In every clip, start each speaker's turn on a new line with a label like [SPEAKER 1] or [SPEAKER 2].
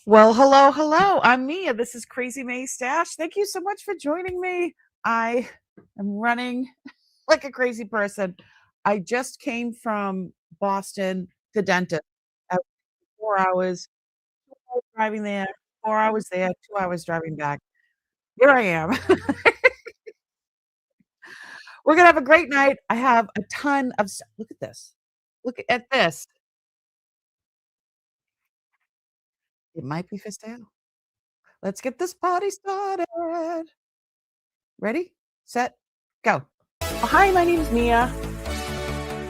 [SPEAKER 1] Well, hello, hello. I'm Mia. This is Crazy May Stash. Thank you so much for joining me. I am running like a crazy person. I just came from Boston, the dentist. I 4 hours driving there, 4 hours there, 2 hours driving back. Here I am. We're gonna have a great night. I have a ton of stuff. Look at this. Look at this. It might be for sale. Let's get this party started. Ready, set, go. Hi, my name's Mia.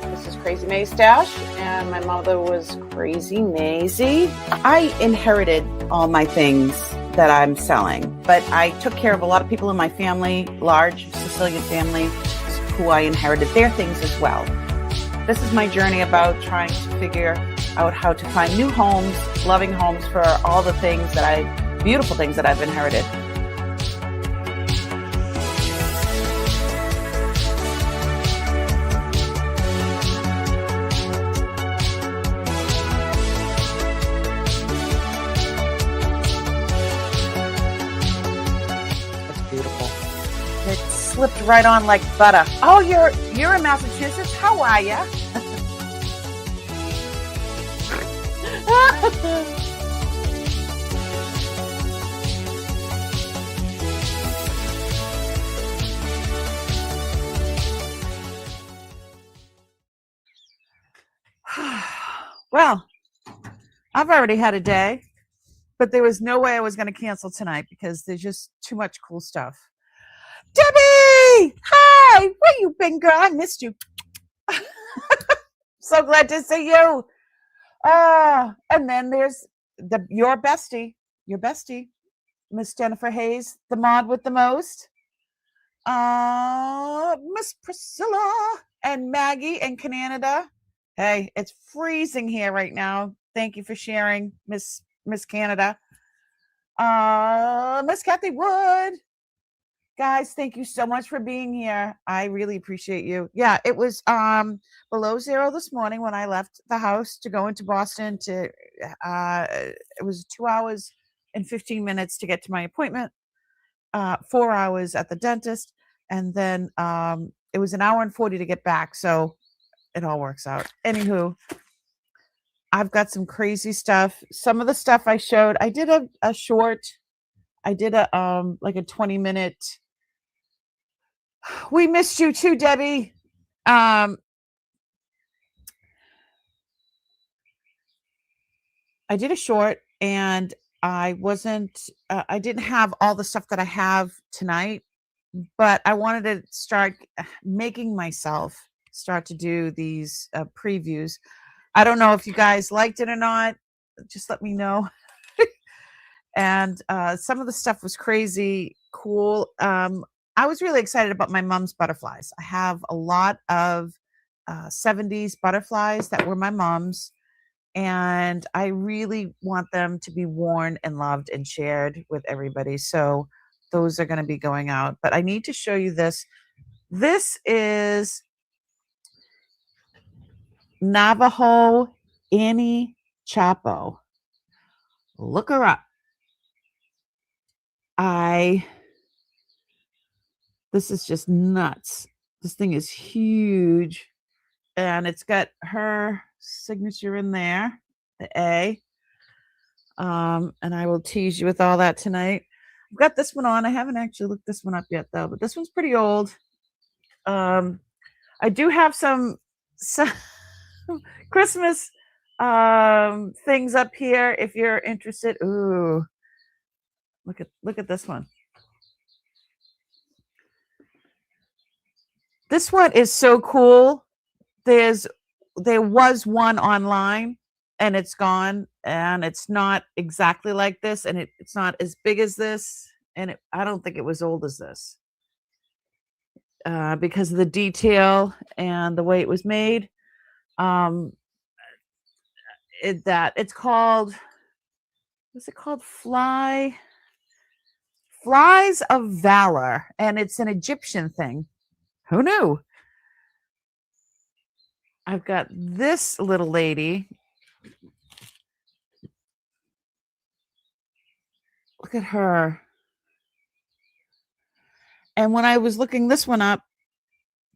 [SPEAKER 1] This is Crazy May Stash, and my mother was Crazy Maisie. I inherited all my things that I'm selling, but I took care of a lot of people in my family, large Sicilian family, who I inherited their things as well. This is my journey about trying to figure out how to find new homes, loving homes for all the things beautiful things that I've inherited. Beautiful. It slipped right on like butter. Oh, you're in Massachusetts? How are ya? Well, I've already had a day, but there was no way I was going to cancel tonight because there's just too much cool stuff. Debbie! Hi! Where you been, girl? I missed you. So glad to see you. And then there's your bestie, Miss Jennifer Hayes, the mod with the most. Miss Priscilla and Maggie in Canada. Hey, it's freezing here right now. Thank you for sharing, Miss Canada. Miss Kathy Wood. Guys, thank you so much for being here. I really appreciate you. Yeah, it was below zero this morning when I left the house to go into Boston it was 2 hours and 15 minutes to get to my appointment, 4 hours at the dentist, and then it was an hour and 40 to get back. So it all works out. Anywho, I've got some crazy stuff. Some of the stuff I showed, I did a short, I did a like a 20-minute. We missed you too, Debbie. I did a short and I didn't have all the stuff that I have tonight, but I wanted to start making myself start to do these previews. I don't know if you guys liked it or not. Just let me know. And some of the stuff was crazy cool. I was really excited about my mom's butterflies. I have a lot of 70s butterflies that were my mom's, and I really want them to be worn and loved and shared with everybody. So those are going to be going out. But I need to show you this. This is Navajo Annie Chapo. Look her up. This is just nuts. This thing is huge. And it's got her signature in there, the A. And I will tease you with all that tonight. I've got this one on. I haven't actually looked this one up yet, though, but this one's pretty old. I do have some Christmas things up here if you're interested. Ooh, look at this one. This one is so cool. There was one online and it's gone, and it's not exactly like this, and it's not as big as this, and I don't think it was old as this because of the detail and the way it was made. It's called, what's it called? Flies of Valor, and it's an Egyptian thing. Who knew? I've got this little lady. Look at her. And when I was looking this one up,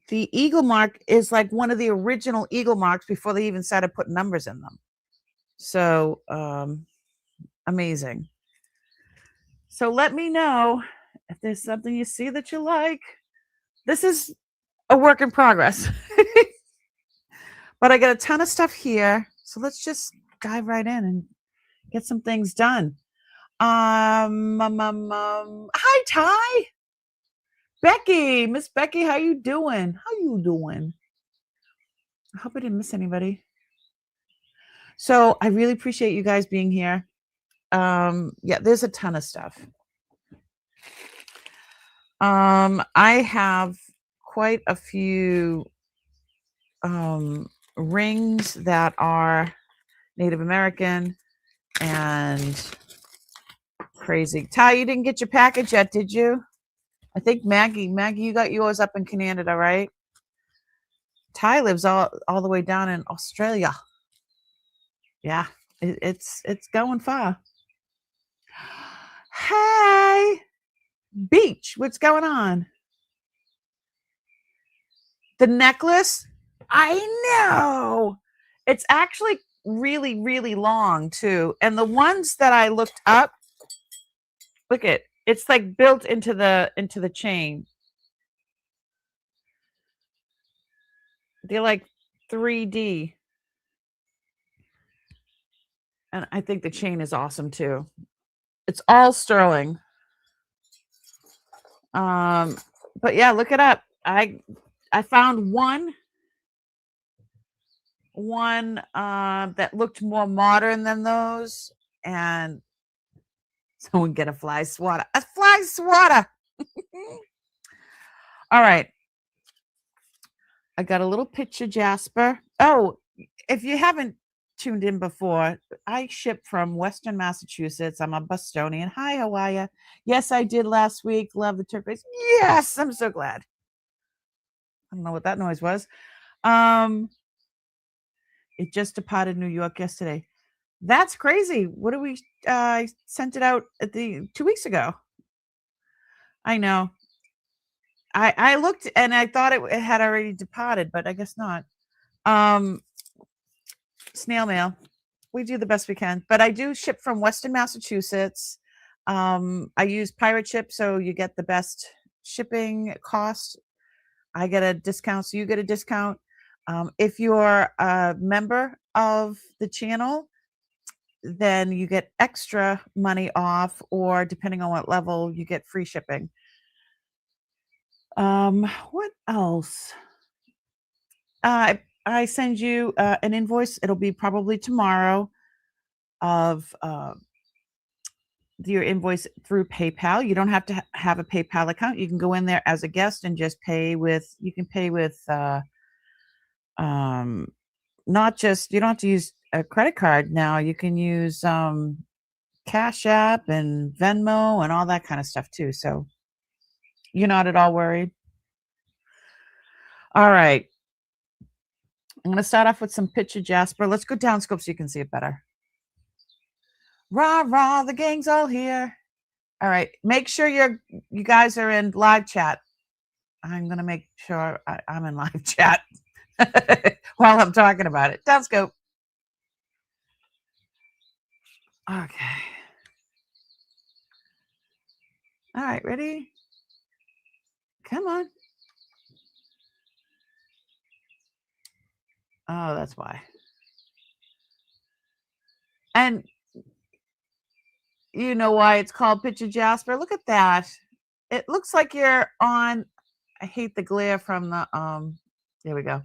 [SPEAKER 1] the eagle mark is like one of the original eagle marks before they even started putting numbers in them. So amazing. So let me know if there's something you see that you like. This is a work in progress. But I got a ton of stuff here. So let's just dive right in and get some things done. Hi, Ty. Becky. Miss Becky, how you doing? How you doing? I hope I didn't miss anybody. So I really appreciate you guys being here. Yeah, there's a ton of stuff. I have quite a few rings that are Native American and crazy. Ty, you didn't get your package yet, did you? I think Maggie, you got yours up in Canada, right? Ty lives all the way down in Australia. Yeah, it's going far. Hey, Beach, what's going on? The necklace? I know. It's actually really, really long too. And the ones that I looked up, look at it's like built into the chain. They're like 3D. And I think the chain is awesome too. It's all sterling. But yeah, look it up. I found one that looked more modern than those, and someone get a fly swatter. A fly swatter. All right. I got a little picture, Jasper. Oh, if you haven't tuned in before, I ship from Western Massachusetts. I'm a Bostonian. Hi, how are you? Yes, I did last week. Love the turquoise. Yes, I'm so glad. I don't know what that noise was. It just departed New York yesterday. That's crazy. What do we sent it out at 2 weeks ago? I know. I looked and I thought it had already departed, but I guess not. Snail mail. We do the best we can, but I do ship from Western Massachusetts. I use pirate ship, so you get the best shipping cost. I get a discount, so you get a discount. If you're a member of the channel, then you get extra money off, or depending on what level, you get free shipping. What else? I send you an invoice. It'll be probably tomorrow of your invoice through PayPal. You don't have to have a PayPal account. You can go in there as a guest and just pay with. You can pay with not just, you don't have to use a credit card now. You can use Cash App and Venmo and all that kind of stuff too. So you're not at all worried. All right. I'm going to start off with some picture, Jasper. Let's go down scope so you can see it better. Rah, rah, the gang's all here. All right. Make sure you guys are in live chat. I'm going to make sure I'm in live chat while I'm talking about it. Down scope. Okay. All right. Ready? Come on. Oh, that's why. And you know why it's called Picture Jasper. Look at that. It looks like you're on. I hate the glare from the there we go.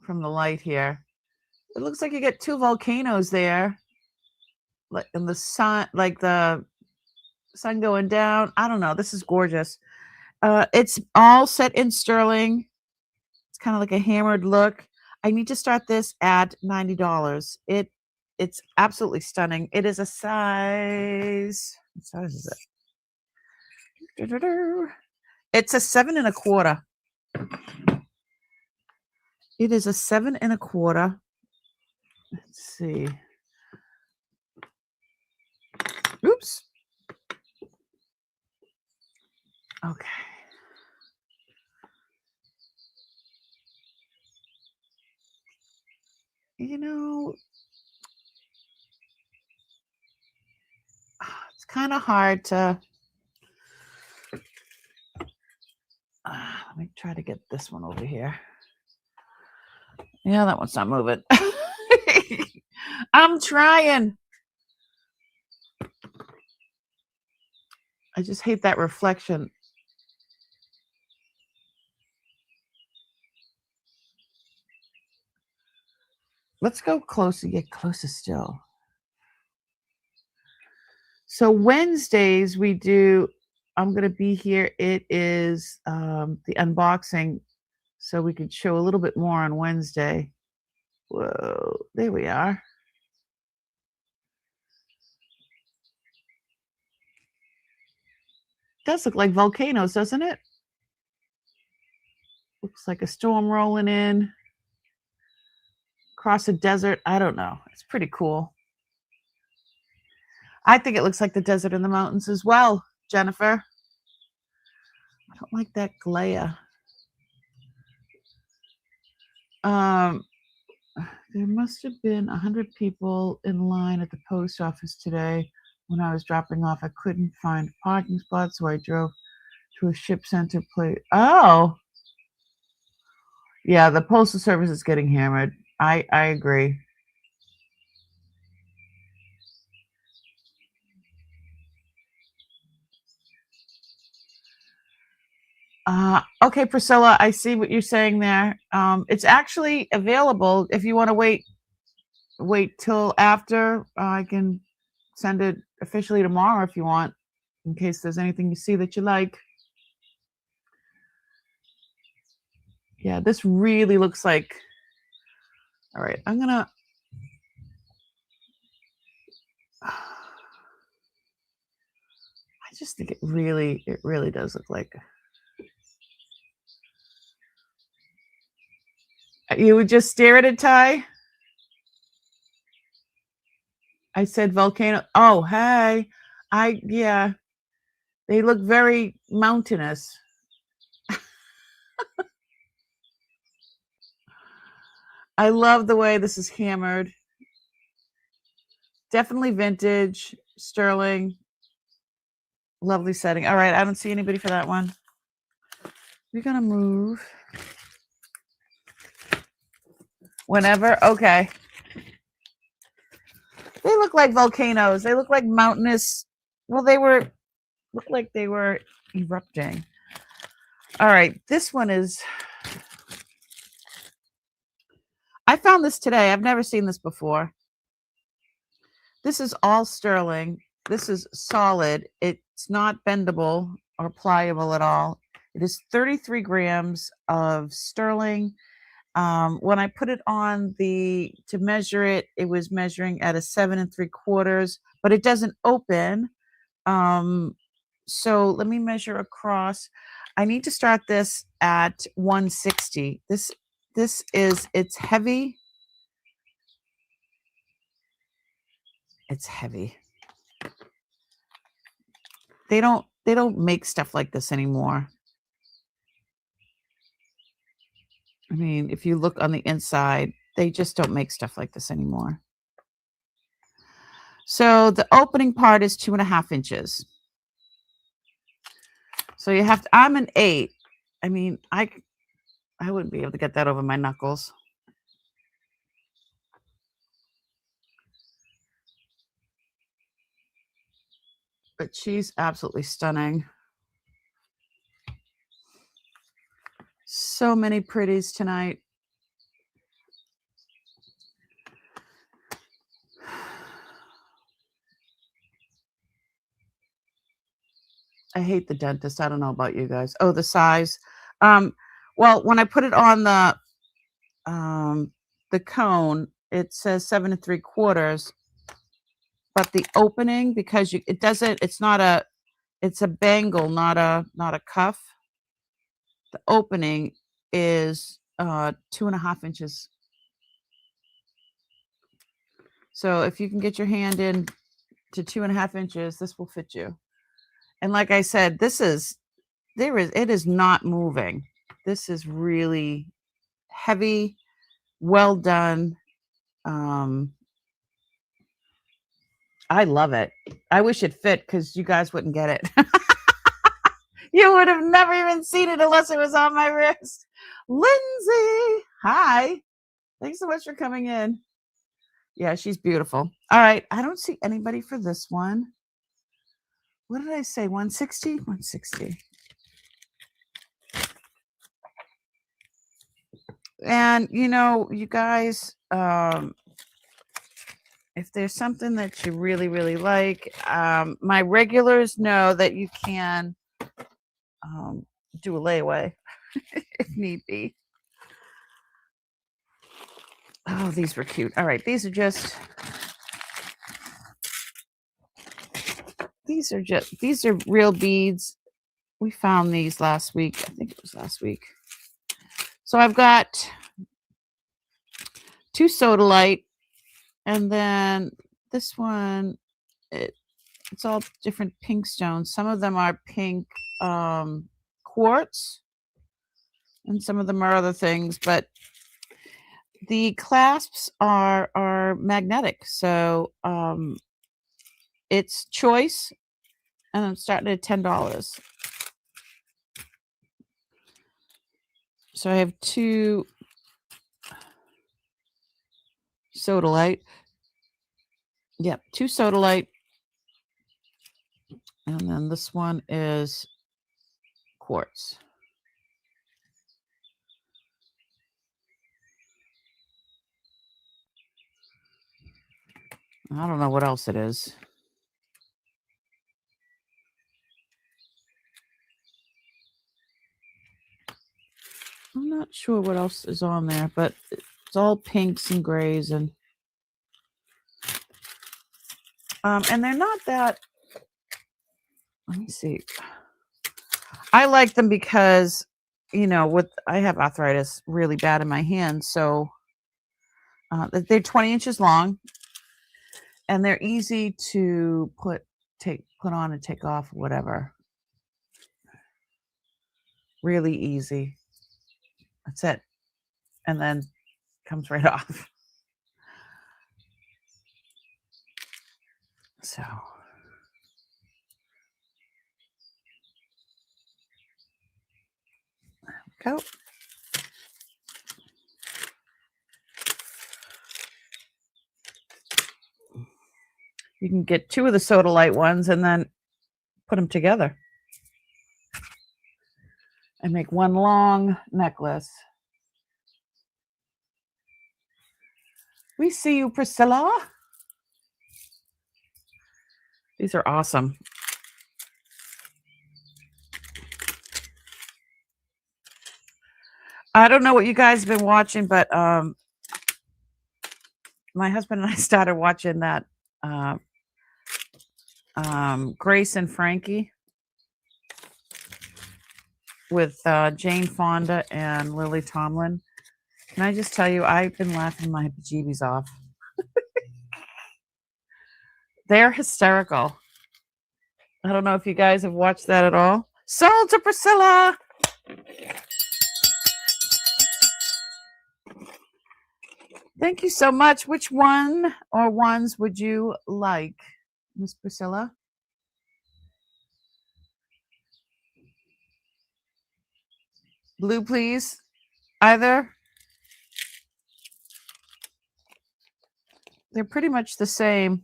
[SPEAKER 1] From the light here. It looks like you get two volcanoes there. Like in the sun, like the sun going down. I don't know. This is gorgeous. It's all set in sterling. It's kind of like a hammered look. I need to start this at $90. It's absolutely stunning. It is a size. What size is it? It's a 7 1/4. It is a 7 1/4. Let's see. Oops. Okay. You know, it's kind of hard to. Let me try to get this one over here. Yeah, that one's not moving. I'm trying. I just hate that reflection. Let's go closer, get closer still. So Wednesdays we do, I'm going to be here. It is the unboxing. So we could show a little bit more on Wednesday. Whoa, there we are. Does look like volcanoes, doesn't it? Looks like a storm rolling in across a desert. I don't know. It's pretty cool. I think it looks like the desert and the mountains as well, Jennifer. I don't like that glare. There must have been 100 people in line at the post office today. When I was dropping off, I couldn't find a parking spot, so I drove to a ship center place. Oh, yeah, the postal service is getting hammered. I agree. Okay, Priscilla, I see what you're saying there. It's actually available if you want to wait till after. I can send it officially tomorrow if you want, in case there's anything you see that you like. Yeah, this really looks like. All right, I'm gonna. I just think it really does look like. You would just stare at it, Ty? I said volcano. Oh, hey. Yeah. They look very mountainous. I love the way this is hammered. Definitely vintage, sterling. Lovely setting. All right, I don't see anybody for that one. We're gonna move. Whenever, okay. They look like volcanoes. They look like mountainous. Well, look like they were erupting. All right, this one is. I found this today. I've never seen this before. This is all sterling. This is solid. It's not bendable or pliable at all. It is 33 grams of sterling. When I put it on to measure it, it was measuring at a 7 3/4, but it doesn't open. So let me measure across. I need to start this at 160. It's heavy. It's heavy. They don't make stuff like this anymore. I mean, if you look on the inside, they just don't make stuff like this anymore. So the opening part is 2.5 inches. So you have to, I'm an 8. I mean, I wouldn't be able to get that over my knuckles. But she's absolutely stunning. So many pretties tonight. I hate the dentist. I don't know about you guys. Oh, the size. Well, when I put it on the cone, it says 7 3/4, but the opening, because it doesn't. It's a bangle, not a cuff. The opening is 2.5 inches. So if you can get your hand in to 2.5 inches, this will fit you. And like I said, this is It is not moving. This is really heavy, well done. I love it. I wish it fit because you guys wouldn't get it. You would have never even seen it unless it was on my wrist. Lindsay, hi. Thanks so much for coming in. Yeah, she's beautiful. All right. I don't see anybody for this one. What did I say? 160? 160. And, you guys, if there's something that you really, really like, my regulars know that you can do a layaway if need be. Oh, these were cute. All right, these are real beads. We found these last week. I think it was last week. So I've got 2 sodalite, and then this one, it's all different pink stones. Some of them are pink quartz, and some of them are other things, but the clasps are magnetic. So it's choice, and I'm starting at $10. So I have 2 sodalite. Yep, 2 sodalite. And then this one is quartz. I don't know what else it is. I'm not sure what else is on there, but it's all pinks and grays, and they're not that. Let me see. I like them because, I have arthritis really bad in my hands, so they're 20 inches long, and they're easy to put on and take off, whatever. Really easy. That's it. And then comes right off. So there we go. You can get 2 of the sodalite ones and then put them together and make one long necklace. We see you, Priscilla. These are awesome. I don't know what you guys have been watching, but my husband and I started watching that Grace and Frankie with Jane Fonda and Lily Tomlin. Can I just tell you, I've been laughing my bejeebies off. They're hysterical. I don't know if you guys have watched that at all. Sold to Priscilla. Thank you so much. Which one or ones would you like, Miss Priscilla? Blue, please. Either. They're pretty much the same.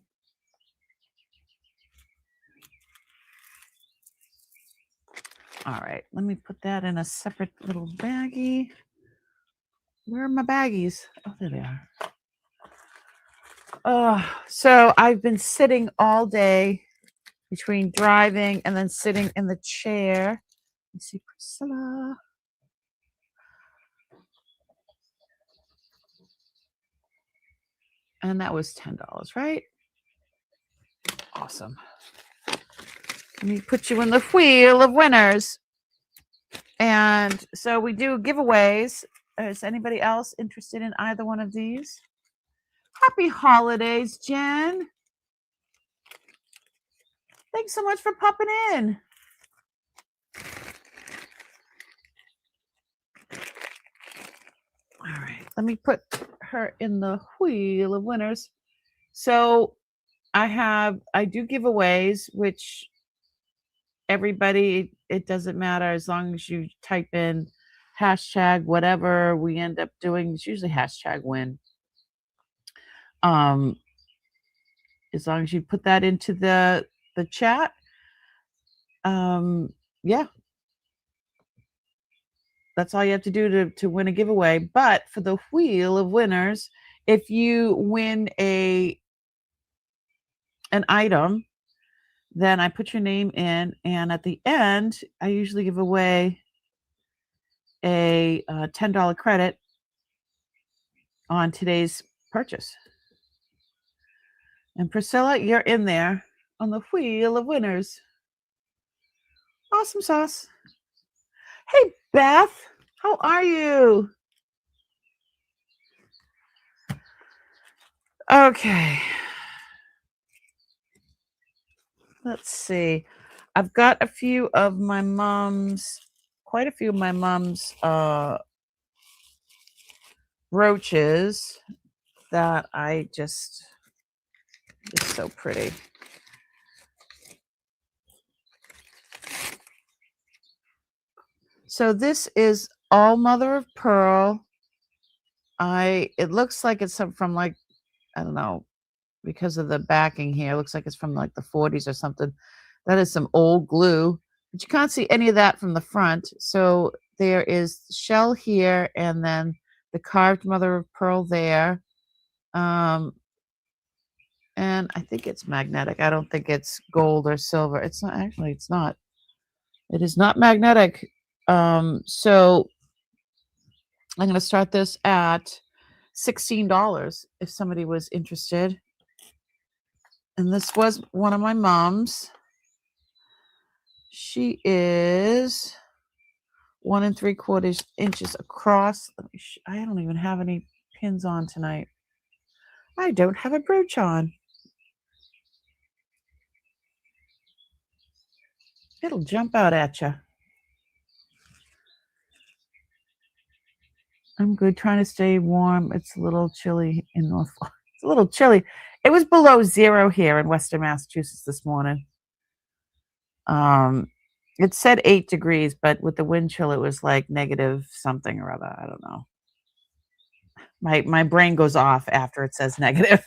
[SPEAKER 1] All right, let me put that in a separate little baggie. Where are my baggies? Oh, there they are. So I've been sitting all day between driving and then sitting in the chair. Let's see, Priscilla. And that was $10, right? Awesome. Let me put you in the wheel of winners. And so we do giveaways. Is anybody else interested in either one of these? Happy holidays, Jen. Thanks so much for popping in. let me put her in the wheel of winners. So I do giveaways, which everybody, it doesn't matter as long as you type in hashtag whatever we end up doing. It's usually hashtag win. As long as you put that into the chat, yeah, that's all you have to do to win a giveaway. But for the wheel of winners, if you win an item, then I put your name in, and at the end, I usually give away a $10 credit on today's purchase. And Priscilla, you're in there on the wheel of winners. Awesome sauce. Hey, Beth, how are you? Okay. Let's see. I've got a few of my mom's, quite a few of my mom's brooches that I just, it's so pretty. So this is all mother of pearl. It looks like it's from like, I don't know, because of the backing here, it looks like it's from like the 40s or something. That is some old glue, but you can't see any of that from the front. So there is shell here, and then the carved mother of pearl there. And I think it's magnetic. I don't think it's gold or silver. It's not, actually, it's not. It is not magnetic. So I'm going to start this at $16 if somebody was interested. And this was one of my mom's. She is 1 3/4 inches across. I don't even have any pins on tonight. I don't have a brooch on. It'll jump out at you. I'm good, trying to stay warm. It's a little chilly in North Florida. It's a little chilly. It was below 0 here in Western Massachusetts this morning. It said 8 degrees, but with the wind chill, it was like negative something or other. I don't know. My brain goes off after it says negative.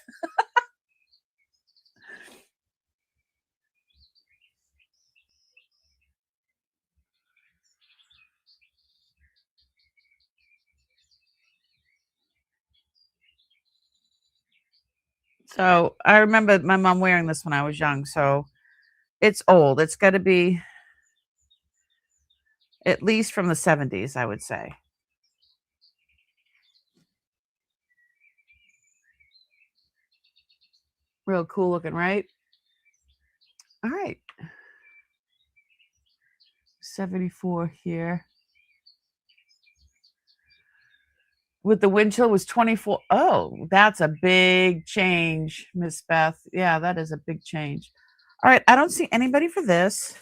[SPEAKER 1] So I remember my mom wearing this when I was young. So it's old. It's got to be at least from the 70s, I would say. Real cool looking, right? All right. 74 here. With the wind chill was 24. Oh, that's a big change, Miss Beth. Yeah, that is a big change. All right, I don't see anybody for this.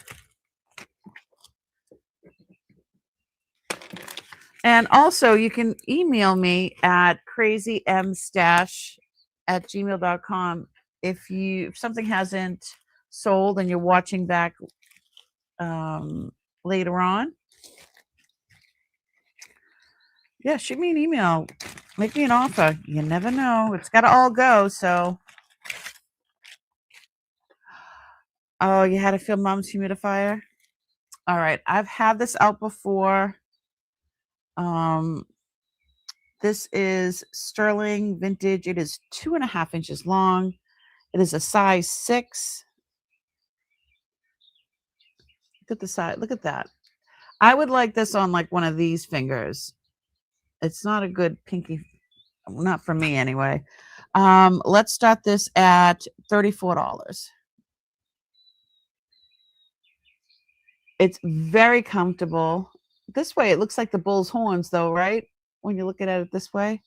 [SPEAKER 1] And also, you can email me at crazymstash@gmail.com if something hasn't sold and you're watching back later on. Yeah, shoot me an email. Make me an offer. You never know. It's got to all go. So, oh, you had to fill mom's humidifier? All right. I've had this out before. This is sterling vintage. It is 2.5 inches long. It is a size 6. Look at the side. Look at that. I would like this on like one of these fingers. It's not a good pinky, not for me anyway. Let's start this at $34. It's very comfortable. This way, it looks like the bull's horns, though, right? When you look at it this way.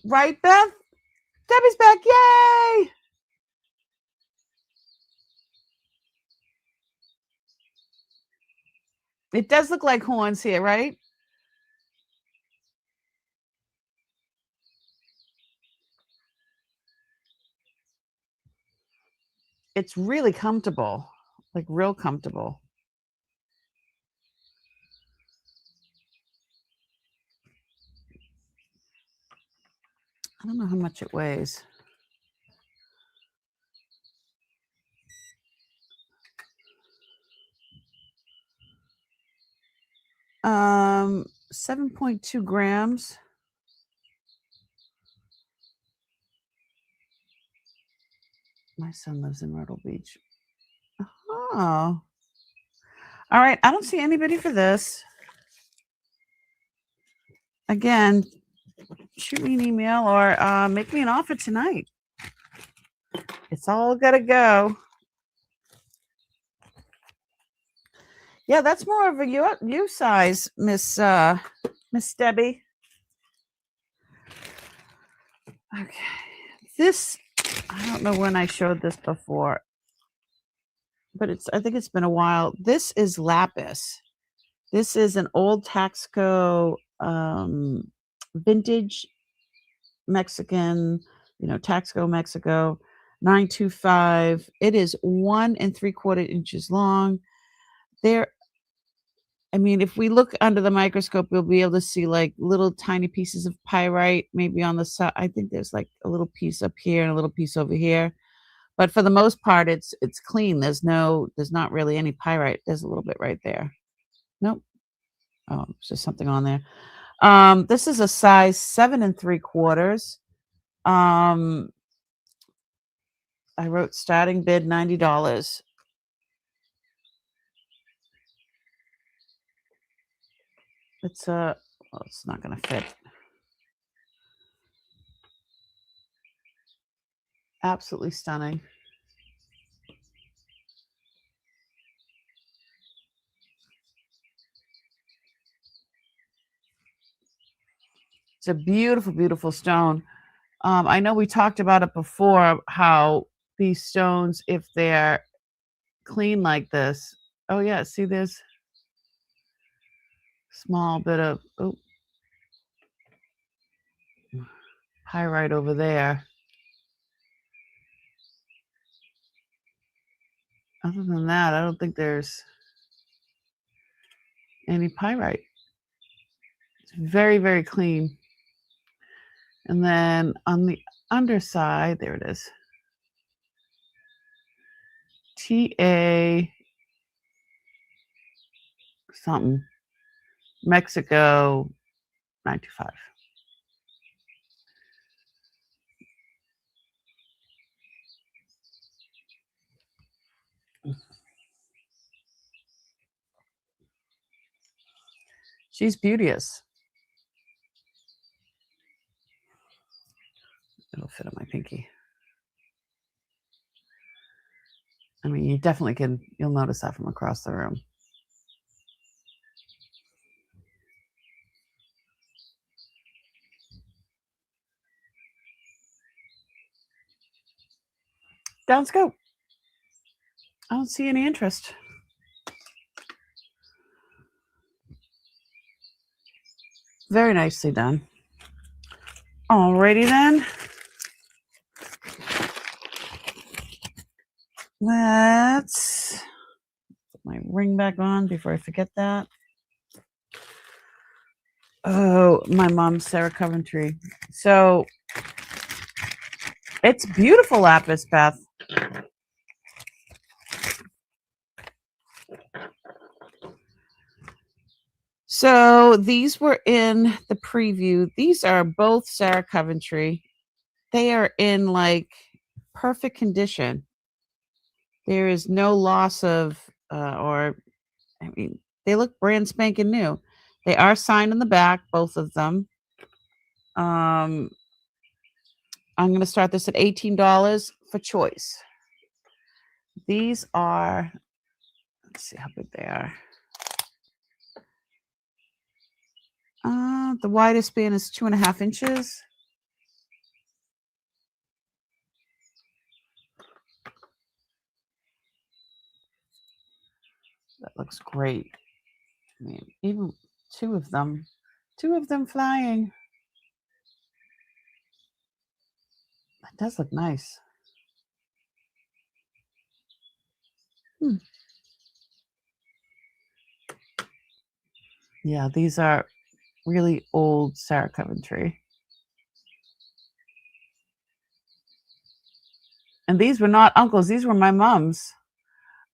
[SPEAKER 1] Right, Beth? Debbie's back. Yay! It does look like horns here, right? It's really comfortable, like real comfortable. I don't know how much it weighs. 7.2 grams. My son lives in Myrtle Beach. Oh. All right. I don't see anybody for this. Again, shoot me an email or make me an offer tonight. It's all got to go. Yeah, that's more of a you size, Miss Debbie. Okay. This, I don't know when I showed this before, but I think it's been a while. This is lapis. This is an old Taxco vintage Mexican, Taxco Mexico 925. It is 1 3/4 inches long. There, I mean, if we look under the microscope, we'll be able to see like little tiny pieces of pyrite maybe on the side. I think there's like a little piece up here and a little piece over here. But for the most part, it's clean. There's not really any pyrite. There's a little bit right there. Nope. Oh, there's just something on there. This is a size 7 3/4. I wrote starting bid $90. It's well, it's not going to fit. Absolutely stunning. It's a beautiful, beautiful stone. I know we talked about it before, how these stones, if they're clean like this, oh yeah, see this small bit of pyrite over there. Other than that, I don't think there's any pyrite. It's very, very clean. And then on the underside, there it is. TA something. Mexico 925. She's beauteous. It'll fit on my pinky. I mean, you definitely you'll notice that from across the room. Down scope. I don't see any interest. Very nicely done. Alrighty then. Let's put my ring back on before I forget that. Oh, my mom's Sarah Coventry. So it's beautiful lapis, Beth. So these were in the preview. These are both Sarah Coventry. They are in like perfect condition. There is no loss of, I mean, they look brand spanking new. They are signed in the back, both of them. I'm going to start this at $18 for choice. These are, let's see how big they are. The widest span is 2.5 inches. That looks great. I mean, even two of them flying. That does look nice. Yeah, these are really old Sarah Coventry. And these were not Uncle's, these were my mom's.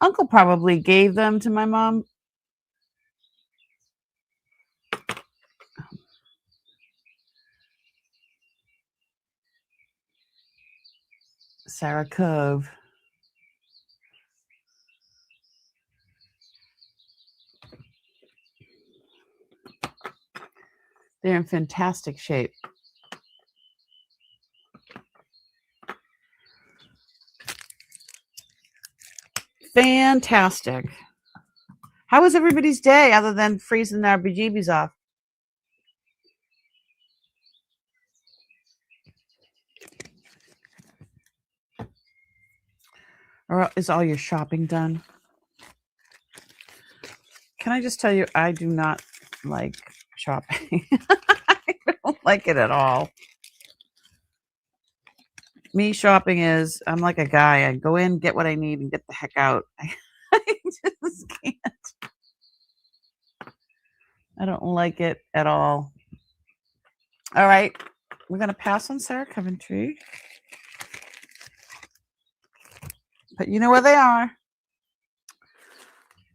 [SPEAKER 1] Uncle probably gave them to my mom. Sarah Cove. They're in fantastic shape. Fantastic. How was everybody's day other than freezing their bejeebies off? Or is all your shopping done? Can I just tell you, I do not like shopping. I don't like it at all. Me shopping is, I'm like a guy. I go in, get what I need, and get the heck out. I just can't. I don't like it at all. All right. We're going to pass on Sarah Coventry. But you know where they are.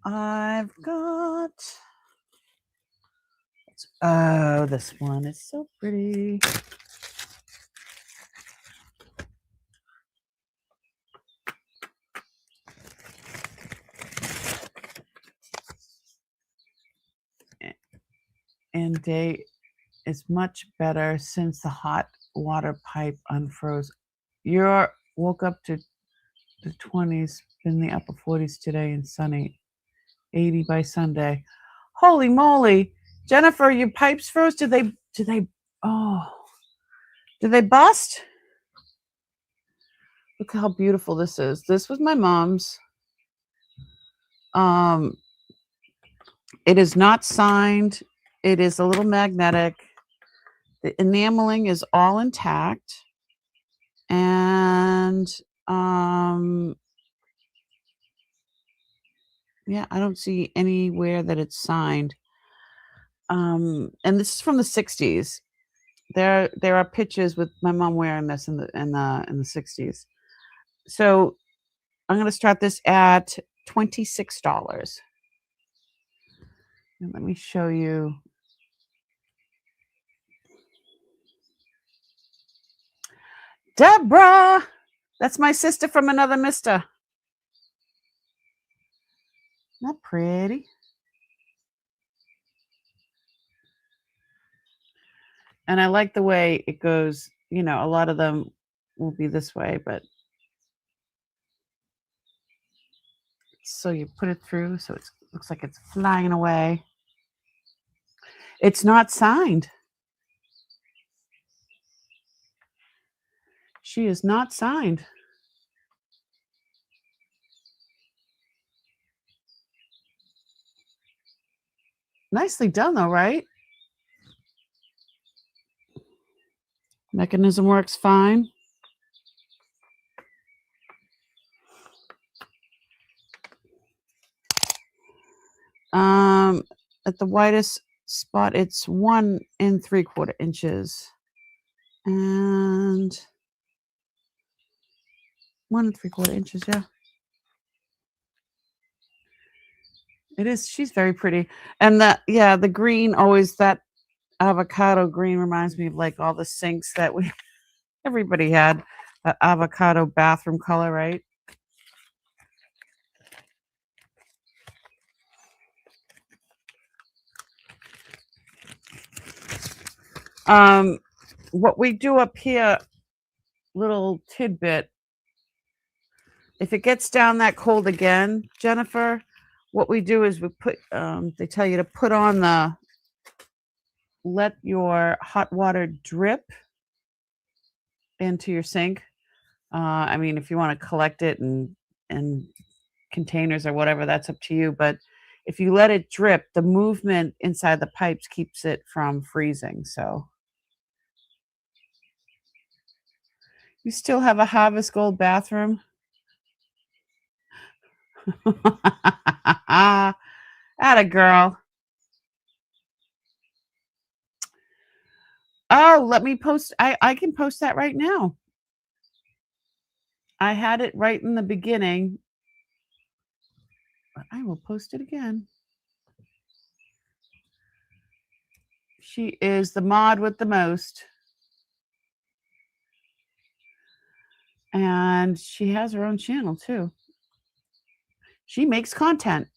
[SPEAKER 1] I've got... Oh, this one is so pretty. And day is much better since the hot water pipe unfroze. You woke up to the 20s, in the upper 40s today and sunny. 80 by Sunday. Holy moly. Jennifer, your pipes froze? Did they bust? Look how beautiful this is. This was my mom's. It is not signed. It is a little magnetic. The enameling is all intact. And yeah, I don't see anywhere that it's signed. And this is from the 60s. There are pictures with my mom wearing this in the 60s. So I'm going to start this at $26. And let me show you. Deborah, that's my sister from another mister. Not pretty. And I like the way it goes. You know, a lot of them will be this way, but so you put it through, so it looks like it's flying away. It's not signed. She is not signed. Nicely done, though, right? Mechanism works fine. At the widest spot, it's 1 3/4 inches. And 1 3/4 inches, yeah. It is. She's very pretty. And the green, always, that avocado green reminds me of like all the sinks that everybody had, that avocado bathroom color, right? What we do up here, little tidbit, if it gets down that cold again, Jennifer, what we do is we put, they tell you to put on let your hot water drip into your sink. I mean, if you want to collect it in containers or whatever, that's up to you. But if you let it drip, the movement inside the pipes keeps it from freezing. So you still have a Harvest Gold bathroom? Atta girl. Oh, let me post. I can post that right now. I had it right in the beginning, but I will post it again. She is the mod with the most. And she has her own channel too. She makes content.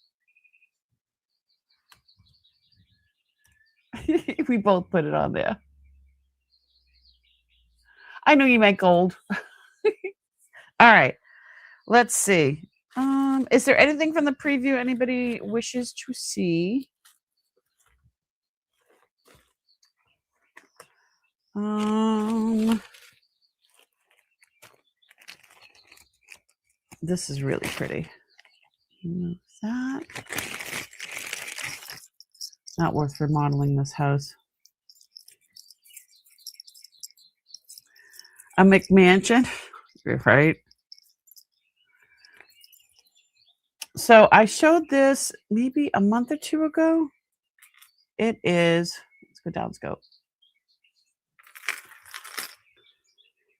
[SPEAKER 1] We both put it on there. I knew you meant gold. All right. Let's see. Is there anything from the preview anybody wishes to see? This is really pretty. Move that. Not worth remodeling this house. A McMansion, right? So I showed this maybe a month or two ago. It is, let's go down scope.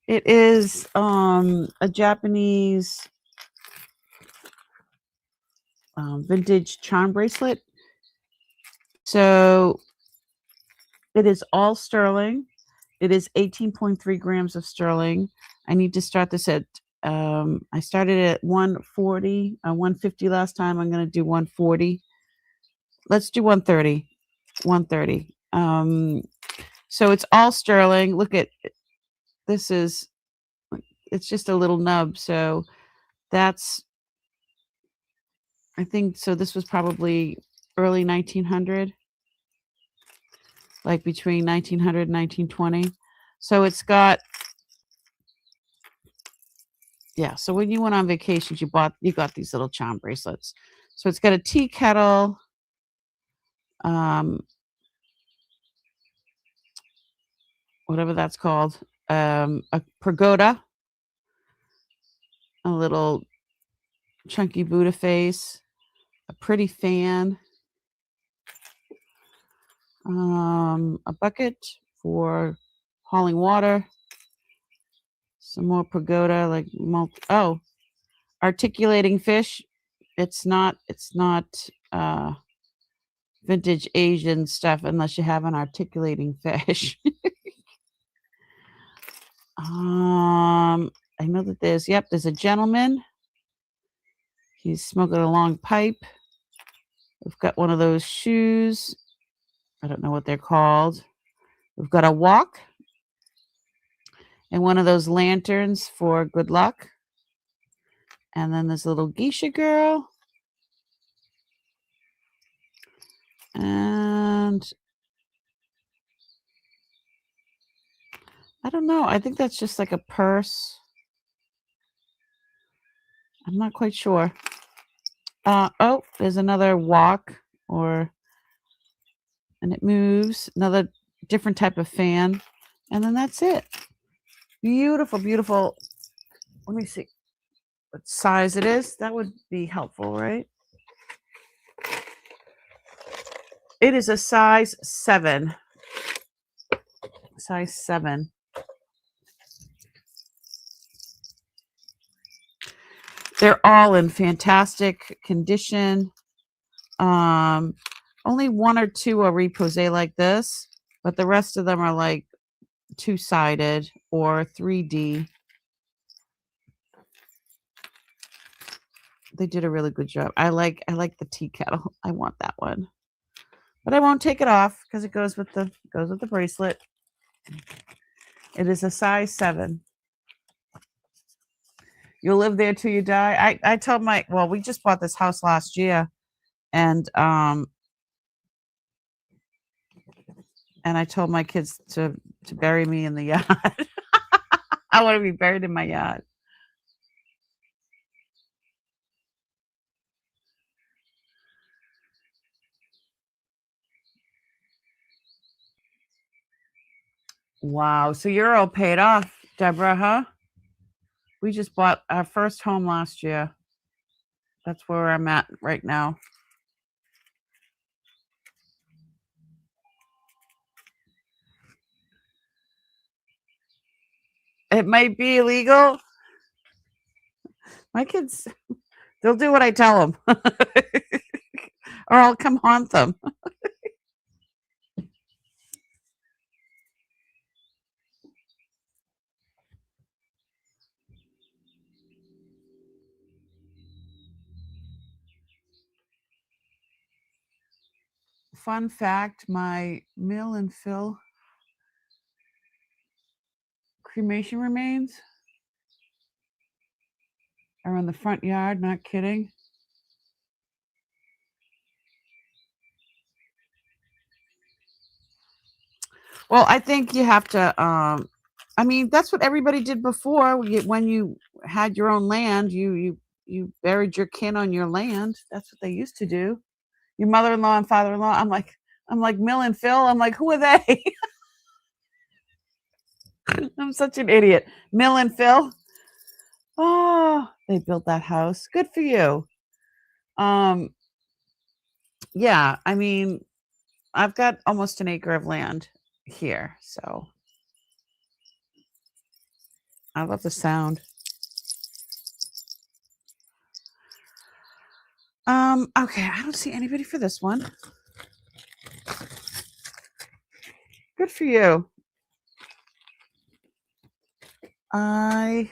[SPEAKER 1] It is a Japanese vintage charm bracelet. So it is all sterling. It is 18.3 grams of sterling. I need to start this at, I started at 140, 150 last time. I'm going to do 140. Let's do 130. 130. So it's all sterling. Look at, this is, it's just a little nub. So that's, I think, so this was probably early 1900, like between 1900 and 1920. So it's got, yeah, so when you went on vacations, you got these little charm bracelets. So it's got a tea kettle, whatever that's called, a pagoda, a little chunky Buddha face, a pretty fan, a bucket for hauling water, some more pagoda, like articulating fish. It's not vintage Asian stuff unless you have an articulating fish. I know that there's a gentleman. He's smoking a long pipe. We've got one of those shoes. I don't know what they're called. We've got a wok and one of those lanterns for good luck. And then this little geisha girl. And I don't know. I think that's just like a purse. I'm not quite sure. Oh, there's another wok, and it moves. Another different type of fan. And then that's it. Beautiful, beautiful. Let me see what size it is. That would be helpful, right? It is a size 7. Size 7. They're all in fantastic condition. Only 1 or 2 are repose like this, but the rest of them are like 2-sided or 3D. They did a really good job. I like the tea kettle. I want that one, but I won't take it off because it goes with the bracelet. It is a size 7. You'll live there till you die. I told we just bought this house last year, and I told my kids to bury me in the yard. I want to be buried in my yard. Wow. So you're all paid off, Deborah, huh? We just bought our first home last year. That's where I'm at right now. It might be illegal. My kids, they'll do what I tell them, or I'll come haunt them. Fun fact, my mill and fill cremation remains are in the front yard, not kidding. Well, I think you have to, I mean, that's what everybody did before. When you had your own land, you buried your kin on your land. That's what they used to do. Your mother-in-law and father-in-law. I'm like Mill and Phil. I'm like, who are they? I'm such an idiot. Mill and Phil. Oh, they built that house. Good for you. Um, yeah, I mean, I've got almost an acre of land here, so I love the sound. Okay, I don't see anybody for this one. Good for you. I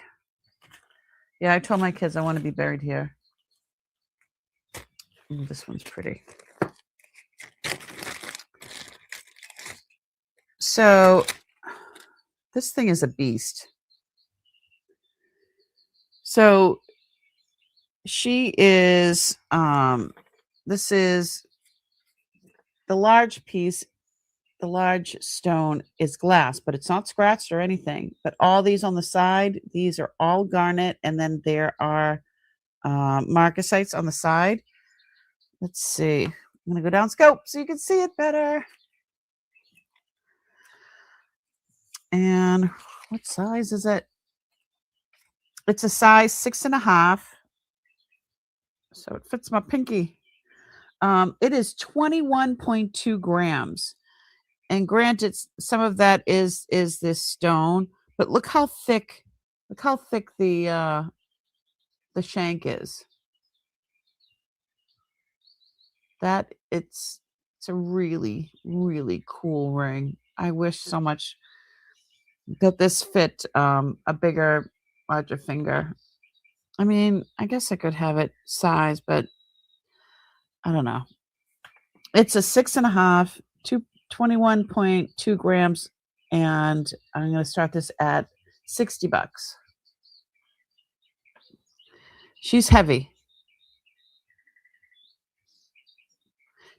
[SPEAKER 1] told my kids I want to be buried here. Ooh, this one's pretty. So this thing is a beast. So she is this is the large piece, the large stone is glass, but it's not scratched or anything. But all these on the side, these are all garnet, and then there are marcasites on the side. Let's see. I'm gonna go down scope so you can see it better. And what size is it? It's a size 6.5. So it fits my pinky. It is 21.2 grams. And granted, some of that is this stone, but look how thick the shank is. That it's a really, really cool ring. I wish so much that this fit a bigger, larger finger. I mean, I guess I could have it size, but I don't know. It's a 6.5, 21.2 grams, and I'm going to start this at $60. She's heavy.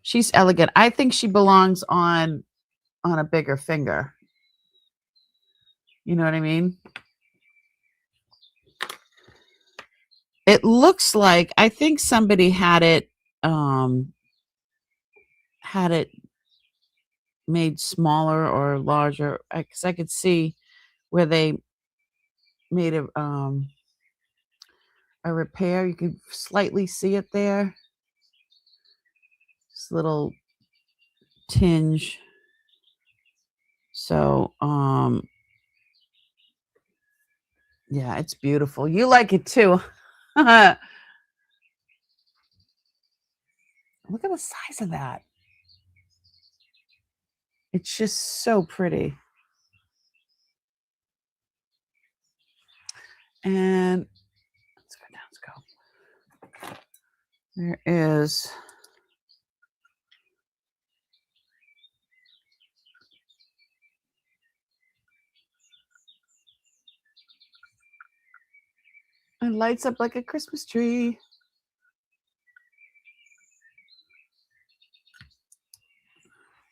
[SPEAKER 1] She's elegant. I think she belongs on a bigger finger. You know what I mean? It looks like, I think somebody had it made smaller or larger, because I could see where they made a repair. You can slightly see it there. This little tinge. So yeah, it's beautiful. You like it too. Look at the size of that. It's just so pretty. And let's go down, let's go. There is it lights up like a Christmas tree.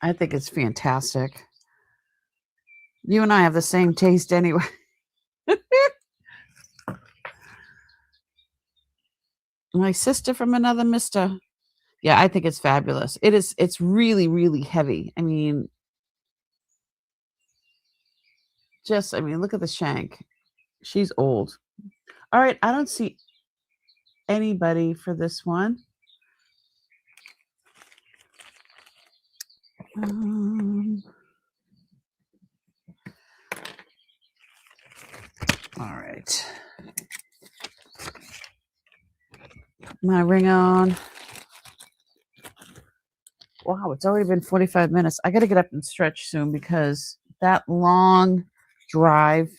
[SPEAKER 1] I think it's fantastic. You and I have the same taste anyway. My sister from another mister. Yeah, I think it's fabulous. It's really, really heavy. I mean, Just, I mean, look at the shank. She's old. All right, I don't see anybody for this one. All right. My ring on. Wow, it's already been 45 minutes. I got to get up and stretch soon because that long drive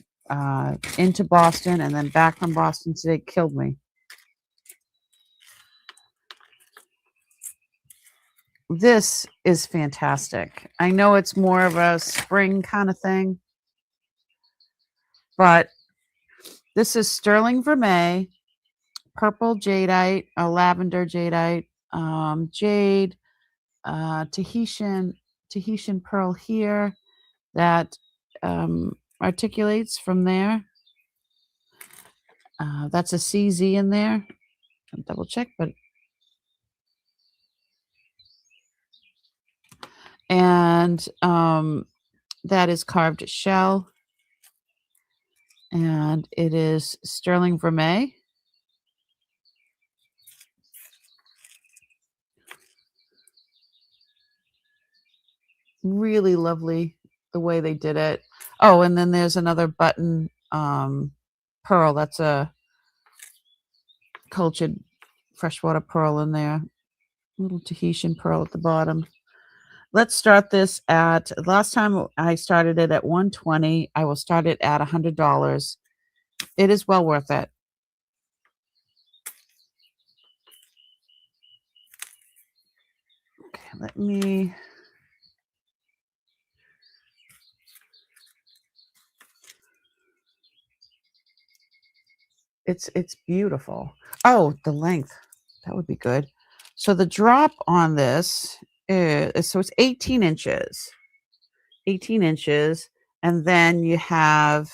[SPEAKER 1] into Boston and then back from Boston today killed me. This is fantastic. I know it's more of a spring kind of thing, but this is sterling vermeil, purple jadeite, a lavender jadeite, jade, Tahitian pearl here that articulates from there. That's a CZ in there. I'll double check, but and that is carved shell, and it is sterling vermeil. Really lovely the way they did it. Oh, and then there's another button pearl. That's a cultured freshwater pearl in there. Little Tahitian pearl at the bottom. Let's start this at, last time I started it at $120. I will start it at $100. It is well worth it. Okay, let me. It's beautiful. Oh, the length. That would be good. So the drop on this is, so it's 18 inches. 18 inches. And then you have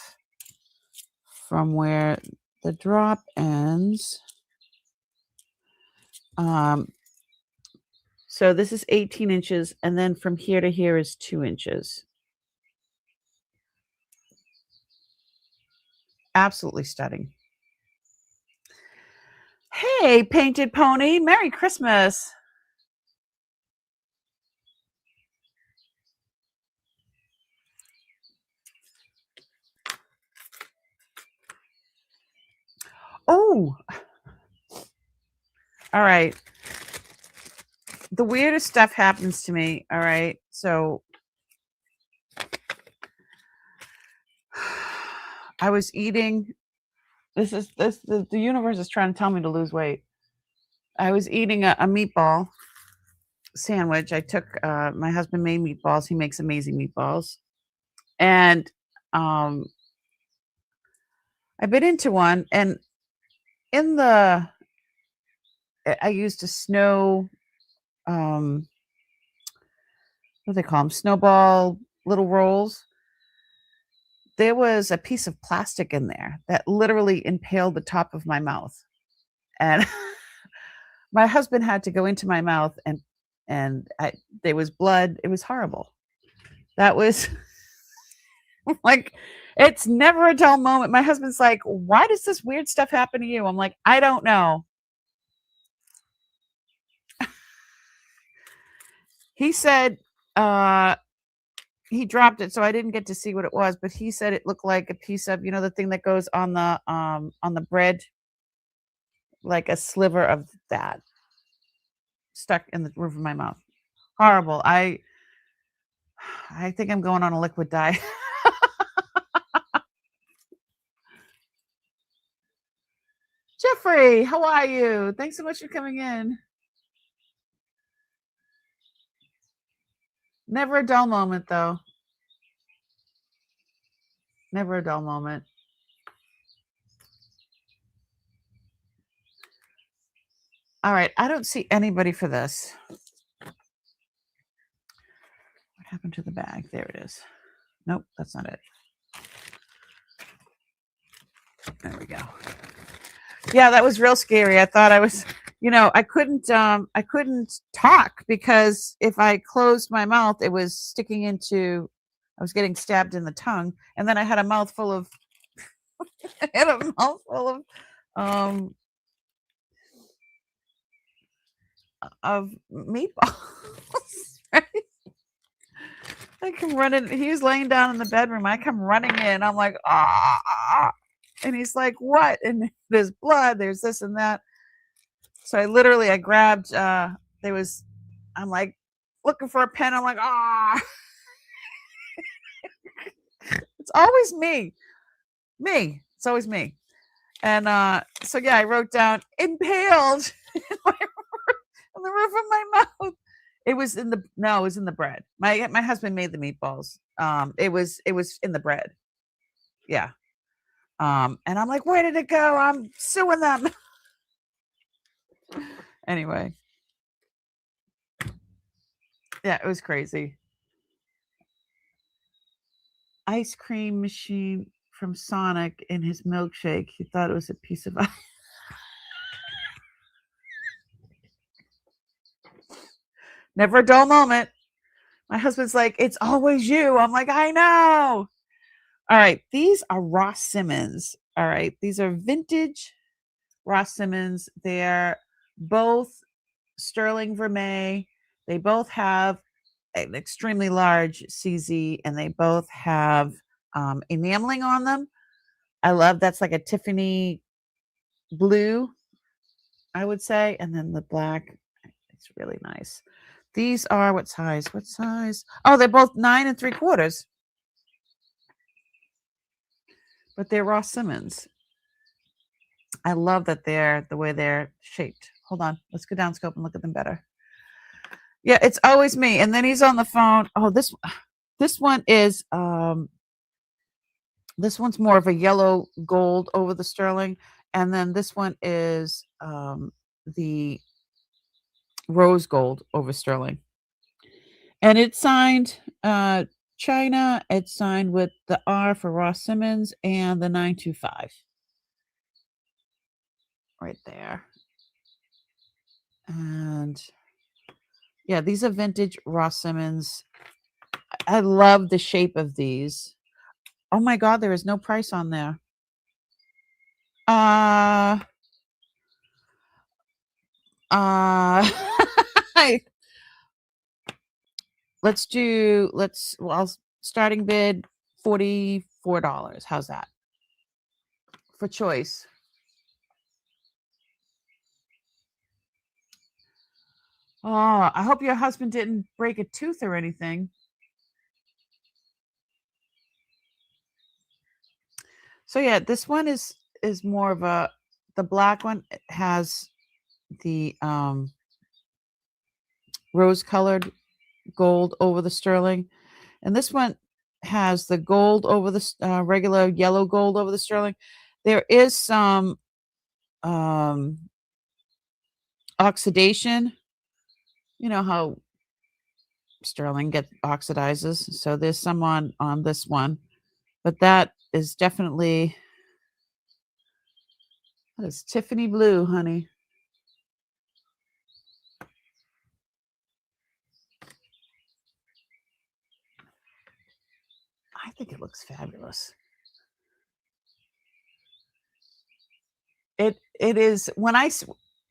[SPEAKER 1] from where the drop ends. So this is 18 inches. And then from here to here is 2 inches. Absolutely stunning. Hey, Painted Pony. Merry Christmas. Oh, all right. The weirdest stuff happens to me. All right. So I was eating. The universe is trying to tell me to lose weight. I was eating a meatball sandwich. I took my husband made meatballs. He makes amazing meatballs. And I bit into one, and in the I used a snow what do they call them? Snowball little rolls. There was a piece of plastic in there that literally impaled the top of my mouth. And my husband had to go into my mouth, and there was blood. It was horrible. That was like, it's never a dull moment. My husband's like, why does this weird stuff happen to you? I'm like, I don't know. He said he dropped it, so I didn't get to see what it was, but he said it looked like a piece of, the thing that goes on the bread, like a sliver of that stuck in the roof of my mouth. Horrible. I think I'm going on a liquid diet. Jeffrey, how are you? Thanks so much for coming in. Never a dull moment, though. Never a dull moment. All right, I don't see anybody for this. What happened to the bag? There it is. Nope, that's not it. There we go. Yeah, that was real scary. I thought I was, I couldn't talk because if I closed my mouth, it was sticking into I was getting stabbed in the tongue, and then I had a mouthful of I had a mouthful um of meatballs. Right? I come running. He was laying down in the bedroom. I come running in. I'm like, ah. And he's like, what? And there's blood. There's this and that. So I grabbed, I'm like looking for a pen. I'm like, ah. It's always me. It's always me. And so yeah, I wrote down impaled in the roof of my mouth. It was in the bread. My husband made the meatballs. It was in the bread. Yeah. And I'm like, where did it go? I'm suing them. Anyway. Yeah, it was crazy. Ice cream machine from Sonic in his milkshake. He thought it was a piece of ice. Never a dull moment. My husband's like, it's always you. I'm like, I know. All right. These are Ross Simmons. All right. These are vintage Ross Simmons. They're both sterling vermeil. They both have an extremely large CZ, and they both have enameling on them. I love that's like a Tiffany blue, I would say, and then the black. It's really nice. These are what size? What size? Oh, they're both 9 3/4. But they're Ross Simmons. I love that they're the way they're shaped. Hold on, let's go down scope and look at them better. Yeah, it's always me. And then he's on the phone. Oh, this one is this one's more of a yellow gold over the sterling, and then this one is the rose gold over sterling. And it's signed China. It's signed with the R for Ross Simmons and the 925 right there. And yeah, these are vintage Ross Simmons. I love the shape of these. Oh my God, there is no price on there. Starting bid $44. How's that? For choice. Oh, I hope your husband didn't break a tooth or anything. So yeah, this one is more of the black one has the rose colored gold over the sterling, and this one has the gold over the regular yellow gold over the sterling. There is some oxidation. You know how sterling gets oxidizes, so there's some on this one, but that is definitely, that is Tiffany blue, honey. I think it looks fabulous. It is,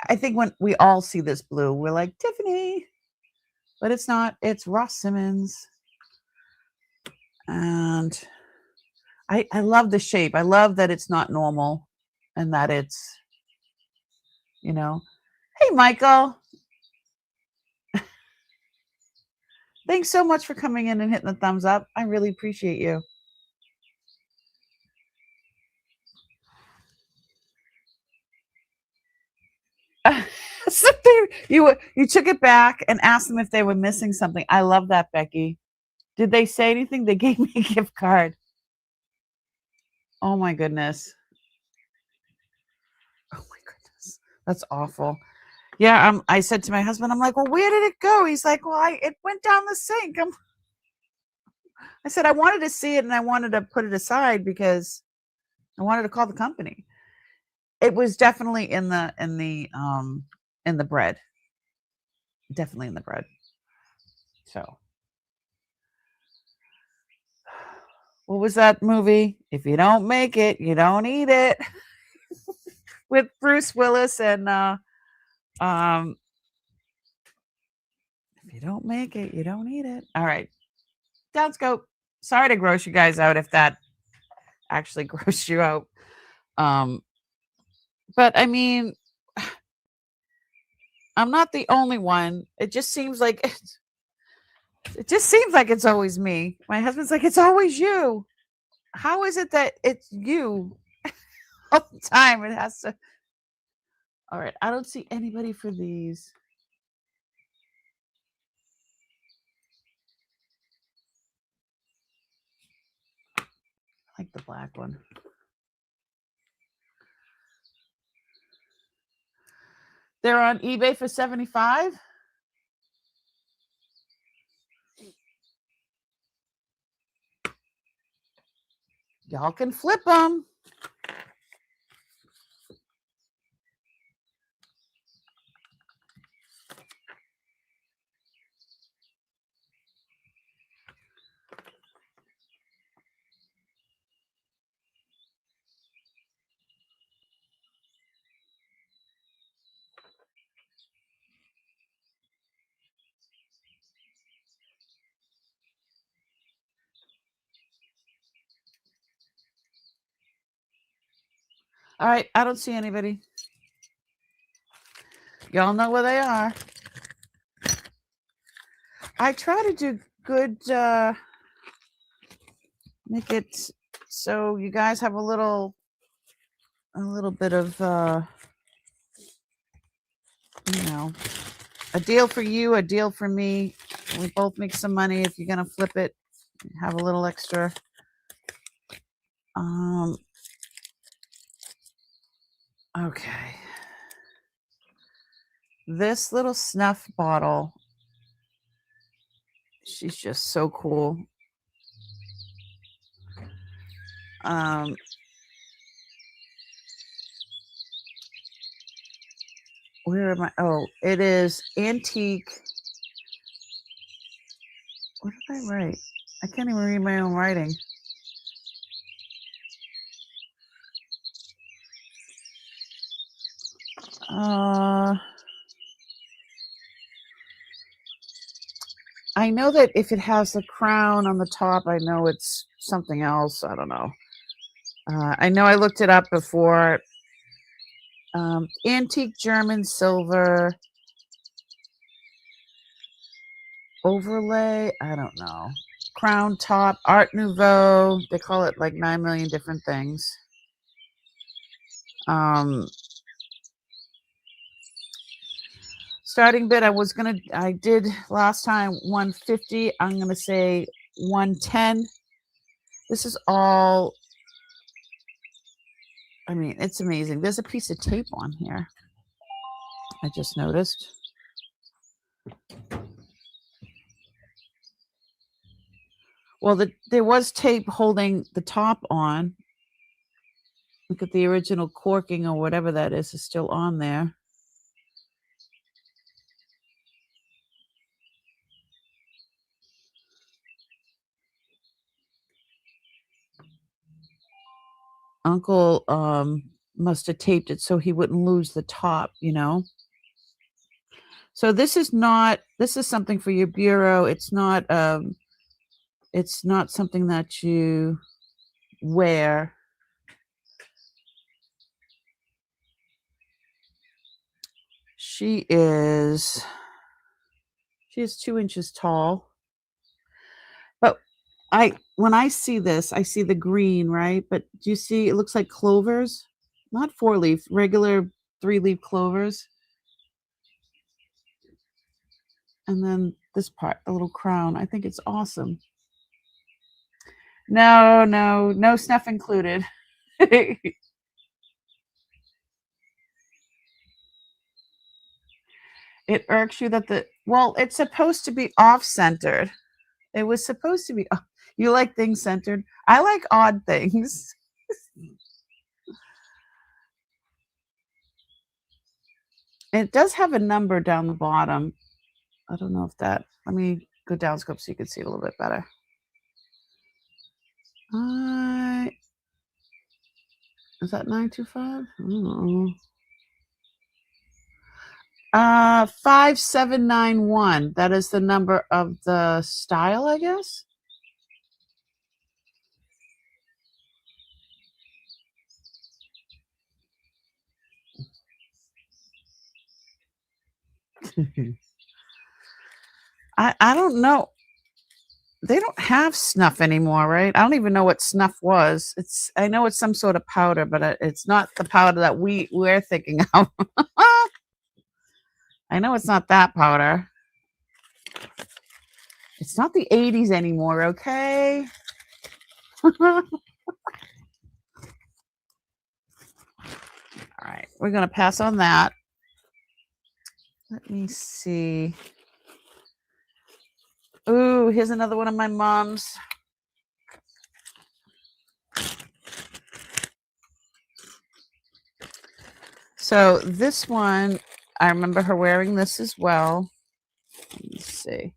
[SPEAKER 1] I think when we all see this blue, we're like, Tiffany, but it's not. It's Ross Simmons. And I love the shape. I love that it's not normal and that it's, hey, Michael. Thanks so much for coming in and hitting the thumbs up. I really appreciate you. So you took it back and asked them if they were missing something. I love that, Becky. Did they say anything? They gave me a gift card. Oh my goodness. Oh my goodness. That's awful. Yeah, I said to my husband, I'm like, well, where did it go? He's like, well, it went down the sink. I said, I wanted to see it and I wanted to put it aside because I wanted to call the company. It was definitely in the bread. Definitely in the bread. So what was that movie? If you don't make it, you don't eat it. With Bruce Willis and if you don't make it, you don't eat it. All right. Downscope. Sorry to gross you guys out if that actually grossed you out. But I mean, I'm not the only one. It just seems like it's always me. My husband's like, it's always you. How is it that it's you all the time? It has to. All right. I don't see anybody for these. I like the black one. They're on eBay for $75. Y'all can flip them. All right. I don't see anybody. Y'all know where they are. I try to do good, make it so you guys have a little bit of, a deal for you, a deal for me. We both make some money. If you're going to flip it, have a little extra. Okay. This little snuff bottle, she's just so cool. Where am I? Oh, it is antique. What did I write? I can't even read my own writing. I know that if it has the crown on the top, I know it's something else. I don't know. I know I looked it up before. Antique German silver overlay. I don't know. Crown top, Art Nouveau. They call it like 9 million different things. Starting bid, I did last time 150. I'm going to say 110. This is all, I mean, it's amazing. There's a piece of tape on here. I just noticed. Well, there was tape holding the top on. Look at the original corking or whatever that is still on there. Uncle must have taped it so he wouldn't lose the top, So this is something for your bureau. It's not something that you wear. She is 2 inches tall. But when I see this, I see the green, right? But do you see it looks like clovers? Not 4-leaf, regular 3-leaf clovers. And then this part, a little crown. I think it's awesome. No snuff included. It irks you that it's supposed to be off-centered. It was supposed to be. You like things centered? I like odd things. It does have a number down the bottom. I don't know if let me go down scope so you can see it a little bit better. Is that 925? Oh. 5791. That is the number of the style, I guess. I don't know. They don't have snuff anymore, right? I don't even know what snuff was. I know it's some sort of powder, but it's not the powder that we're thinking of. I know it's not that powder. It's not the 80s anymore, okay? All right, we're gonna pass on that. Let me see. Ooh, here's another one of my mom's. So this one, I remember her wearing this as well. Let me see.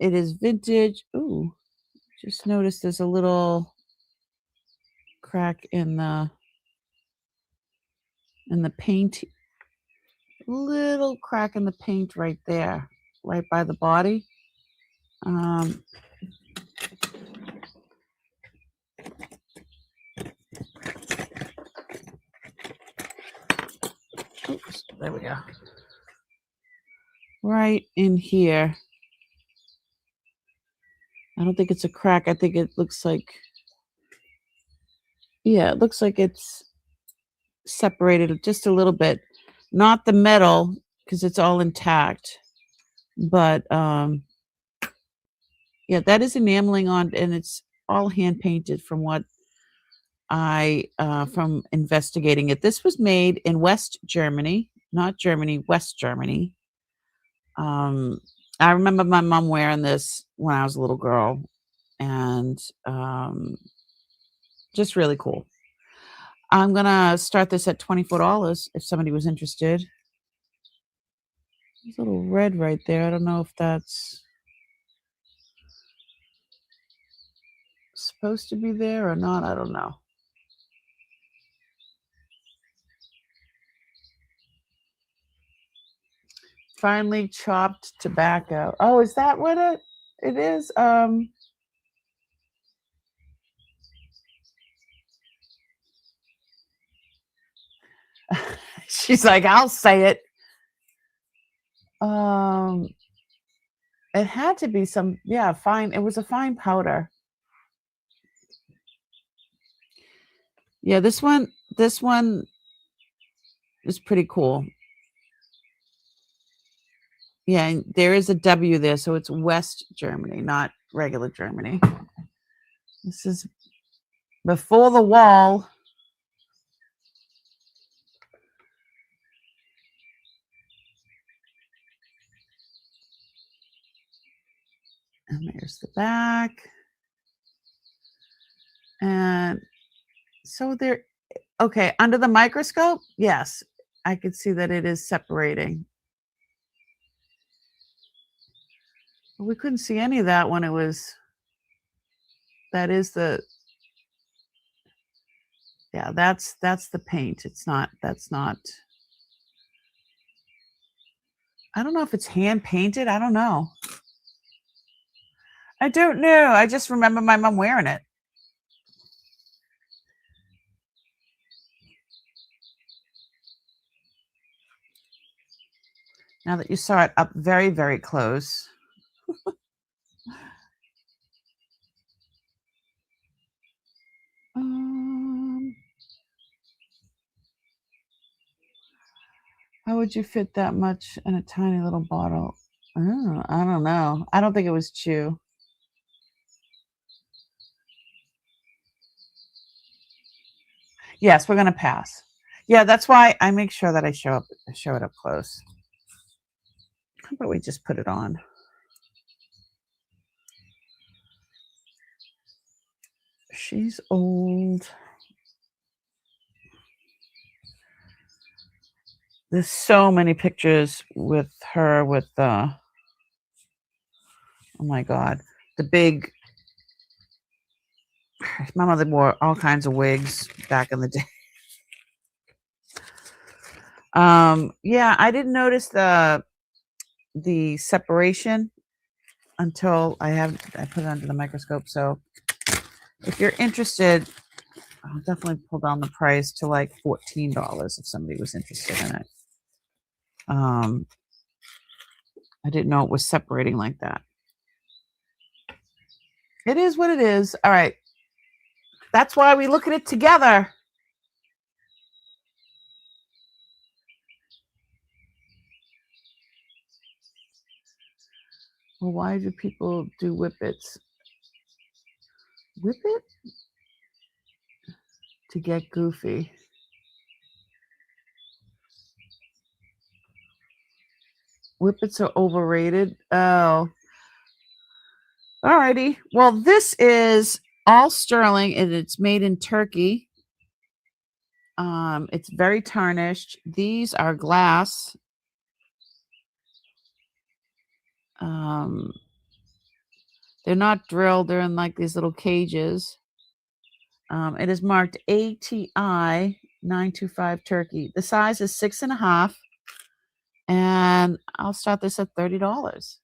[SPEAKER 1] It is vintage. Ooh, just noticed there's a little crack in the paint. Little crack in the paint right there, right by the body. Oops, there we go. Right in here. I don't think it's a crack. I think it looks like, yeah, it looks like it's separated just a little bit. Not the metal, because it's all intact. But yeah, that is enameling on, and it's all hand painted from what I from investigating it. This was made in West Germany, not Germany, West Germany. I remember my mom wearing this when I was a little girl, and just really cool. I'm gonna start this at $24 if somebody was interested. There's a little red right there. I don't know if that's supposed to be there or not. I don't know. Finely chopped tobacco. Oh, is that what it is? She's like, I'll say it. It had to be some, yeah, fine. It was a fine powder. Yeah, this one is pretty cool. Yeah, and there is a W there, so it's West Germany, not regular Germany. This is before the wall. And there's the back. And so there, okay, under the microscope, yes, I could see that it is separating. But we couldn't see any of that when it was, that is the, yeah, that's the paint. It's not, that's not, I don't know if it's hand painted. I don't know. I don't know. I just remember my mom wearing it. Now that you saw it up very, very close. How would you fit that much in a tiny little bottle? Oh, I don't know. I don't think it was chew. Yes, we're gonna pass. Yeah, that's why I make sure that I show it up close. How about we just put it on? She's old. There's so many pictures with her with oh my god, the big My mother wore all kinds of wigs back in the day. Yeah, I didn't notice the separation until I put it under the microscope. So if you're interested, I'll definitely pull down the price to like $14 if somebody was interested in it. I didn't know it was separating like that. It is what it is. All right. That's why we look at it together. Well, why do people do whippets? Whippet? To get goofy. Whippets are overrated. Oh. Alrighty. Well, this is all sterling and it's made in Turkey. It's very tarnished. These are glass. They're not drilled. They're in like these little cages. It is marked ATI 925 Turkey. The size is 6.5. And I'll start this at $30.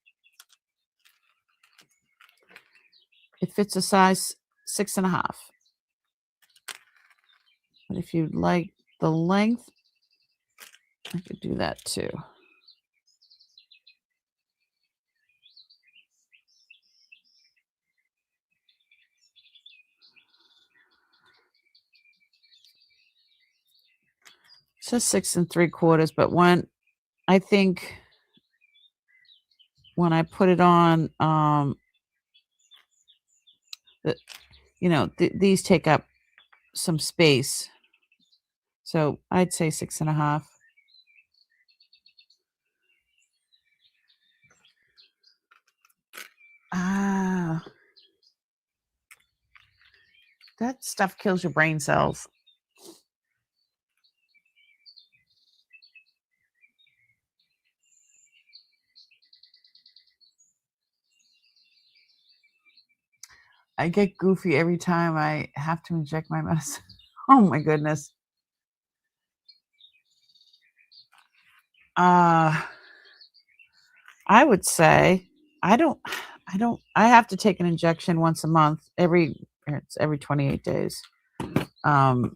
[SPEAKER 1] It fits a size 6.5. But if you'd like the length, I could do that too. It says 6 3/4, but when I think when I put it on, these take up some space. So I'd say 6.5. Ah, that stuff kills your brain cells. I get goofy every time I have to inject my medicine. Oh my goodness. I would say I have to take an injection once a month, it's every 28 days. For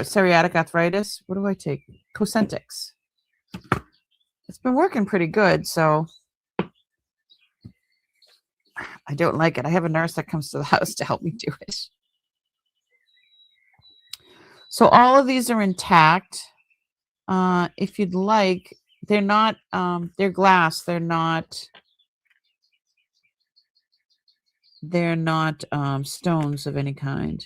[SPEAKER 1] psoriatic arthritis, what do I take? Cosentyx. It's been working pretty good, so I don't like it. I have a nurse that comes to the house to help me do it. So all of these are intact. If you'd like, they're not, they're glass. They're not stones of any kind.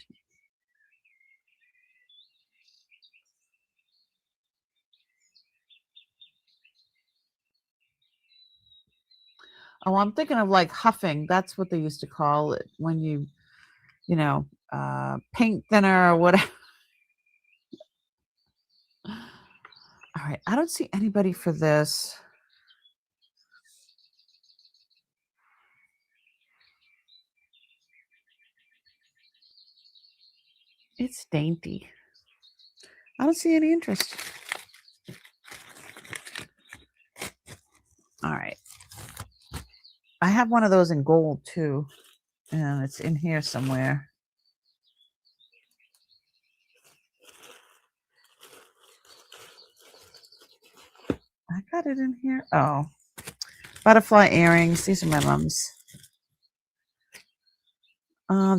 [SPEAKER 1] Oh, I'm thinking of like huffing. That's what they used to call it when you paint thinner or whatever. All right. I don't see anybody for this. It's dainty. I don't see any interest. All right. I have one of those in gold too, and it's in here somewhere. I got it in here. Oh, butterfly earrings. These are my mom's.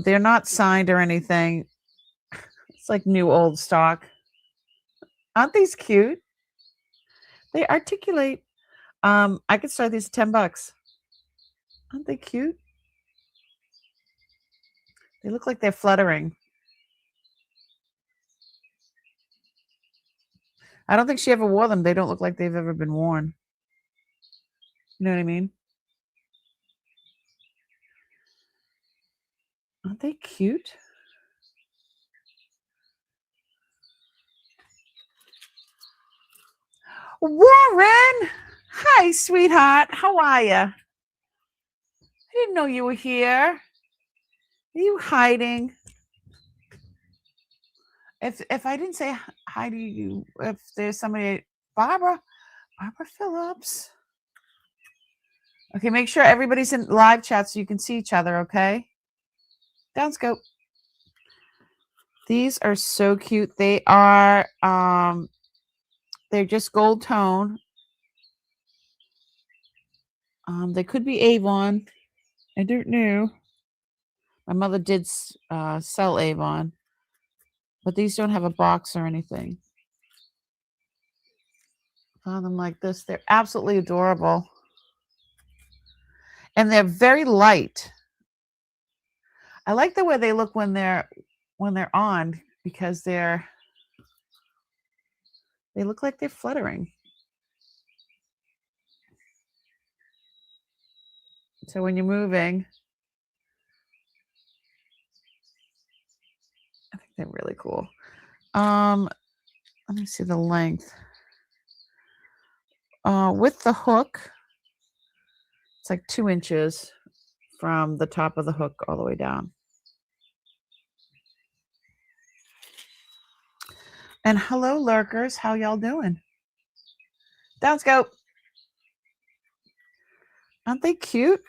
[SPEAKER 1] They're not signed or anything. It's like new old stock. Aren't these cute? They articulate. I could start these at $10. Aren't they cute? They look like they're fluttering. I don't think she ever wore them. They don't look like they've ever been worn. You know what I mean? Aren't they cute? Warren! Hi, sweetheart. How are you? I didn't know you were here. Are you hiding? If I didn't say hi to you, if there's somebody, Barbara Phillips. Okay, make sure everybody's in live chat so you can see each other, okay? Downscope. These are so cute. They are they're just gold tone. They could be Avon. I don't know. My mother did sell Avon, but these don't have a box or anything. Found them like this. They're absolutely adorable. And they're very light. I like the way they look when they're on, because they look like they're fluttering. So when you're moving, I think they're really cool. Let me see the length. With the hook, it's like 2 inches from the top of the hook all the way down. And hello, lurkers. How y'all doing? Downscope. Aren't they cute?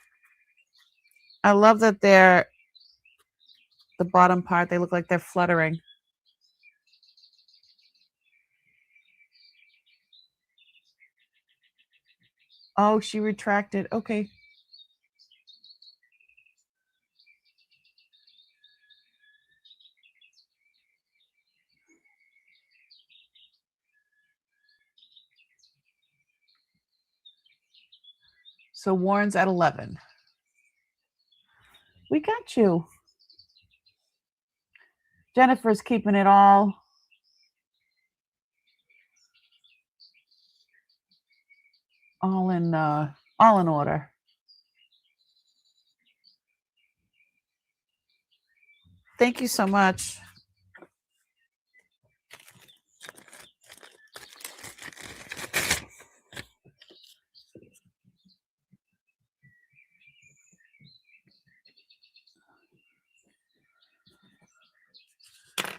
[SPEAKER 1] I love that they're the bottom part. They look like they're fluttering. Oh, she retracted. Okay. So Warren's at 11. We got you. Jennifer's keeping it all in order. Thank you so much.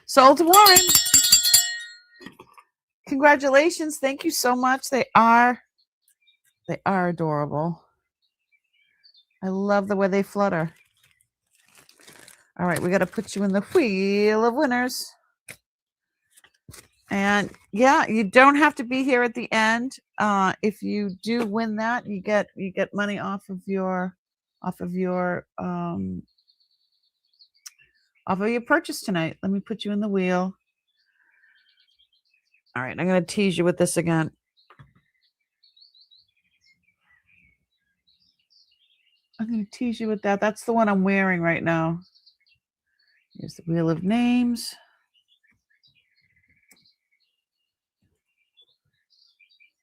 [SPEAKER 1] Sold to Warren. Congratulations. Thank you so much. They are adorable. I love the way they flutter. All right, we got to put you in the wheel of winners. And yeah, you don't have to be here at the end. If you do win that, you get money off of your purchase tonight. Let me put you in the wheel. All right, I'm going to tease you with this again. I'm going to tease you with that. That's the one I'm wearing right now. Here's the wheel of names.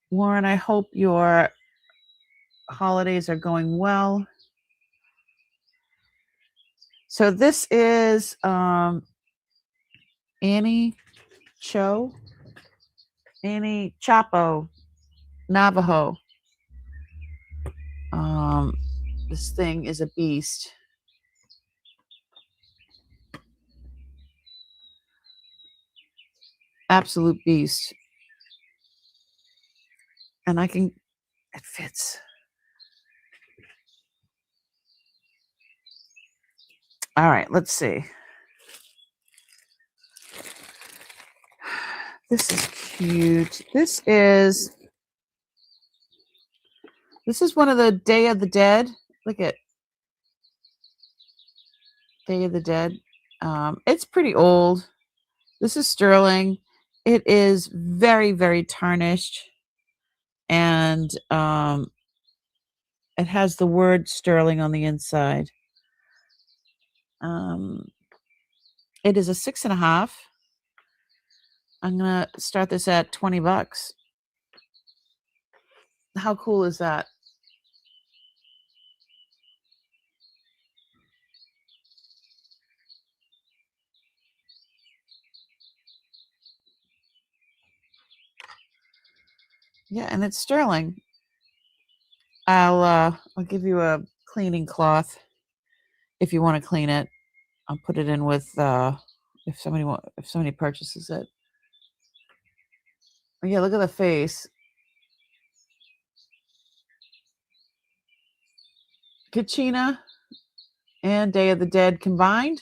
[SPEAKER 1] Warren, I hope your holidays are going well. So this is Annie Chapo, Navajo. This thing is a beast. Absolute beast. And it fits. All right, let's see. This is cute. This is one of the Day of the Dead. Look at Day of the Dead. It's pretty old. This is sterling. It is very, very tarnished. And it has the word sterling on the inside. It is a 6.5. I'm going to start this at $20. How cool is that? Yeah, and it's sterling. I'll give you a cleaning cloth if you want to clean it. I'll put it in with if somebody purchases it. Oh, yeah, look at the face. Kachina and Day of the Dead combined.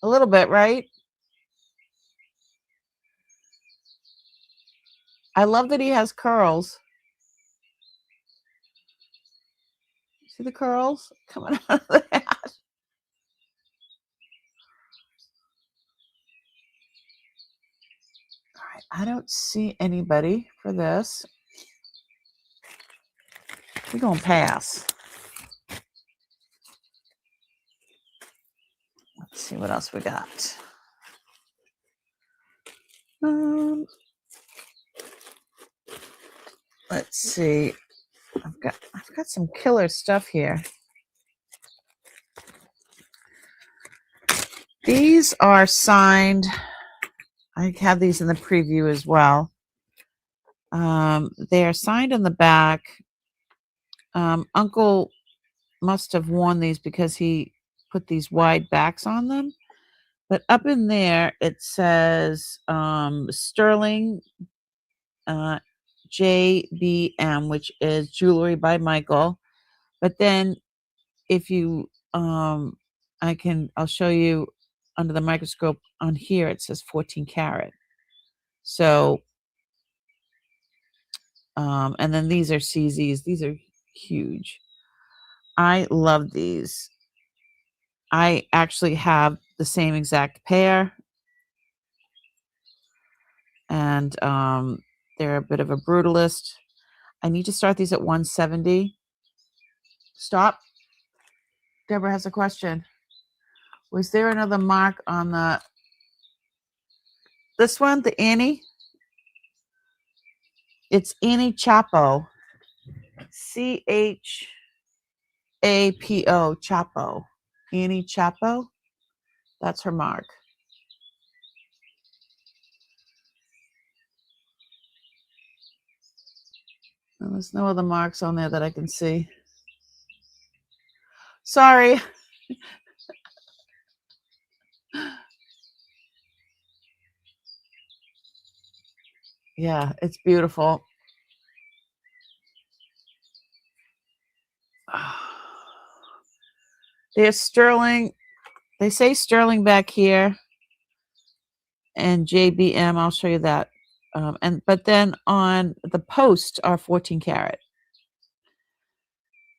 [SPEAKER 1] A little bit, right? I love that he has curls. See the curls coming out of the hat? All right, I don't see anybody for this. We're going to pass. Let's see what else we got. Let's see. I've got some killer stuff here. These are signed. I have these in the preview as well. They are signed in the back. Uncle must have worn these because he put these wide backs on them. But up in there, it says Sterling JBM, which is Jewelry by Michael. But then if you, I'll show you under the microscope on here, it says 14 karat. So, and then these are CZs. These are huge. I love these. I actually have the same exact pair. And they're a bit of a brutalist. I need to start these at 170. Stop. Deborah has a question. Was there another mark on this one, the Annie? It's Annie Chapo. CHAPO, Chapo. Annie Chapo. That's her mark. And there's no other marks on there that I can see. Sorry. Yeah, it's beautiful. There's sterling. They say sterling back here. And JBM, I'll show you that. But then on the post are 14 karat.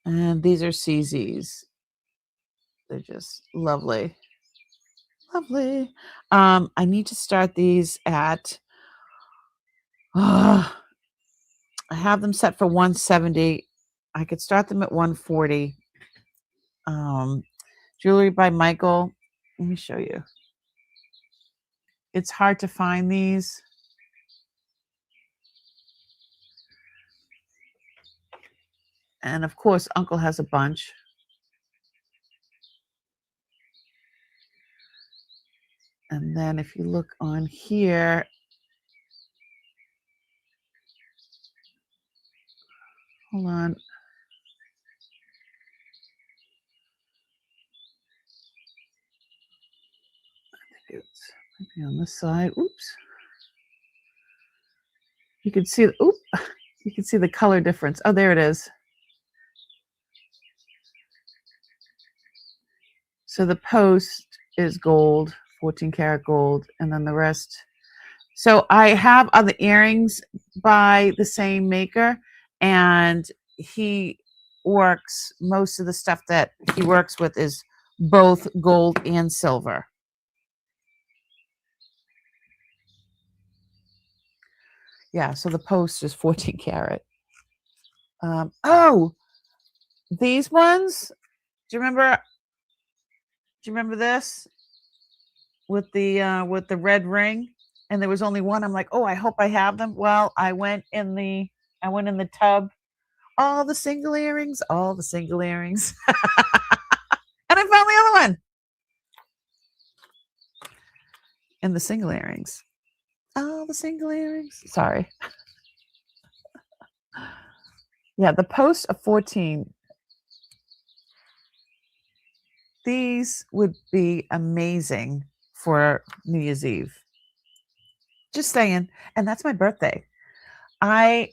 [SPEAKER 1] And these are CZs. They're just lovely. Lovely. I need to start these at I have them set for 170. I could start them at 140. Jewelry by Michael. Let me show you. It's hard to find these. And of course, Uncle has a bunch. And then if you look on here, hold on. I think it's maybe on this side. Oops. You can see, you can see the color difference. Oh, there it is. So the post is gold, 14 karat gold, and then the rest. So I have other earrings by the same maker, and he works, most of the stuff that he works with is both gold and silver. Yeah, so the post is 14 karat. Oh, these ones. Do you remember this with the red ring? And there was only one. I'm like, oh, I hope I have them. Well, I went in the tub. All the single earrings. And I found the other one. And the single earrings. All the single earrings. Sorry. Yeah, the post of 14. These would be amazing for New Year's Eve. Just saying. And that's my birthday. I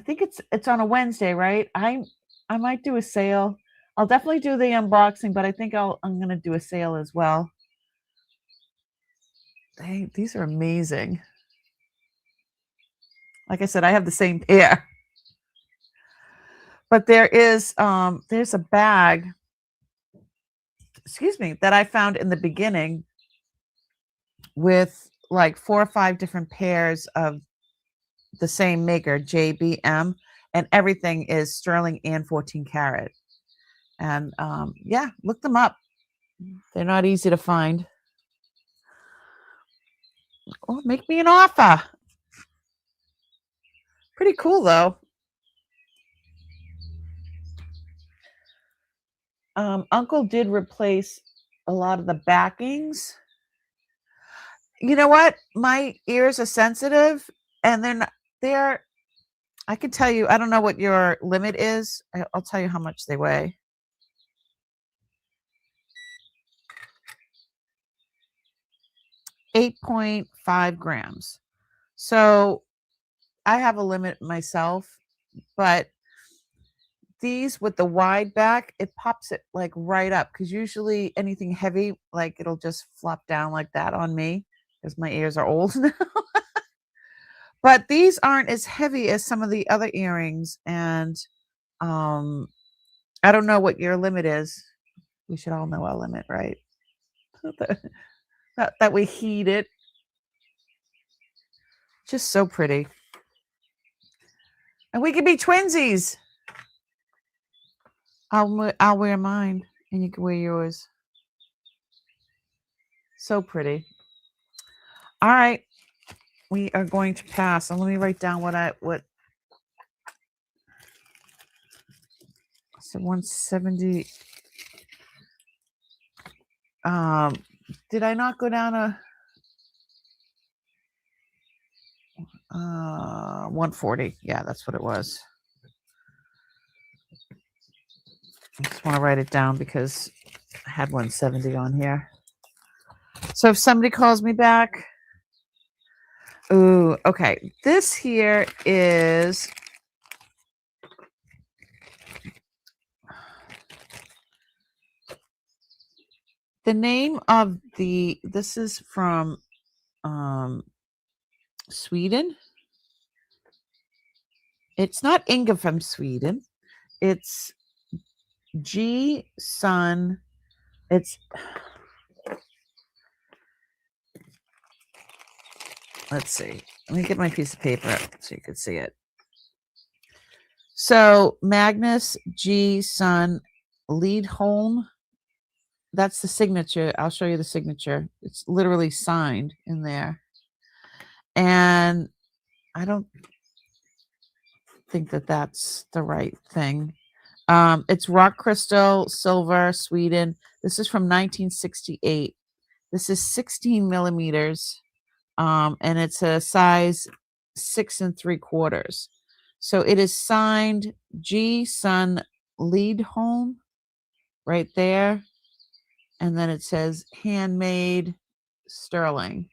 [SPEAKER 1] think it's on a Wednesday, right? I might do a sale. I'll definitely do the unboxing, but I think I'm gonna do a sale as well. These are amazing. Like I said, I have the same pair. But there's a bag, excuse me, that I found in the beginning with like 4 or 5 different pairs of the same maker, JBM, and everything is sterling and 14 karat. And yeah, look them up. They're not easy to find. Oh, make me an offer. Pretty cool though. Uncle did replace a lot of the backings. You know what? My ears are sensitive, and they're. I can tell you. I don't know what your limit is. I'll tell you how much they weigh. 8.5 grams. So I have a limit myself, but these with the wide back, it pops it like right up, because usually anything heavy, like it'll just flop down like that on me because my ears are old now. But these aren't as heavy as some of the other earrings, and um, I don't know what your limit is. We should all know our limit, right? that we heed it. Just so pretty. And we could be twinsies. I'll wear mine, and you can wear yours. So pretty. All right, we are going to pass. And let me write down what. So 170. Did I not go down a 140? Yeah, that's what it was. I just want to write it down because I had 170 on here. So if somebody calls me back, ooh, okay. This here is the name of this is from Sweden. It's not Inga from Sweden. It's G Sun. It's, let's see. Let me get my piece of paper up so you can see it. So Magnus G Sun Leadholm. That's the signature. I'll show you the signature. It's literally signed in there. And I don't think that that's the right thing. It's rock crystal, silver, Sweden. This is from 1968. This is 16 millimeters. And it's a size 6 3/4. So it is signed G Sun Leadholm right there. And then it says handmade sterling.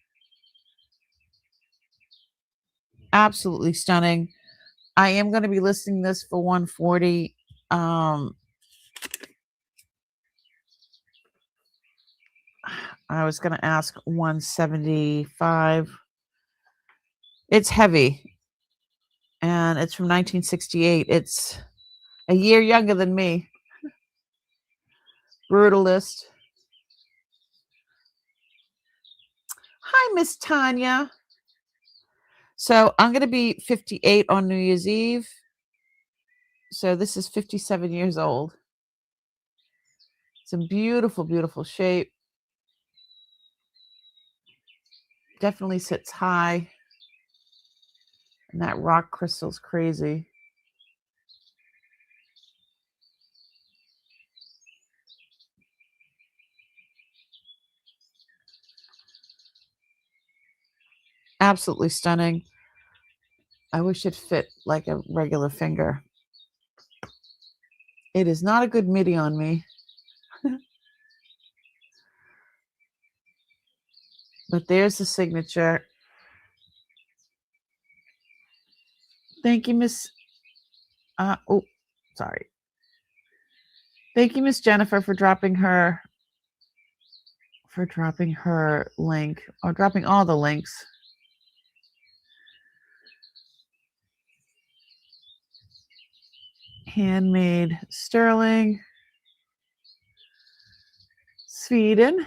[SPEAKER 1] Absolutely stunning. I am going to be listing this for 140. I was going to ask 175. It's heavy, and it's from 1968. It's a year younger than me. Brutalist. Hi, Miss Tanya. So I'm going to be 58 on New Year's Eve. So this is 57 years old. It's a beautiful, beautiful shape. Definitely sits high. And that rock crystal's crazy. Absolutely stunning. I wish it fit like a regular finger. It is not a good midi on me. But there's the signature. Thank you, Miss. Oh, sorry. Thank you, Miss Jennifer, for dropping her link, or dropping all the links. Handmade sterling, Sweden.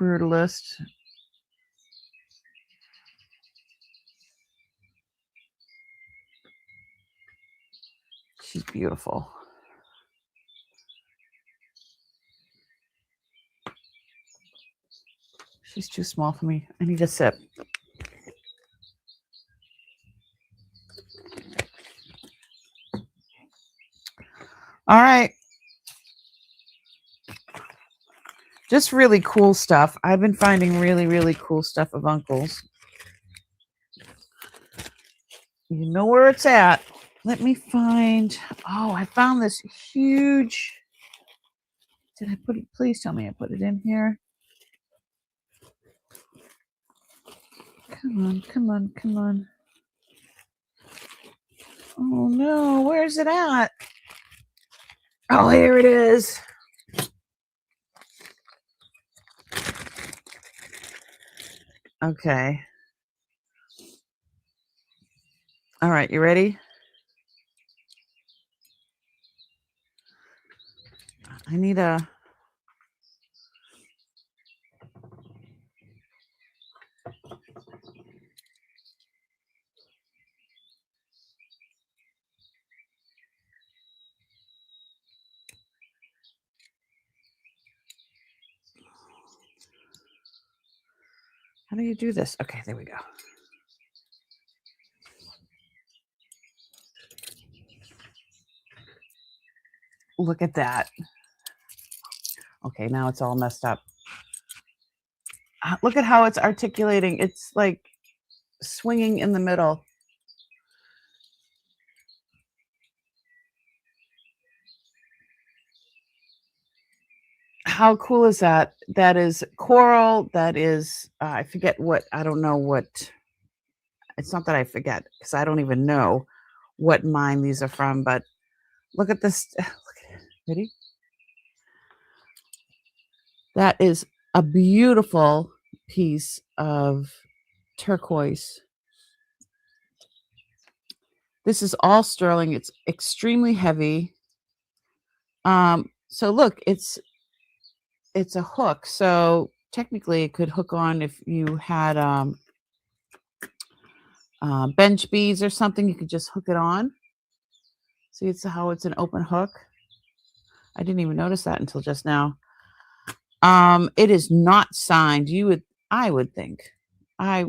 [SPEAKER 1] Brutalist. She's beautiful. She's too small for me. I need a sip. All right. Just really cool stuff. I've been finding really, really cool stuff of Uncle's. You know where it's at. Let me find. Oh, I found this huge. Did I put it? Please tell me I put it in here. Come on, come on, come on. Oh no, where's it at? Oh, here it is. Okay. All right, you ready? I need a. How do you do this? Okay, there we go. Look at that. Okay, now it's all messed up. Look at how it's articulating. It's like swinging in the middle. How cool is that? That is coral. That is, I forget what, I don't know what. It's not that I forget, because I don't even know what mine these are from, but look at this. Look at it. Ready? That is a beautiful piece of turquoise. This is all sterling. It's extremely heavy. So look, it's a hook. So technically it could hook on if you had bench beads or something. You could just hook it on. See, it's how it's an open hook. I didn't even notice that until just now. It is not signed. I would think. I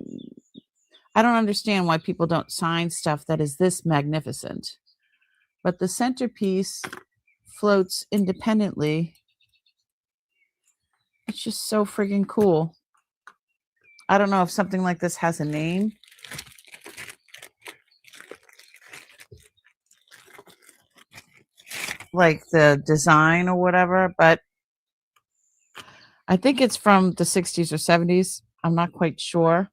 [SPEAKER 1] don't understand why people don't sign stuff that is this magnificent. But the centerpiece floats independently. It's just so friggin' cool. I don't know if something like this has a name. Like the design or whatever, but I think it's from the 60s or 70s. I'm not quite sure.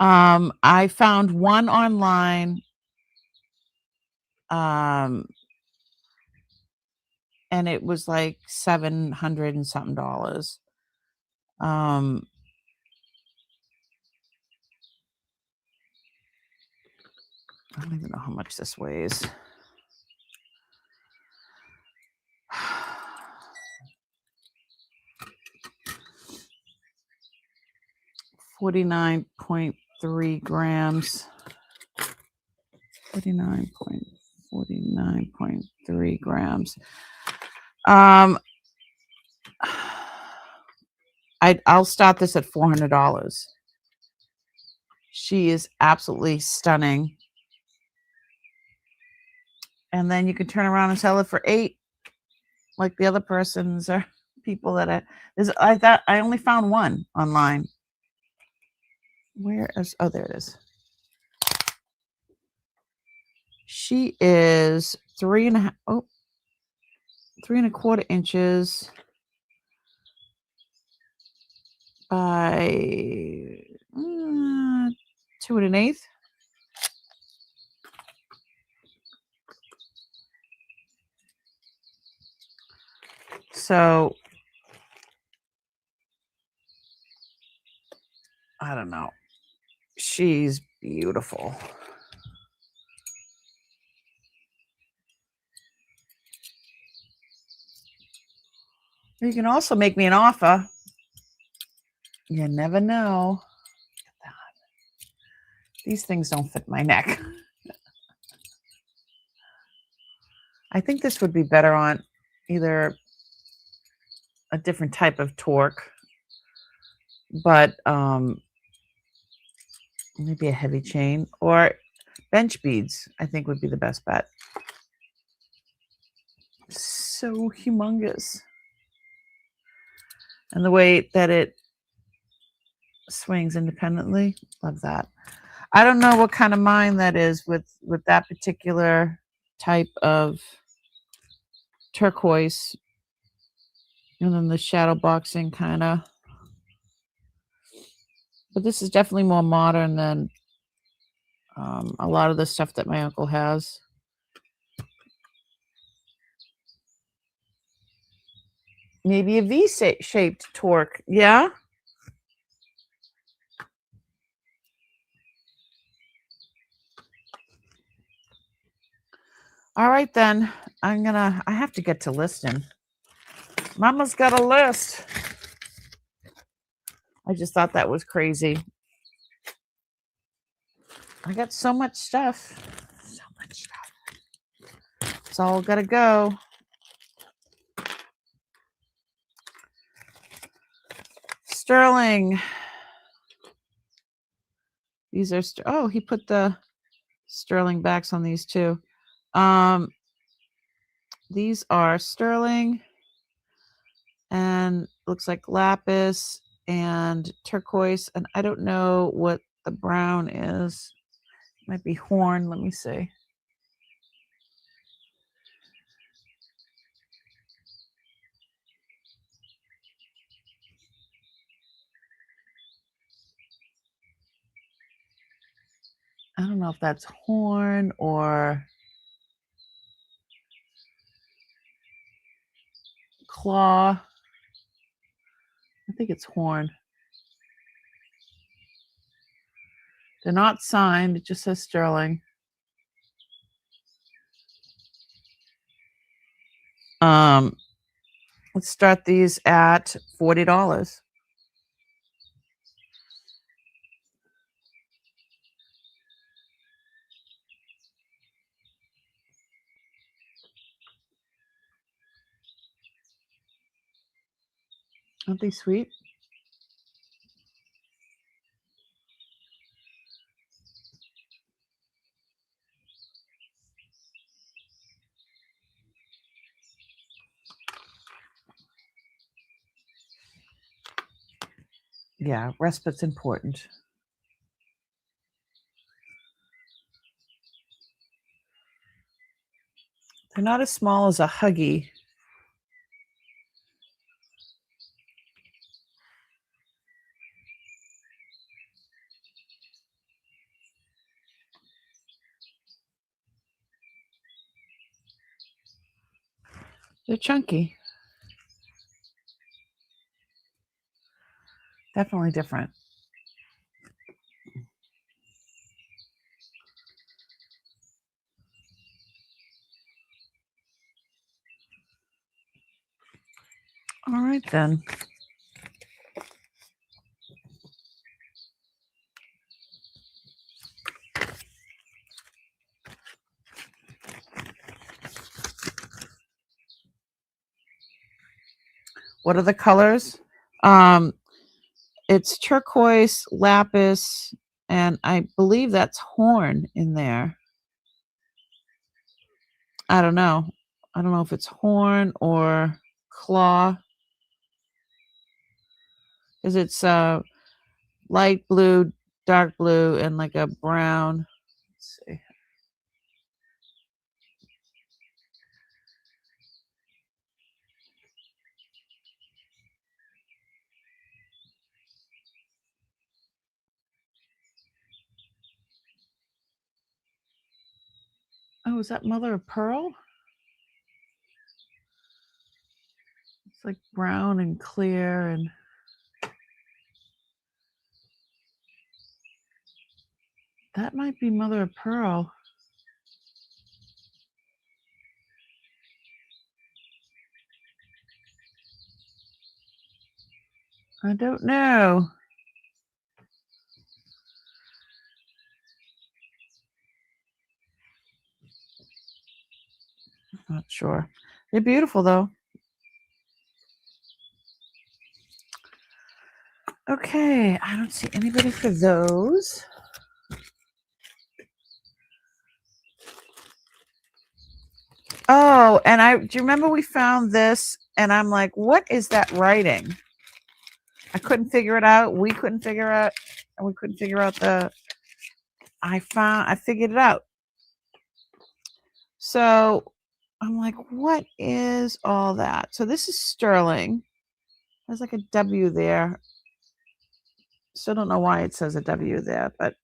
[SPEAKER 1] I found one online, and it was like $700 and something. I don't even know how much this weighs. 49.3 grams. 49.3 grams. I'll start this at $400. She is absolutely stunning. And then you can turn around and sell it for $8, like the other persons or people that I thought I only found one online. Where is? Oh, there it is. She is 3.25 inches by 2 1/8. So I don't know. She's beautiful. You can also make me an offer. You never know. Look at that. These things don't fit my neck. I think this would be better on either a different type of torque, but maybe a heavy chain or bench beads, I think would be the best bet. So humongous. And the way that it swings independently, love that. I don't know what kind of mind that is with that particular type of turquoise, and then the shadow boxing kind of. But this is definitely more modern than a lot of the stuff that my uncle has. Maybe a V-shaped torque. Yeah. All right, then. I have to get to listing. Mama's got a list. I just thought that was crazy. I got so much stuff. So much stuff. It's all got to go. Sterling. These are, oh, he put the sterling backs on these too. These are sterling and looks like lapis and turquoise. And I don't know what the brown is. It might be horn. Let me see. I don't know if that's horn or claw. I think it's horn. They're not signed. It just says sterling. Let's start these at $40. Aren't they sweet? Yeah, respite's important. They're not as small as a Huggy. They're chunky. Definitely different. All right, then. What are the colors? It's turquoise, lapis, and I believe that's horn in there. I don't know. I don't know if it's horn or claw. Because it's light blue, dark blue, and like a brown. Let's see. Oh, is that mother of pearl? It's like brown and clear and that might be mother of pearl. I don't know. Not sure. They're beautiful though. Okay, I don't see anybody for those. Oh, and do you remember we found this and I'm like, what is that writing? I couldn't figure it out. We couldn't figure out, and we couldn't figure out I figured it out. So I'm like, what is all that? So this is sterling. There's like a W there. Still don't know why it says a W there, but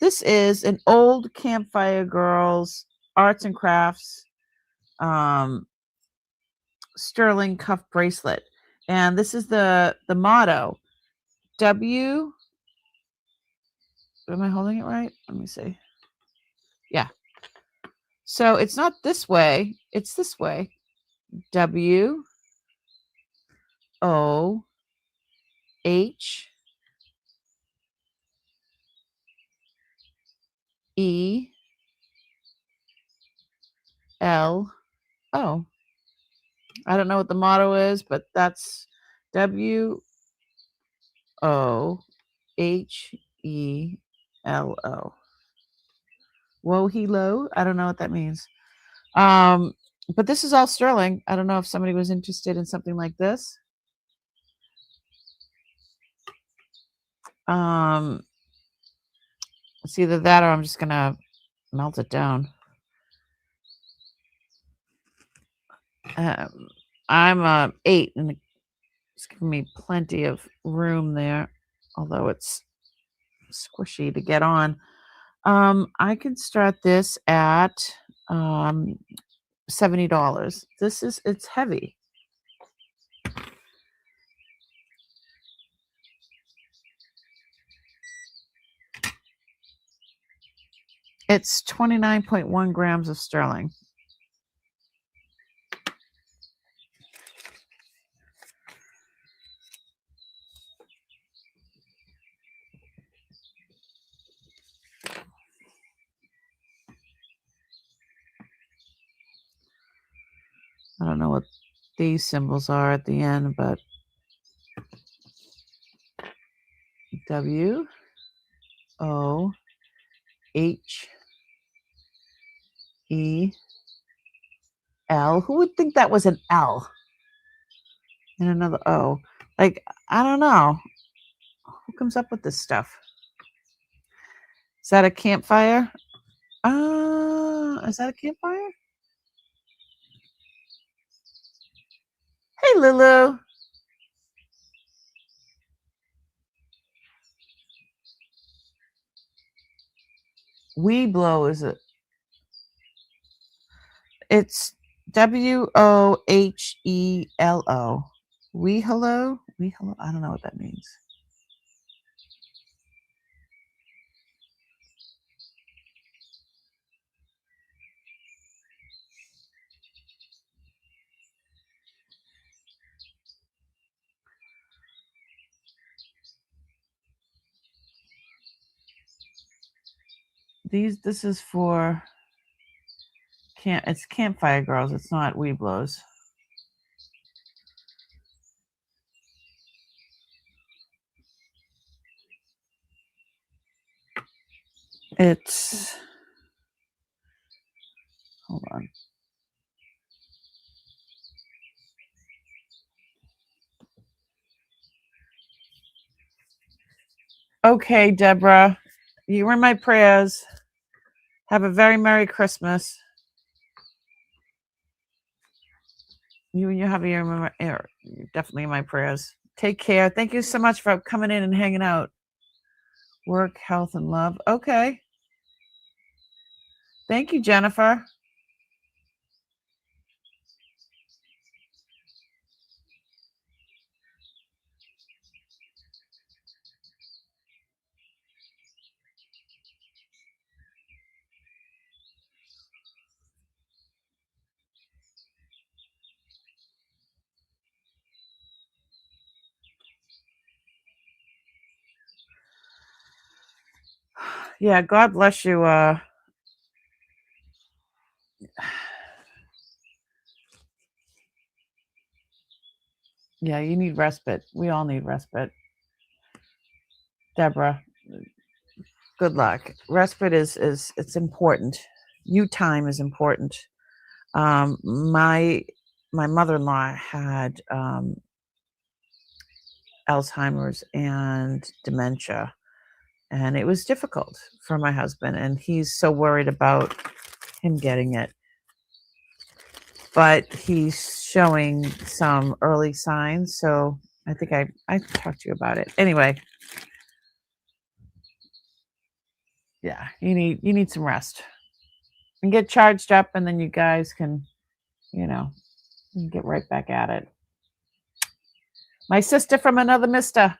[SPEAKER 1] this is an old Campfire Girls arts and crafts sterling cuff bracelet. And this is the motto. W. Am I holding it right? Let me see. Yeah. So it's not this way, it's this way. W O H E L O. I don't know what the motto is, but that's W O H E L O. Whoa, he low. I don't know what that means. But this is all sterling. I don't know if somebody was interested in something like this. It's either that or I'm just gonna melt it down. I'm 8, and it's giving me plenty of room there, although it's squishy to get on. I can start this at $70. It's heavy. It's 29.1 grams of sterling. I don't know what these symbols are at the end, but W O H E L. Who would think that was an L and another O? Like, I don't know. Who comes up with this stuff? Is that a campfire? Is that a campfire? Hey, Lulu. We blow, is it? It's WOHELO. We hello? We hello? I don't know what that means. This is for it's Campfire Girls. It's not We Blows. It's, hold on. Okay, Deborah, you were in my prayers. Have a very Merry Christmas. You and your hubby are definitely in my prayers. Take care. Thank you so much for coming in and hanging out. Work, health, and love. Okay. Thank you, Jennifer. Yeah, God bless you. Yeah, you need respite. We all need respite. Deborah, good luck. Respite is it's important. You time is important. My mother-in-law had Alzheimer's and dementia, and it was difficult for my husband, and he's so worried about him getting it. But he's showing some early signs, so I think I talked to you about it. Anyway, yeah, you need some rest and get charged up, and then you guys can, get right back at it. My sister from another mister.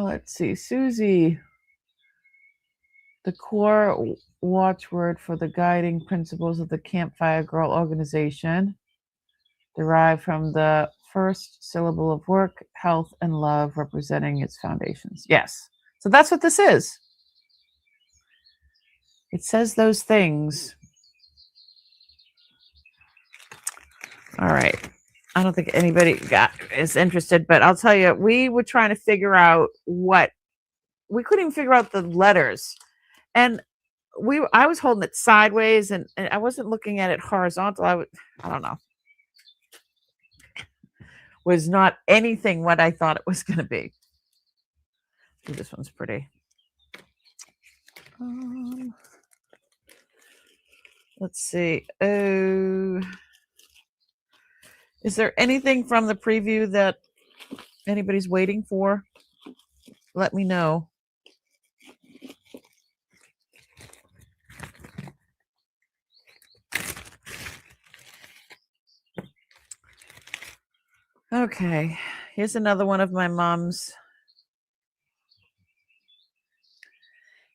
[SPEAKER 1] Let's see, Susie. The core watchword for the guiding principles of the Campfire Girl organization, derived from the first syllable of work, health, and love, representing its foundations. Yes. So that's what this is. It says those things. All right. I don't think anybody is interested, but I'll tell you, we were trying to figure out we couldn't even figure out the letters. And I was holding it sideways, and I wasn't looking at it horizontal. I don't know. Was not anything what I thought it was going to be. Ooh, this one's pretty. Let's see. Oh, is there anything from the preview that anybody's waiting for? Let me know. Okay, here's another one of my mom's.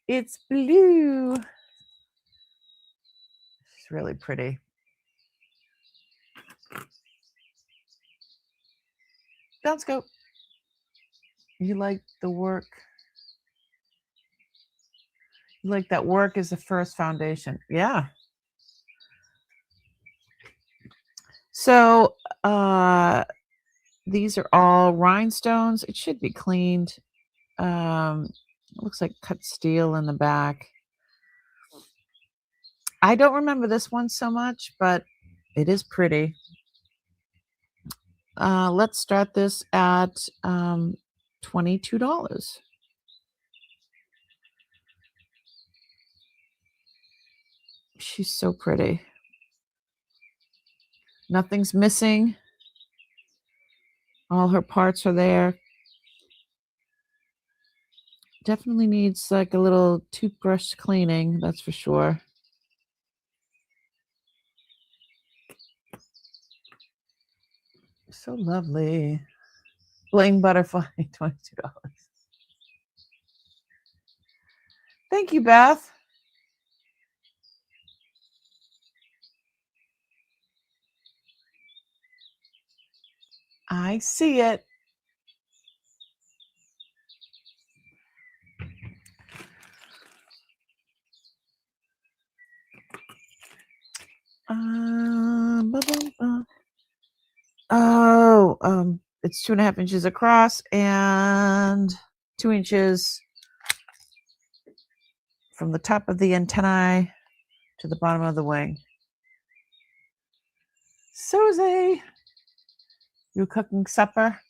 [SPEAKER 1] It's blue. It's really pretty. Let's go. You like the work? You like that work is the first foundation? Yeah. So these are all rhinestones. It should be cleaned. It looks like cut steel in the back. I don't remember this one so much, but it is pretty. Let's start this at $22. She's so pretty. Nothing's missing. All her parts are there. Definitely needs like a little toothbrush cleaning, that's for sure. So lovely. Bling butterfly, $22. Thank you, Beth. I see it. It's 2.5 inches across and 2 inches from the top of the antennae to the bottom of the wing. Susie, you cooking supper?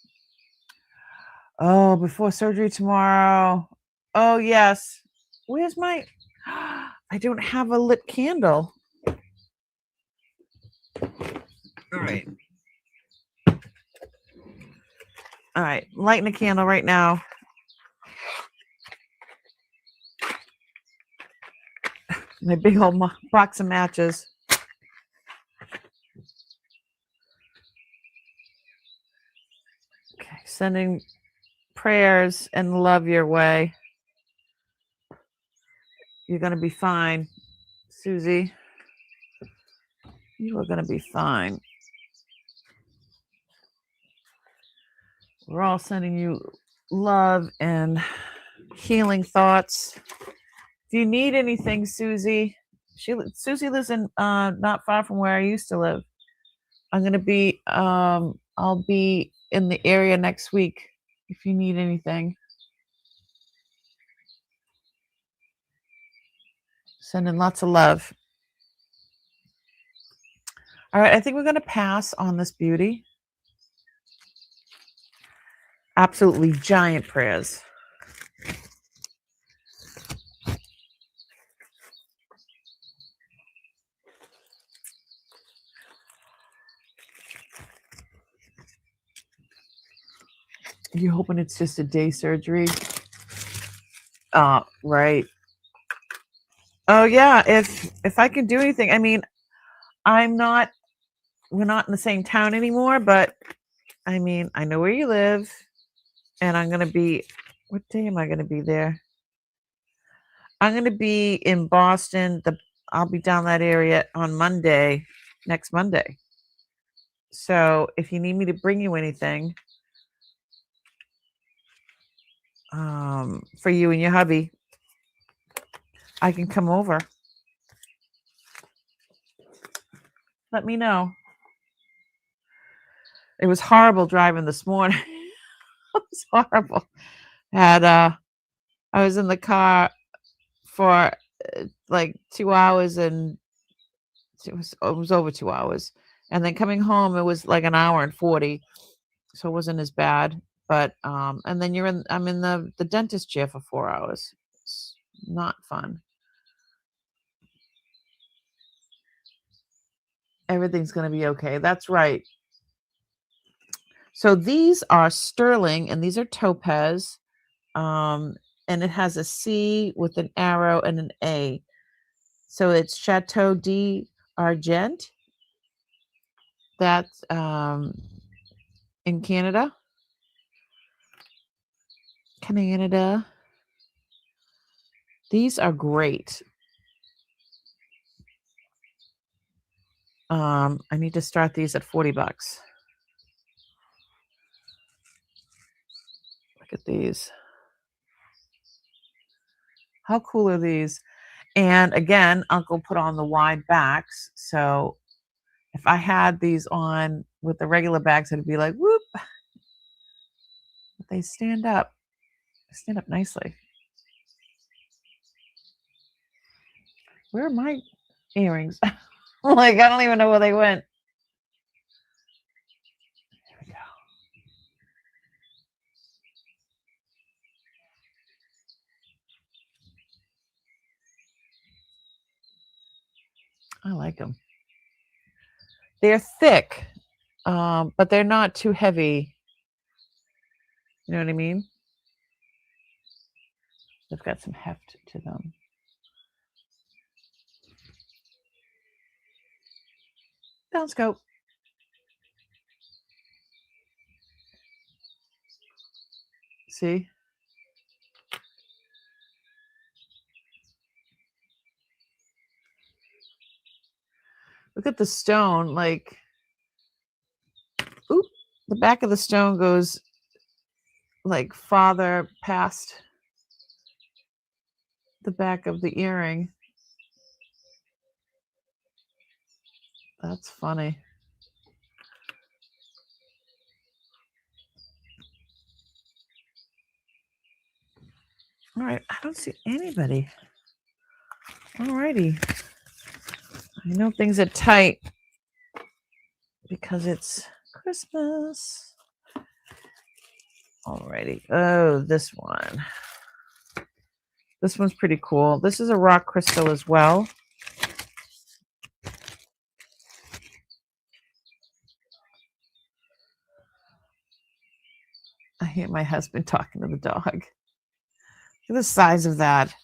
[SPEAKER 1] Oh, before surgery tomorrow. Oh, yes. Where's my... I don't have a lit candle. All right. All right, lighting a candle right now. My big old box of matches. Okay, sending prayers and love your way. You're going to be fine, Susie. You are going to be fine. We're all sending you love and healing thoughts. If you need anything, Susie, Susie lives in not far from where I used to live. I'm going to be, I'll be in the area next week if you need anything. Sending lots of love. All right, I think we're going to pass on this beauty. Absolutely giant prayers. You're hoping it's just a day surgery? Right. Oh yeah, if I can do anything. I mean, we're not in the same town anymore, but I mean, I know where you live, and I'm going to be, what day am I going to be there? I'm going to be in Boston. I'll be down that area on Monday, next Monday. So if you need me to bring you anything, for you and your hubby, I can come over. Let me know. It was horrible driving this morning. It was horrible. I was in the car for like 2 hours, and it was over 2 hours. And then coming home, it was like an hour and 40. So it wasn't as bad. But and then I'm in the dentist chair for 4 hours. It's not fun. Everything's going to be okay. That's right. So these are sterling and these are topaz. And it has a C with an arrow and an A. So it's Chateau d'Argent. That's in Canada. Canada. These are great. I need to start these at $40. Look at these. How cool are these? And again, Uncle put on the wide backs. So if I had these on with the regular backs, it'd be like, whoop. But they stand up. They stand up nicely. Where are my earrings? Like, I don't even know where they went. There we go. I like them. They're thick, but they're not too heavy. You know what I mean? They've got some heft to them. Down scope. See? Look at the stone. Like, oop, the back of the stone goes like farther past the back of the earring. That's funny. All right, I don't see anybody. All righty. I know things are tight because it's Christmas. All righty. Oh, this one. This one's pretty cool. This is a rock crystal as well. I hear my husband talking to the dog. Look at the size of that.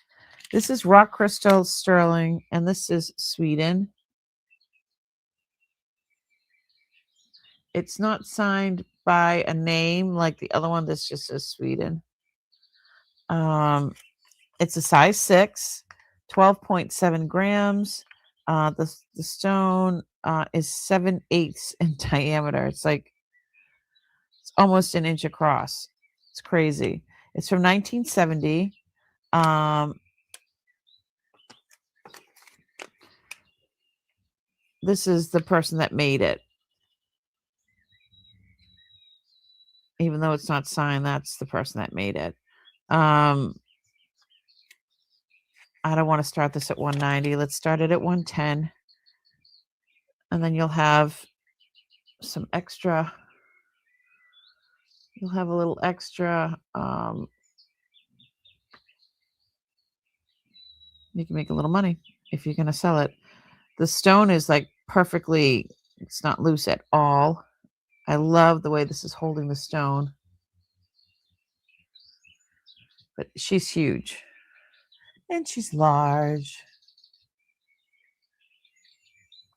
[SPEAKER 1] This is rock crystal sterling, and this is Sweden. It's not signed by a name like the other one. This just says Sweden. It's a size 6, 12.7 grams. The stone is 7/8 in diameter. It's almost an inch across. It's crazy. It's from 1970. This is the person that made it. Even though it's not signed, that's the person that made it. I don't want to start this at 190. Let's start it at 110. And then you'll have some extra. You'll have a little extra. You can make a little money if you're going to sell it. The stone is like perfectly, it's not loose at all. I love the way this is holding the stone. But she's huge. And she's large.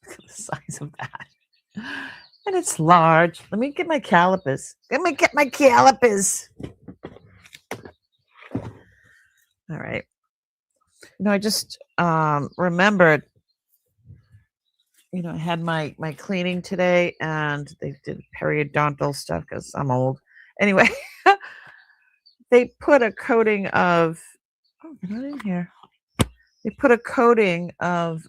[SPEAKER 1] Look at the size of that. And it's large. Let me get my calipers. Let me get my calipers. All right. I just remembered, I had my cleaning today, and they did periodontal stuff because I'm old. Anyway, they put a coating of, oh, they're not in here. They put a coating of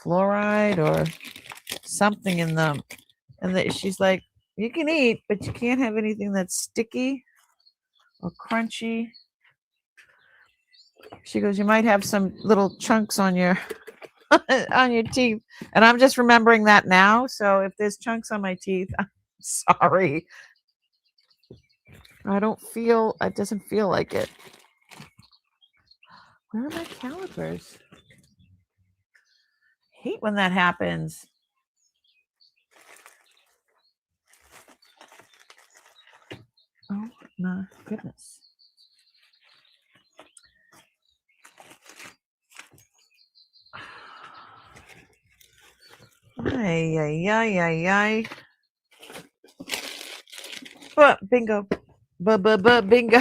[SPEAKER 1] fluoride or something in them. And she's like, you can eat, but you can't have anything that's sticky or crunchy. She goes, you might have some little chunks on your on your teeth. And I'm just remembering that now. So if there's chunks on my teeth, I'm sorry. It doesn't feel like it. Where are my calipers? I hate when that happens. Oh my goodness. Ay, ay, ay, ay, ay. Bingo. Bingo.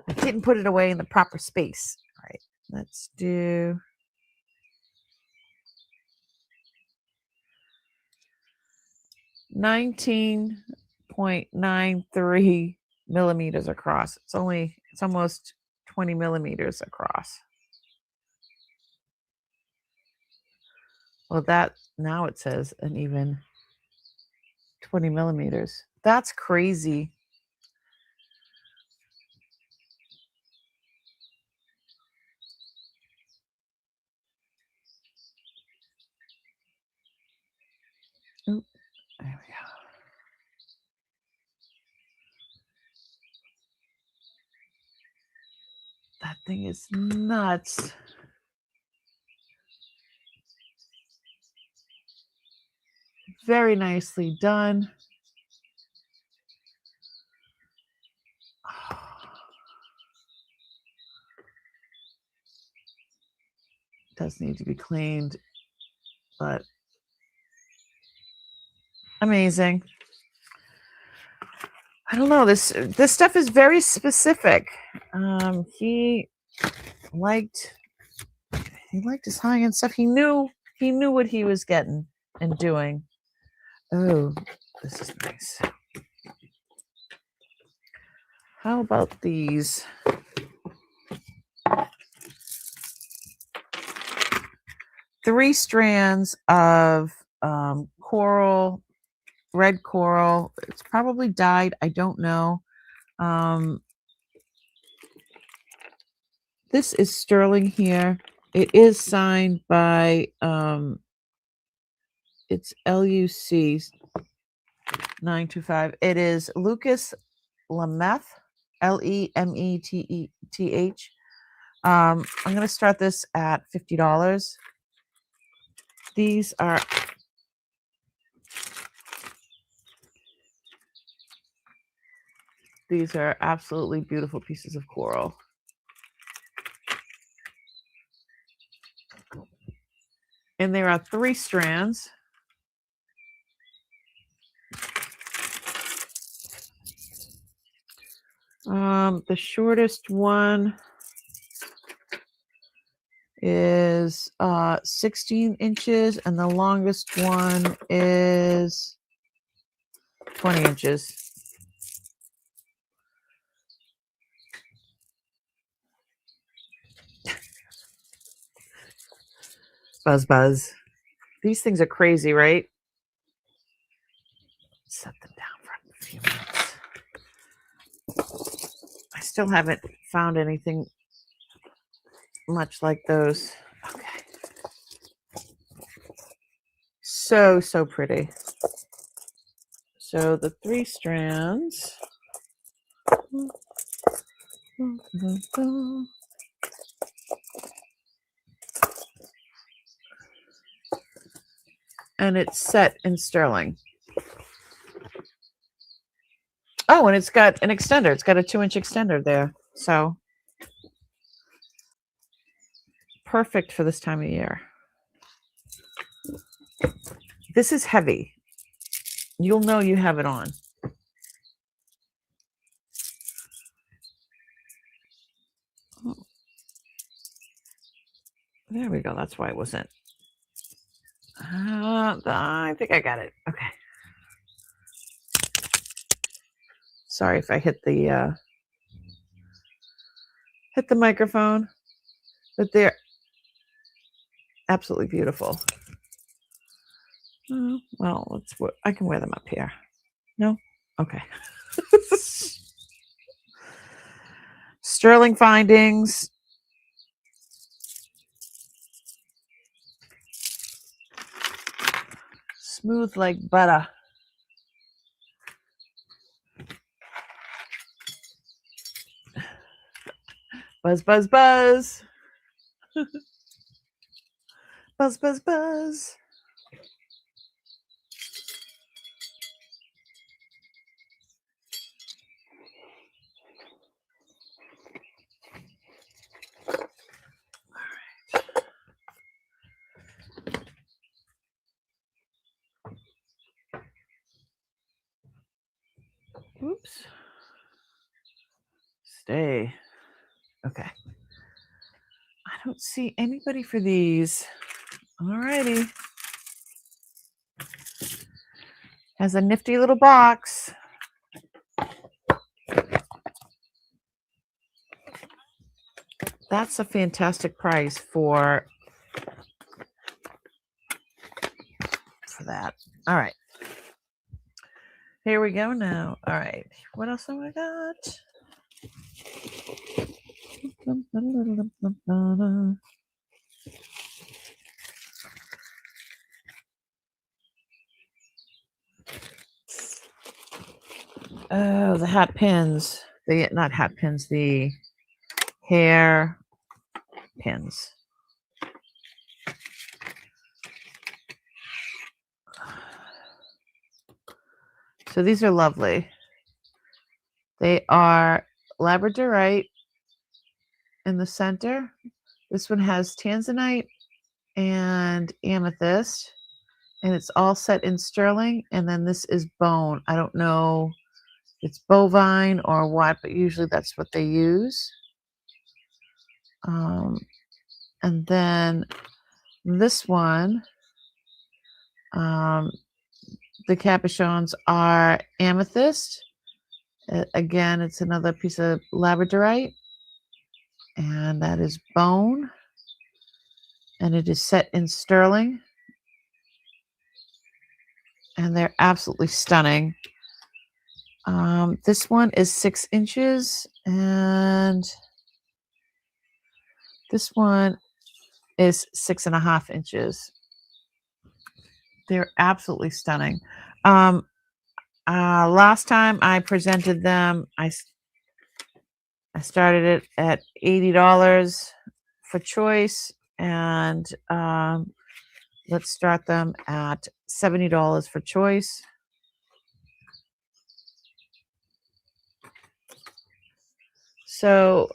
[SPEAKER 1] I didn't put it away in the proper space. All right, let's do 19.93 millimeters across. It's almost 20 millimeters across. Well, now it says an even 20 millimeters. That's crazy. Oop, there we go. That thing is nuts. Very nicely done. Does need to be cleaned, but amazing. I don't know. This stuff is very specific. He liked his high-end stuff. He knew what he was getting and doing. Oh, this is nice. How about these? Three strands of coral, red coral. It's probably dyed. I don't know. This is sterling here. It is signed by it's LUC 925. It is Lucas Lemeth, Lemethh. I'm going to start this at $50. These are These are absolutely beautiful pieces of coral. And there are 3 strands. The shortest one is 16 inches, and the longest one is 20 inches. Buzz, buzz. These things are crazy, right? Set them down for a few minutes. I still haven't found anything much like those. Okay. So pretty. So the 3 strands. And it's set in sterling. Oh, and it's got an extender. It's got a 2-inch extender there. So perfect for this time of year. This is heavy. You'll know you have it on. Oh. There we go. That's why it wasn't. I think I got it. Okay. Sorry if I hit the microphone, but they're absolutely beautiful. Well, I can wear them up here. No? Okay. Sterling findings. Smooth like butter. Buzz, buzz, buzz. Buzz, buzz, buzz. Oops. Stay. Okay. I don't see anybody for these. Alrighty. Has a nifty little box. That's a fantastic price for that. All right. Here we go now. All right. What else have I got? Oh, the hat pins. Not hat pins, the hair pins. So these are lovely. They are labradorite in the center. This one has tanzanite and amethyst, and it's all set in sterling. And then this is bone. I don't know if it's bovine or what, but usually that's what they use. And then this one, the capuchons are amethyst. Again, it's another piece of labradorite, and that is bone, and it is set in sterling, and they're absolutely stunning. This one is 6 inches, and this one is 6.5 inches. They're absolutely stunning. Last time I presented them, I started it at $80 for choice, and let's start them at $70 for choice. So,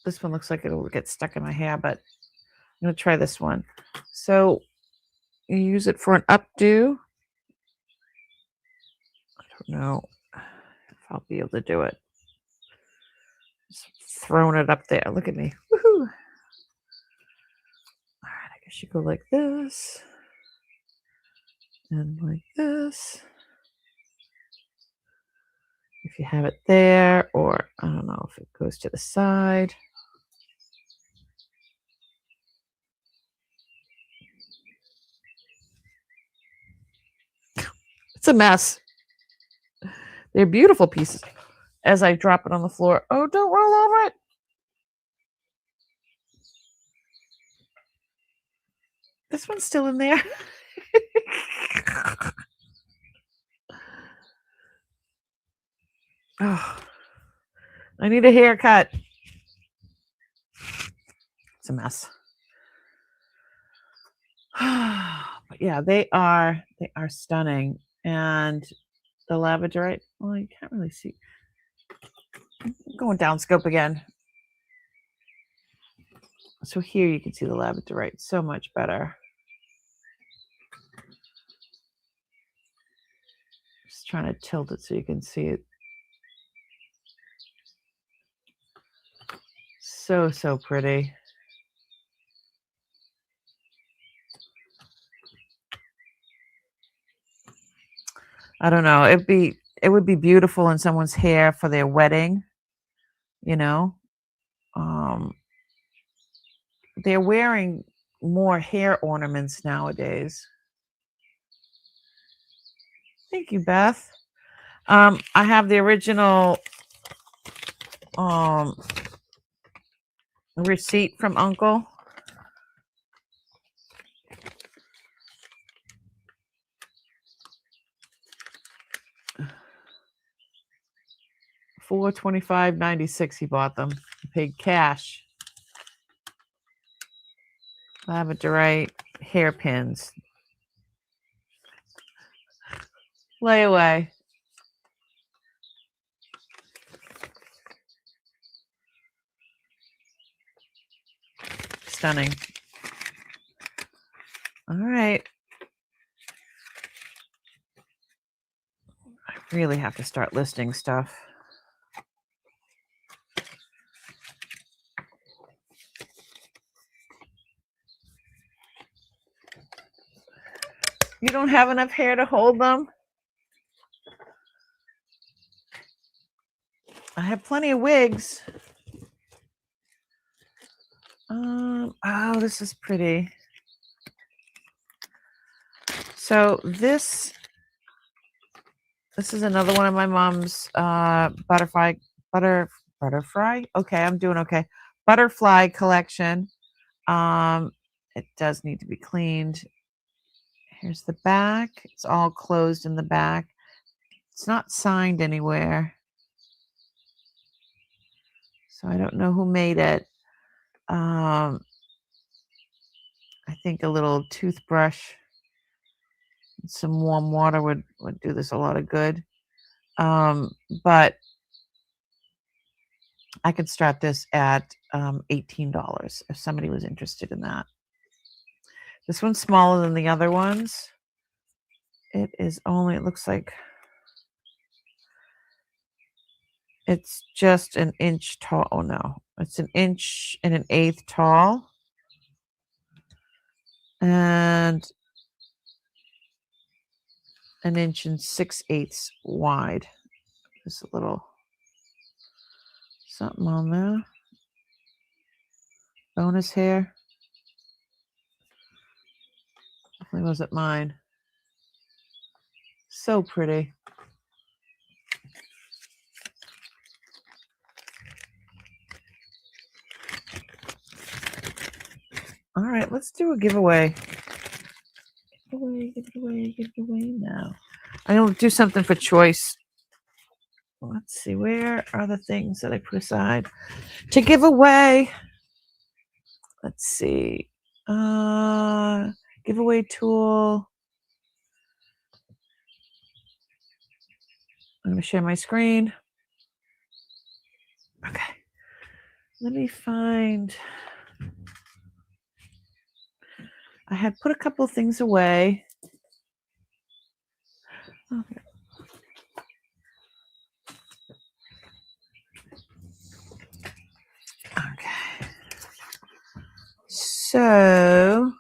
[SPEAKER 1] this one looks like it'll get stuck in my hair, but I'm going to try this one. So, you use it for an updo. I don't know if I'll be able to do it. Just throwing it up there. Look at me. Woohoo! All right, I guess you go like this. And like this. If you have it there, or I don't know if it goes to the side. It's a mess. They're beautiful pieces. As I drop it on the floor. Oh, don't roll over it. This one's still in there. Oh, I need a haircut. It's a mess. But yeah, they are stunning. And the labradorite, well, you can't really see. I'm going down scope again. So here you can see the labradorite so much better. Just trying to tilt it so you can see it. So, so pretty. I don't know. It would be beautiful in someone's hair for their wedding, you know. They're wearing more hair ornaments nowadays. Thank you, Beth. I have the original receipt from Uncle. $425.96 he bought them. He paid cash. Labradorite hairpins. Lay away. Stunning. All right. I really have to start listing stuff. You don't have enough hair to hold them? I have plenty of wigs. Oh, this is pretty. So this is another one of my mom's butterfly. Okay, I'm doing okay. Butterfly collection. It does need to be cleaned. Here's the back. It's all closed in the back. It's not signed anywhere. So I don't know who made it. I think a little toothbrush and some warm water would do this a lot of good. But I could start this at $18 if somebody was interested in that. This one's smaller than the other ones. It is only, it looks like it's just an inch tall. Oh no, it's an inch and an eighth tall. And an inch and 6/8 wide. There's a little something on there. Bonus hair. Definitely wasn't mine. So pretty. All right, let's do a giveaway. Give it away now. I'm going to do something for choice. Let's see, where are the things that I put aside to give away? Let's see. Giveaway tool. I'm going to share my screen. Okay. Let me find. I had put a couple things away. Okay. Okay. So,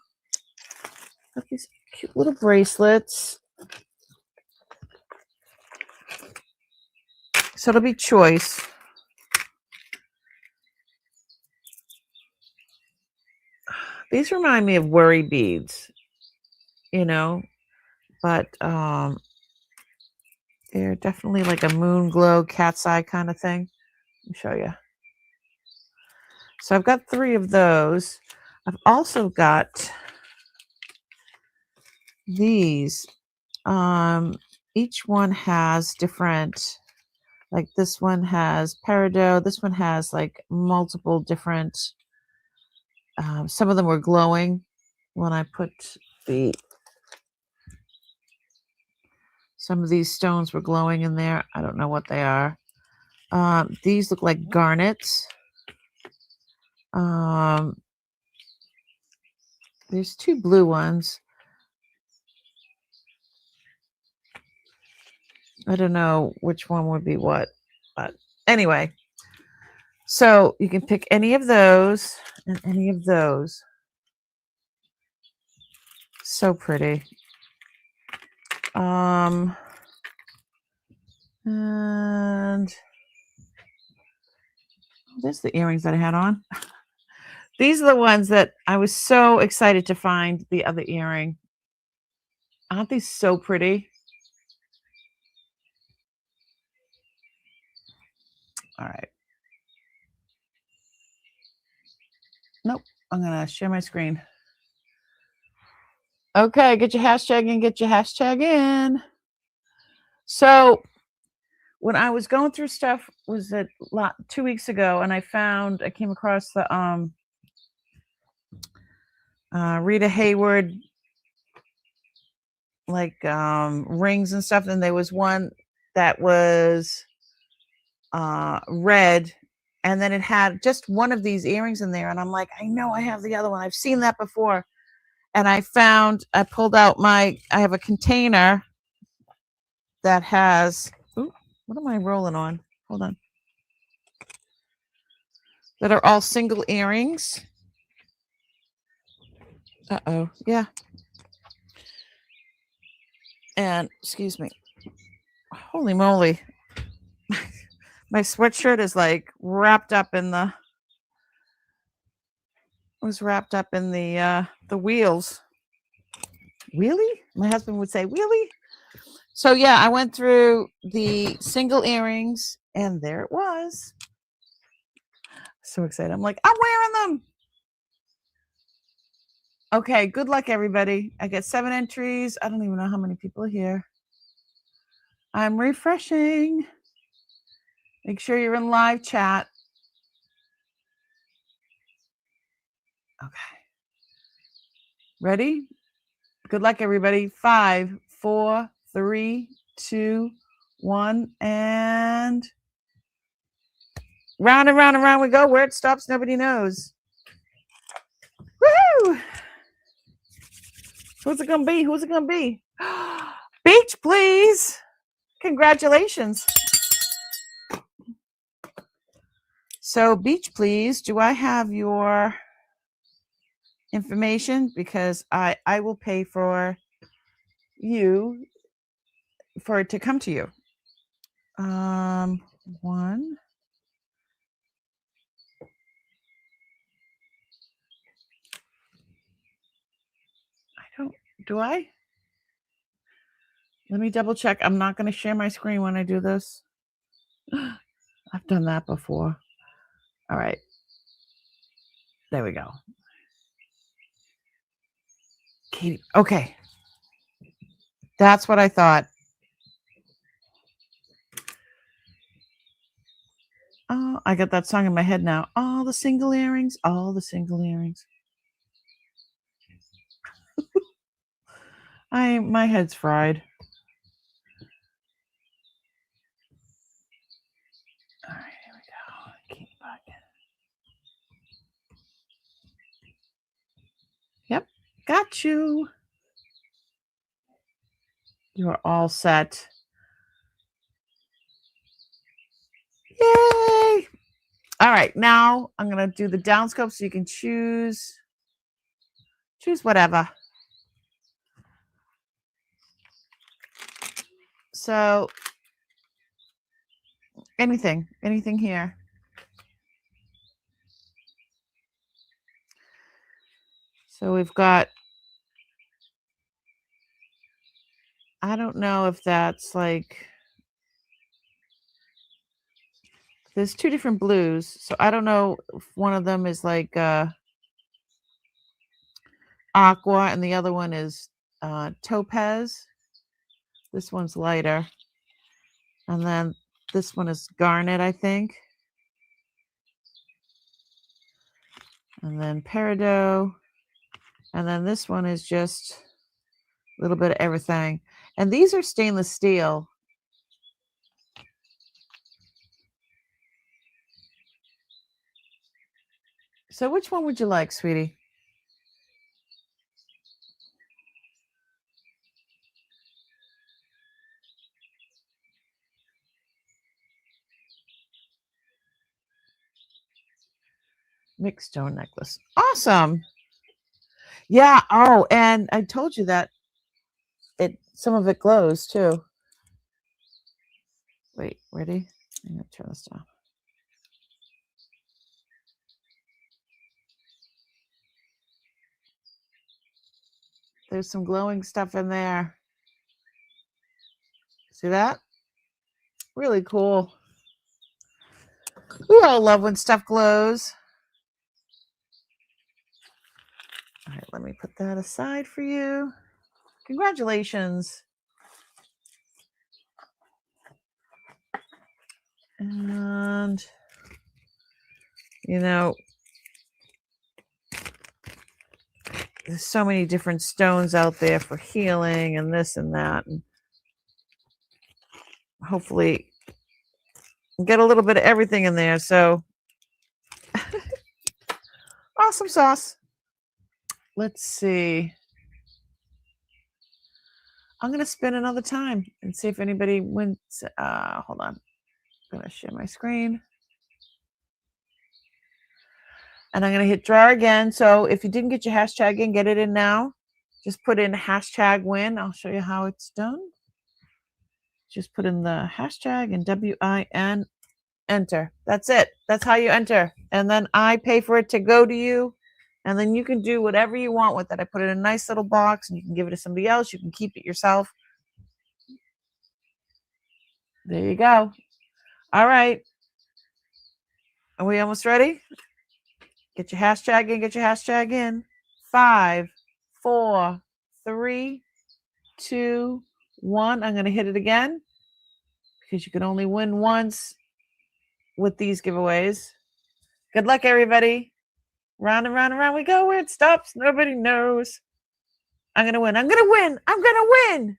[SPEAKER 1] got these cute little bracelets. So it'll be choice. These remind me of worry beads, you know, but they're definitely like a moon glow, cat's eye kind of thing. Let me show you. So I've got 3 of those. I've also got these. Each one has different, like this one has peridot. This one has like multiple different, some of them were glowing when I put some of these stones were glowing in there. I don't know what they are. These look like garnets. There's 2 blue ones. I don't know which one would be what, but anyway. So you can pick any of those and any of those. So pretty. And there's the earrings that I had on. These are the ones that I was so excited to find the other earring. Aren't these so pretty? All right. Nope. I'm going to share my screen. Okay. Get your hashtag in. Get your hashtag in. So when I was going through stuff, was it 2 weeks ago, and I came across the Rita Hayward like rings and stuff, and there was one that was red, and then it had just one of these earrings in there, and I'm like, I know I have the other one. I've seen that before. And I pulled out I have a container that has, ooh, what am I rolling on? Hold on. That are all single earrings. Uh-oh, yeah. And, excuse me. Holy moly. My sweatshirt is like wrapped up in the wheels. Really? My husband would say, really? So yeah, I went through the single earrings, and there it was. So excited. I'm like, I'm wearing them. Okay, good luck, everybody. I get 7 entries. I don't even know how many people are here. I'm refreshing. Make sure you're in live chat. Okay. Ready? Good luck, everybody. 5, 4, 3, 2, 1, and round and round and round we go. Where it stops, nobody knows. Woohoo! Who's it gonna be? Who's it gonna be? Beach, please. Congratulations. So, Beach, please. Do I have your information? Because I will pay for you for it to come to you. 1. Do I? Let me double check. I'm not going to share my screen when I do this. I've done that before. All right. There we go. Katie. Okay. That's what I thought. Oh, I got that song in my head now. All the single earrings. All the single earrings. My head's fried. All right, here we go. Got you. You are all set. Yay! All right, now I'm gonna do the downscope so you can choose whatever. So anything here. So we've got, I don't know if that's like, there's two different blues. So I don't know if one of them is like aqua and the other one is topaz. This one's lighter. And then this one is garnet, I think. And then peridot. And then this one is just a little bit of everything. And these are stainless steel. So which one would you like, sweetie? Mixed stone necklace. Awesome. Yeah. Oh, and I told you that some of it glows too. Wait, ready? I'm gonna turn this down. There's some glowing stuff in there. See that? Really cool. We all love when stuff glows. All right, let me put that aside for you. Congratulations. And, you know, there's so many different stones out there for healing and this and that. And hopefully get a little bit of everything in there. So awesome sauce. Let's see. I'm going to spin another time and see if anybody wins. Hold on. I'm going to share my screen. And I'm going to hit draw again. So if you didn't get your hashtag in, get it in now. Just put in hashtag win. I'll show you how it's done. Just put in the hashtag and WIN, enter. That's it. That's how you enter. And then I pay for it to go to you. And then you can do whatever you want with it. I put it in a nice little box and you can give it to somebody else. You can keep it yourself. There you go. All right. Are we almost ready? Get your hashtag in. Get your hashtag in. 5, 4, 3, 2, 1. I'm going to hit it again because you can only win once with these giveaways. Good luck, everybody. Round and round and round we go. Where it stops, nobody knows. I'm going to win. I'm going to win. I'm going to win.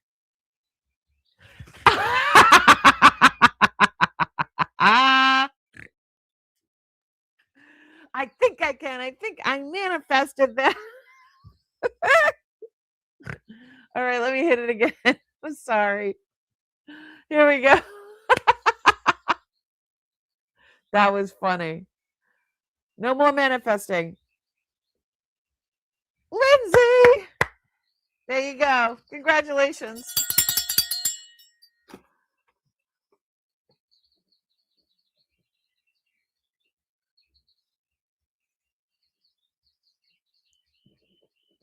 [SPEAKER 1] I think I can. I think I manifested that. All right, let me hit it again. I'm sorry. Here we go. That was funny. No more manifesting. Lindsay! There you go. Congratulations.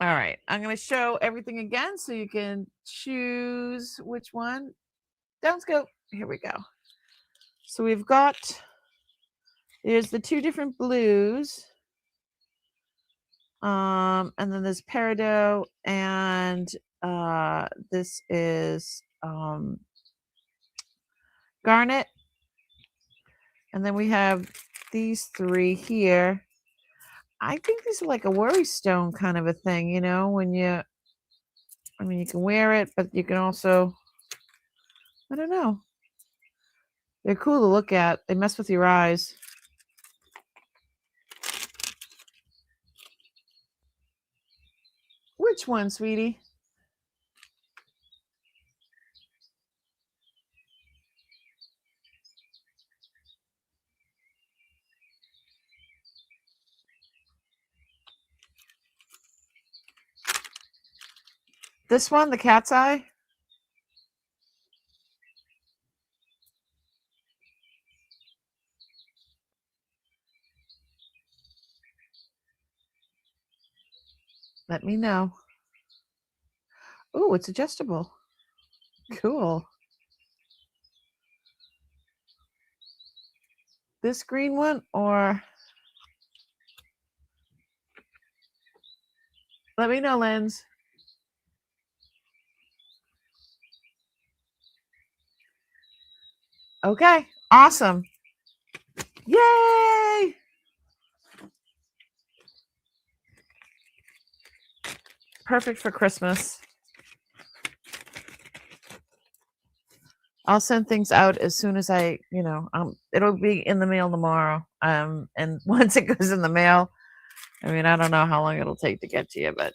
[SPEAKER 1] All right. I'm going to show everything again so you can choose which one. Downscope. Here we go. So we've got, there's the two different blues. And then there's peridot and this is garnet. And then we have these three here. I think these are like a worry stone kind of a thing, you know, when you, I mean, you can wear it, but you can also, I don't know. They're cool to look at. They mess with your eyes. Which one, sweetie? This one, the cat's eye? Let me know. Oh, it's adjustable. Cool. This green one, or let me know, Lens. Okay, awesome. Yay! Perfect for Christmas. I'll send things out as soon as I, it'll be in the mail tomorrow. And once it goes in the mail, I mean, I don't know how long it'll take to get to you, but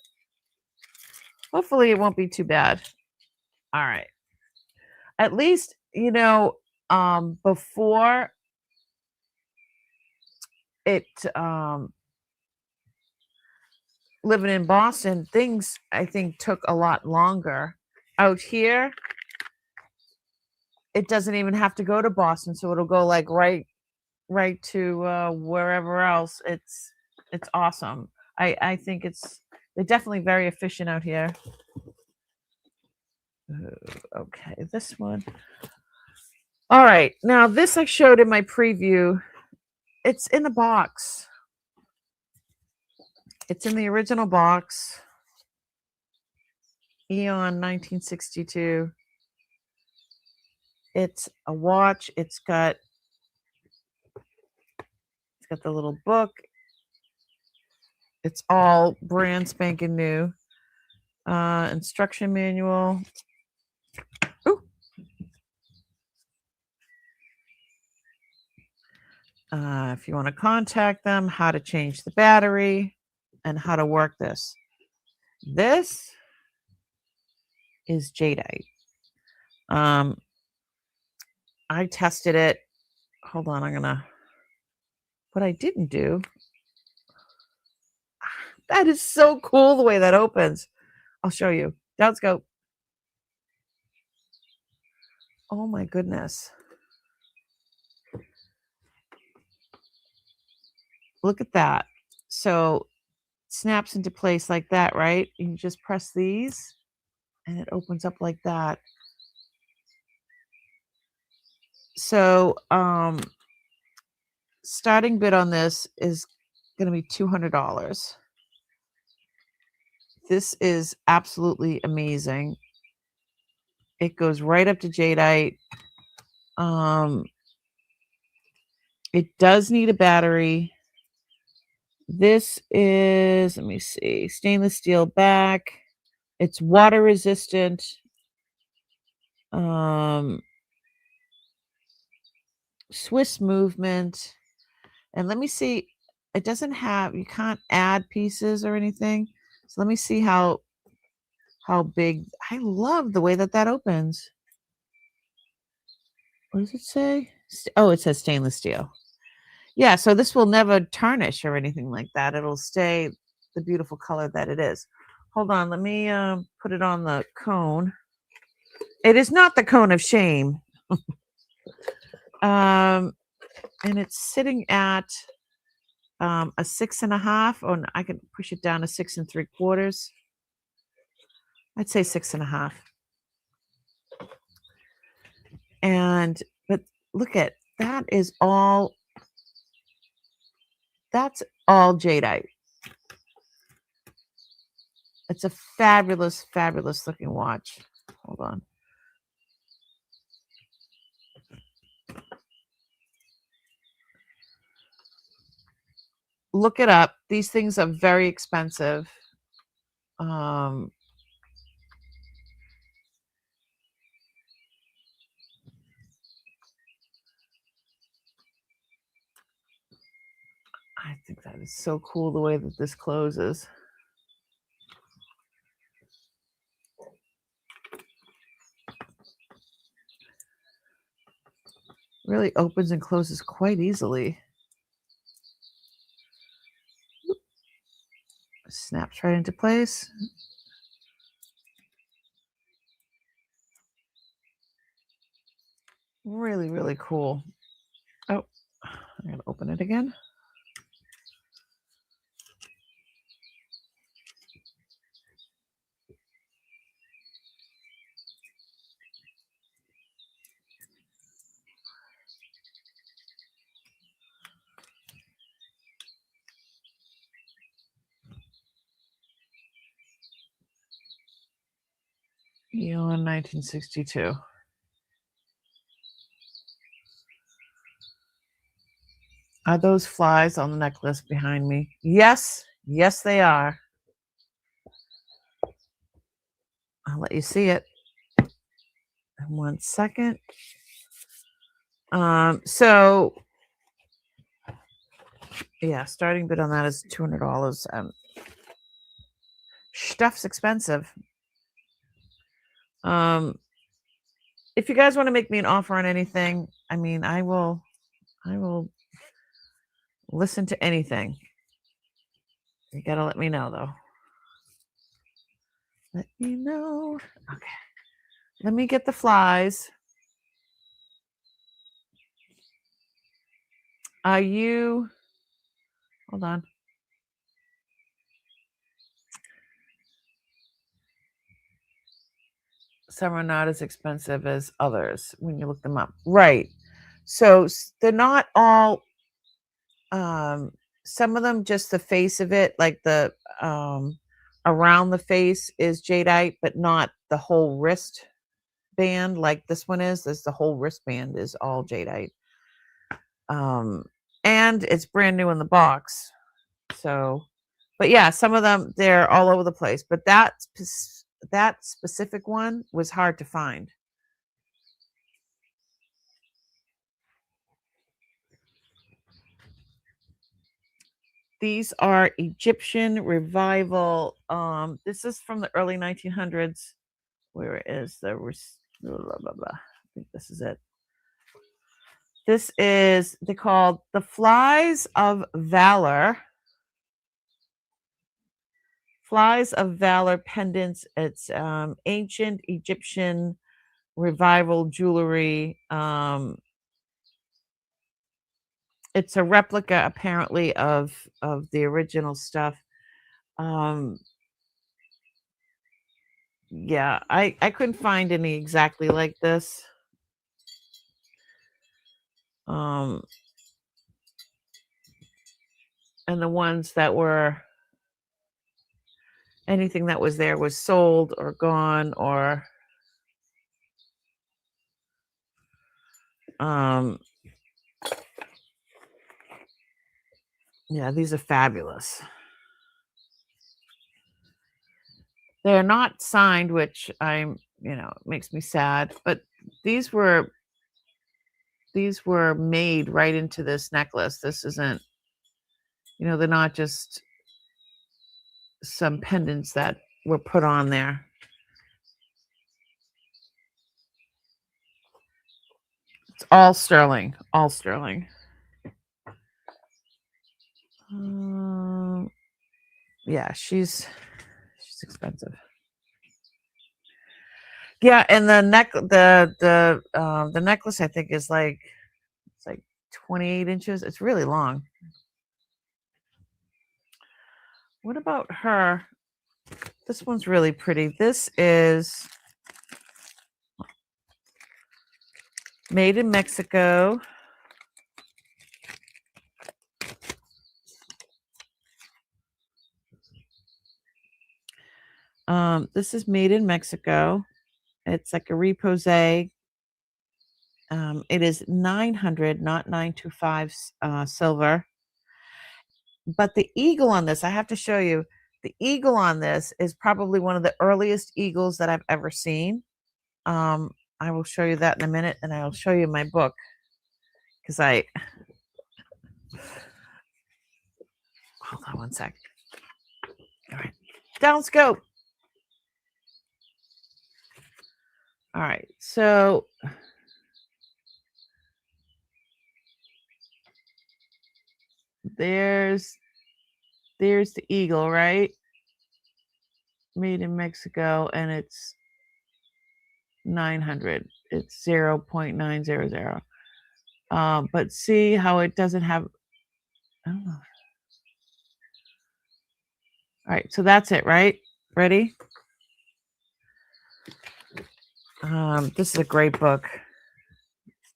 [SPEAKER 1] hopefully it won't be too bad. All right. At least, before it, living in Boston, things I think took a lot longer. Out here, it doesn't even have to go to Boston, so it'll go like right to wherever else. It's awesome. I think they're definitely very efficient out here. Okay, this one. All right, now this I showed in my preview. It's in the box. It's in the original box. Eon 1962. It's a watch. It's got the little book. It's all brand spanking new. Instruction manual. Ooh. If you want to contact them, how to change the battery, and how to work this. This is jadeite. I tested it. Hold on, what I didn't do. That is so cool the way that opens. I'll show you. Let's go. Oh my goodness. Look at that. So it snaps into place like that, right? You just press these and it opens up like that. So starting bid on this is going to be $200. This is absolutely amazing. It goes right up to jadeite. It does need a battery. This is, let me see, stainless steel back. It's water resistant. Swiss movement. And let me see, it doesn't have, you can't add pieces or anything. So let me see how big. I love the way that opens. What does it say? Oh, it says stainless steel. Yeah, so this will never tarnish or anything like that. It'll stay the beautiful color that it is. Hold on, let me put it on the cone. It is not the cone of shame. And it's sitting at a 6.5, or I can push it down to 6 3/4. I'd say 6.5. But look at that, is all, that's all jadeite. It's a fabulous, fabulous looking watch. Hold on. Look it up. These things are very expensive. I think that is so cool the way that this closes. Really opens and closes quite easily. Snaps right into place. Really, really cool. Oh, I gotta open it again. Eon 1962. Are those flies on the necklace behind me? Yes, yes, they are. I'll let you see it in 1 second. So yeah, starting bid on that is $200. Stuff's expensive. If you guys want to make me an offer on anything, I mean, I will listen to anything. You gotta let me know though. Let me know. Okay. Let me get the flies. Are you, hold on. Some are not as expensive as others when you look them up. Right. So they're not all, some of them just the face of it, like the around the face is jadeite, but not the whole wrist band like this one is. This the whole wristband is all jadeite. And it's brand new in the box. So, but yeah, some of them they're all over the place. But that specific one was hard to find. These are Egyptian revival. This is from the early 1900s. Where is the blah, blah, blah. I think this is it. This is, they're called the Flies of Valor. Flies of Valor pendants. It's ancient Egyptian revival jewelry. It's a replica apparently of the original stuff. Yeah, I couldn't find any exactly like this. And the ones that were, anything that was there was sold or gone or yeah, these are fabulous. They're not signed, which I'm, makes me sad, but these were made right into this necklace. This isn't, they're not just some pendants that were put on there. It's all sterling, all sterling. Yeah, she's expensive. Yeah, and the necklace I think is like, it's like 28 inches. It's really long. What about her? This one's really pretty. This is made in Mexico. This is made in Mexico. It's like a repose. It is 900, not 925 silver. But the eagle on this, I have to show you, the eagle on this is probably one of the earliest eagles that I've ever seen. I will show you that in a minute, and I'll show you my book because hold on 1 sec. All right, down scope. All right, so There's the eagle, right? Made in Mexico, and it's 900. It's 0.900. But see how it doesn't have. I don't know. All right, so that's it, right? Ready? This is a great book.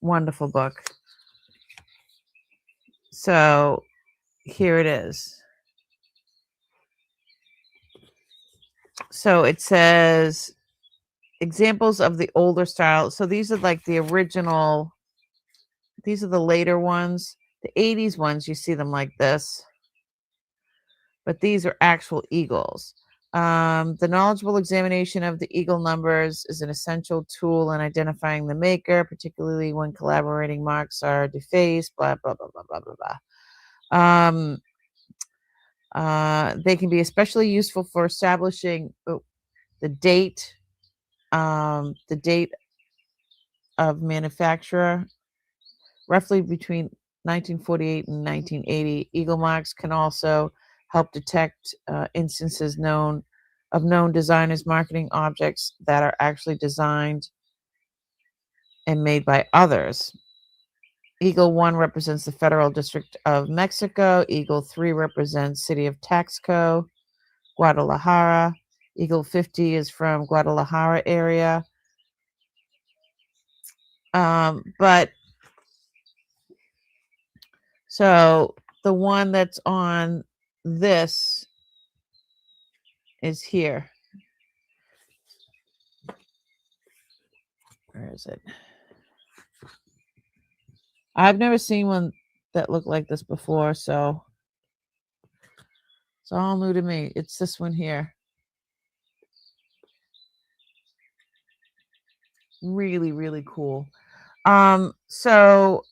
[SPEAKER 1] Wonderful book. So here it is. So it says examples of the older style. So these are like the original. These are the later ones. The 80s ones, you see them like this. But these are actual eagles. The knowledgeable examination of the eagle numbers is an essential tool in identifying the maker, particularly when collaborating marks are defaced, blah, blah, blah, blah, blah, blah, blah. They can be especially useful for establishing the date of manufacturer, roughly between 1948 and 1980. Eagle marks can also help detect instances known designers marketing objects that are actually designed and made by others. Eagle 1 represents the Federal District of Mexico. Eagle 3 represents City of Taxco, Guadalajara. Eagle 50 is from Guadalajara area. But so the one that's on this is here. Where is it? I've never seen one that looked like this before, so it's all new to me. It's this one here. Really, really cool. So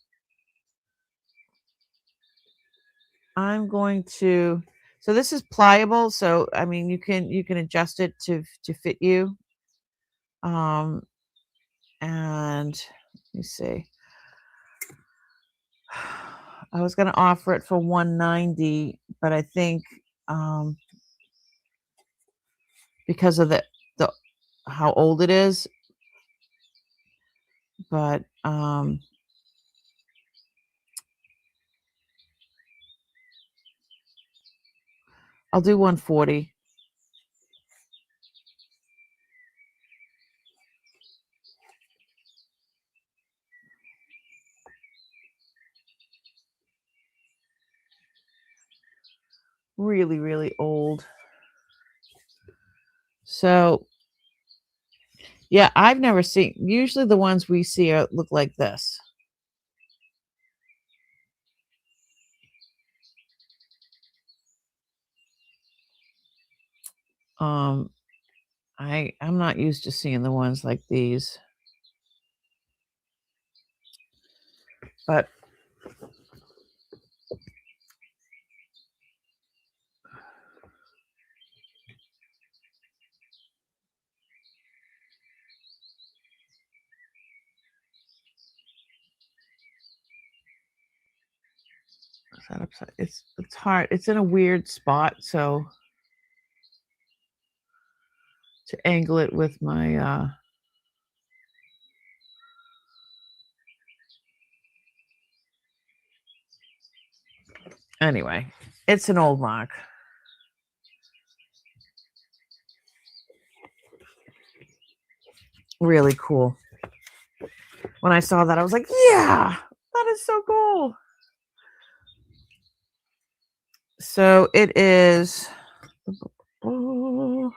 [SPEAKER 1] I'm going to, so this is pliable, so I mean you can adjust it to fit you. And let me see. I was going to offer it for $190, but I think because of the how old it is, but I'll do $140. Really, really old. So yeah, I've never seen, usually the ones we see look like this. I'm not used to seeing the ones like these. But is that upside? It's hard. It's in a weird spot, so to angle it with my anyway, it's an old mark. Really cool. When I saw that, I was like, yeah, that is so cool. So it is, it's 1.5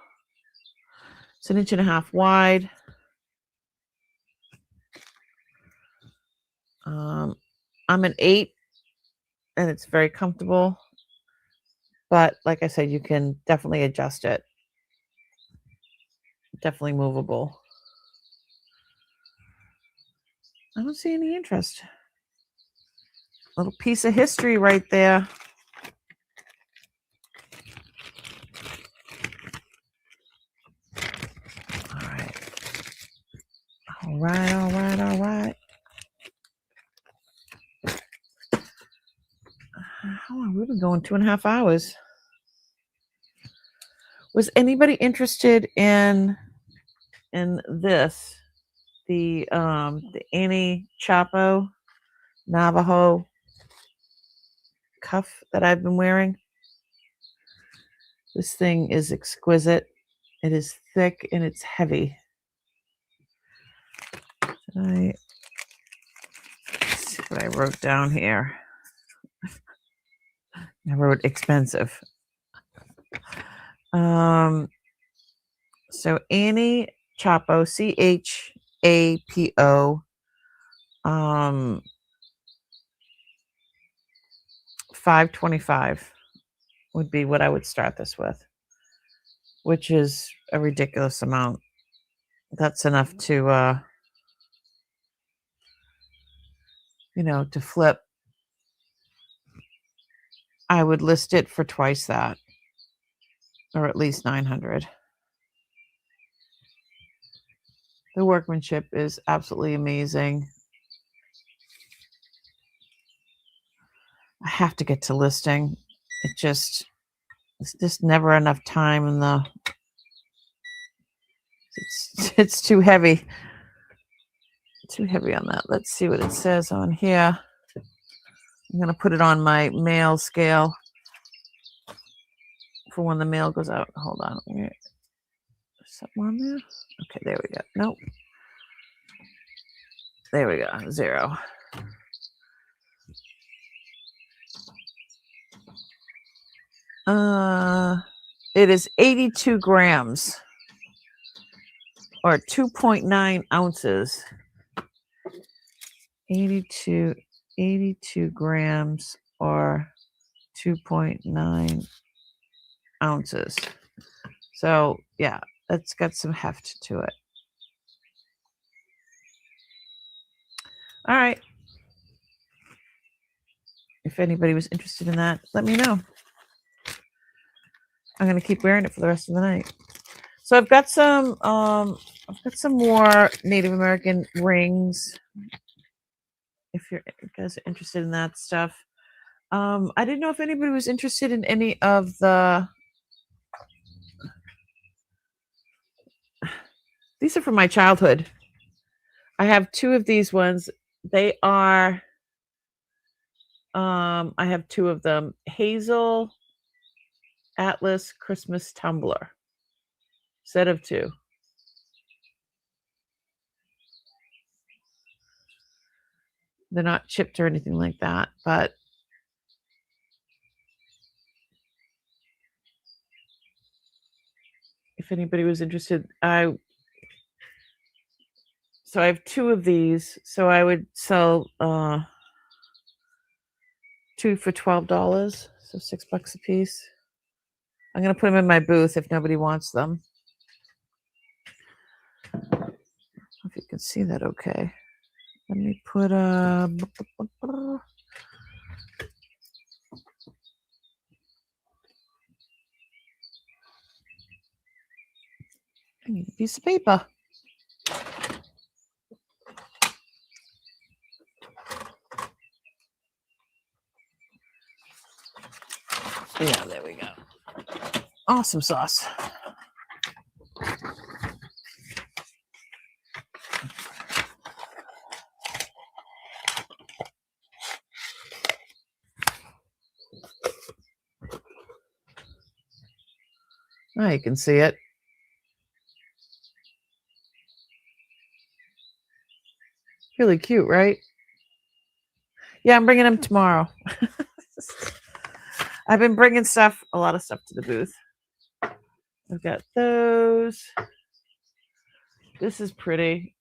[SPEAKER 1] inches wide. I'm an 8, and it's very comfortable. But like I said, you can definitely adjust it. Definitely movable. I don't see any interest. Little piece of history right there. All right. All right, all right, all right. How are we we've been going 2.5 hours. Was anybody interested in this? The Annie Chapo Navajo cuff that I've been wearing. This thing is exquisite. It is thick and it's heavy. Let's see what I wrote down here. I wrote expensive. So Annie Chapo, CHAPO, $5.25 would be what I would start this with, which is a ridiculous amount. That's enough to to flip. I would list it for twice that, or at least 900. The workmanship is absolutely amazing. I have to get to listing. It's just never enough time, and it's too heavy. Too heavy on that. Let's see what it says on here. I'm gonna put it on my mail scale for when the mail goes out. Hold on. There's something on there. Okay, there we go. Nope. There we go. 0. It is 82 grams or 2.9 ounces. 82 grams or 2.9 ounces. So yeah, it's got some heft to it. All right. If anybody was interested in that, let me know. I'm gonna keep wearing it for the rest of the night. So I've got some more Native American rings. If you guys are interested in that stuff. I didn't know if anybody was interested in any of the. These are from my childhood. I have 2 of these ones. They are. I have 2 of them. Hazel Atlas Christmas tumbler. Set of 2. They're not chipped or anything like that, but if anybody was interested, I have 2 of these, so I would sell 2 for $12, so $6 a piece. I'm gonna put them in my booth if nobody wants them. I don't know if you can see that okay. Let me put I need a piece of paper. Yeah, there we go. Awesome sauce. Now you can see it. Really cute, right? Yeah, I'm bringing them tomorrow. I've been bringing a lot of stuff to the booth. I've got those. This is pretty.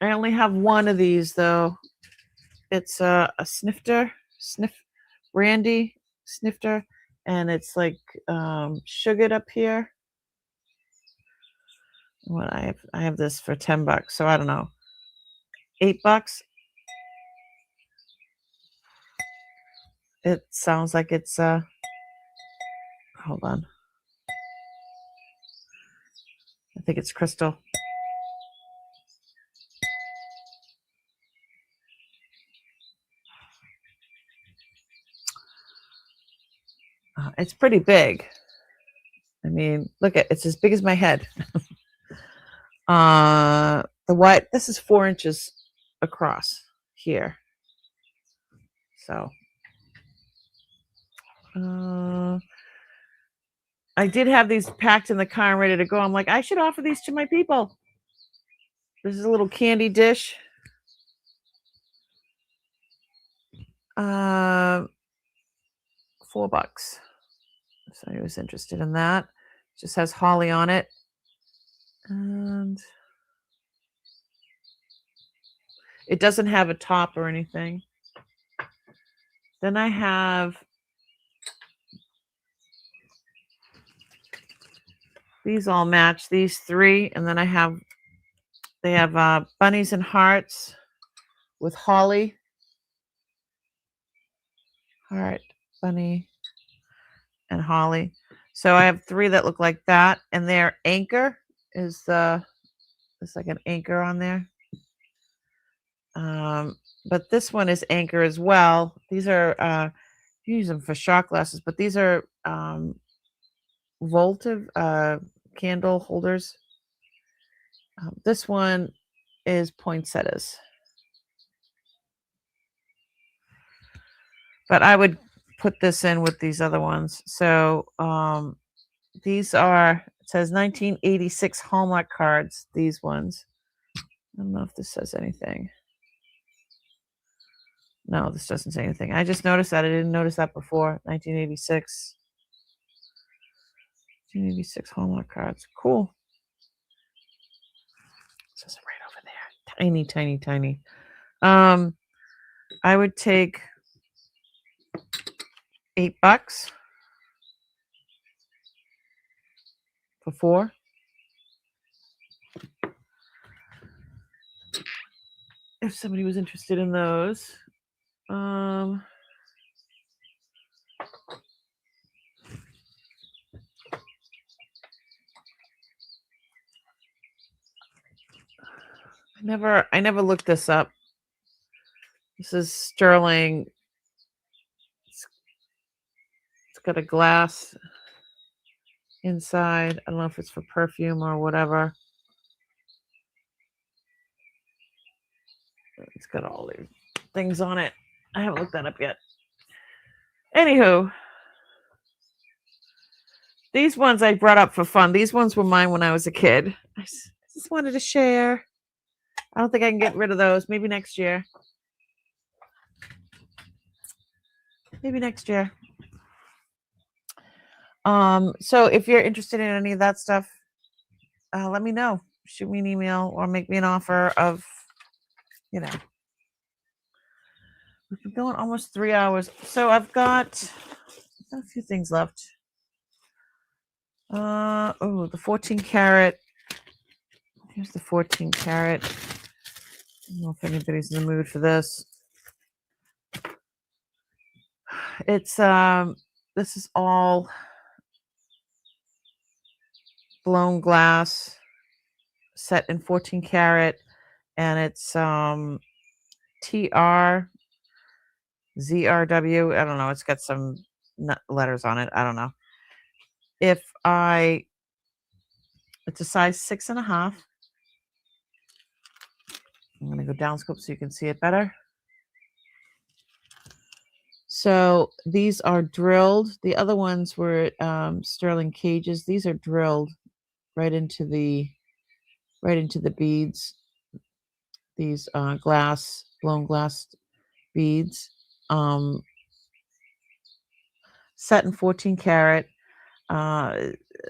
[SPEAKER 1] I only have 1 of these though. It's a brandy snifter, and it's like sugared up here. What I have this for $10, so I don't know, $8. It sounds like it's hold on. I think it's crystal. It's pretty big. I mean, look at it's as big as my head. The white. This is 4 inches across here. So, I did have these packed in the car and ready to go. I'm like, I should offer these to my people. This is a little candy dish. $4. So he was interested in that. Just has holly on it. And it doesn't have a top or anything. Then I have these all match, these 3. And then they have bunnies and hearts with holly. Heart, bunny, and holly. So I have 3 that look like that. And their anchor is it's like an anchor on there. But this one is anchor as well. These are you use them for shot glasses, but these are votive candle holders. This one is poinsettias. But I would put this in with these other ones. So these are, it says 1986 Hallmark cards, these ones. I don't know if this says anything. No, this doesn't say anything. I just noticed that. I didn't notice that before. 1986. 1986 Hallmark cards. Cool. It says it right over there. Tiny, tiny, tiny. I would take $8 for 4. If somebody was interested in those. I never looked this up. This is sterling. It's got a glass inside. I don't know if it's for perfume or whatever. It's got all the things on it. I haven't looked that up yet. Anywho, these ones I brought up for fun. These ones were mine when I was a kid. I just wanted to share. I don't think I can get rid of those. Maybe next year. Maybe next year. So if you're interested in any of that stuff, let me know. Shoot me an email or make me an offer of, we've been going almost 3 hours. So I've got a few things left. The 14 karat. Here's the 14 karat. I don't know if anybody's in the mood for this. It's this is all blown glass set in 14 karat, and it's TR ZRW. I don't know. It's got some letters on it. I don't know. It's a size 6.5. I'm going to go down scope so you can see it better. So these are drilled. The other ones were sterling cages. These are drilled right into the beads. These blown glass beads. Set in 14 karat.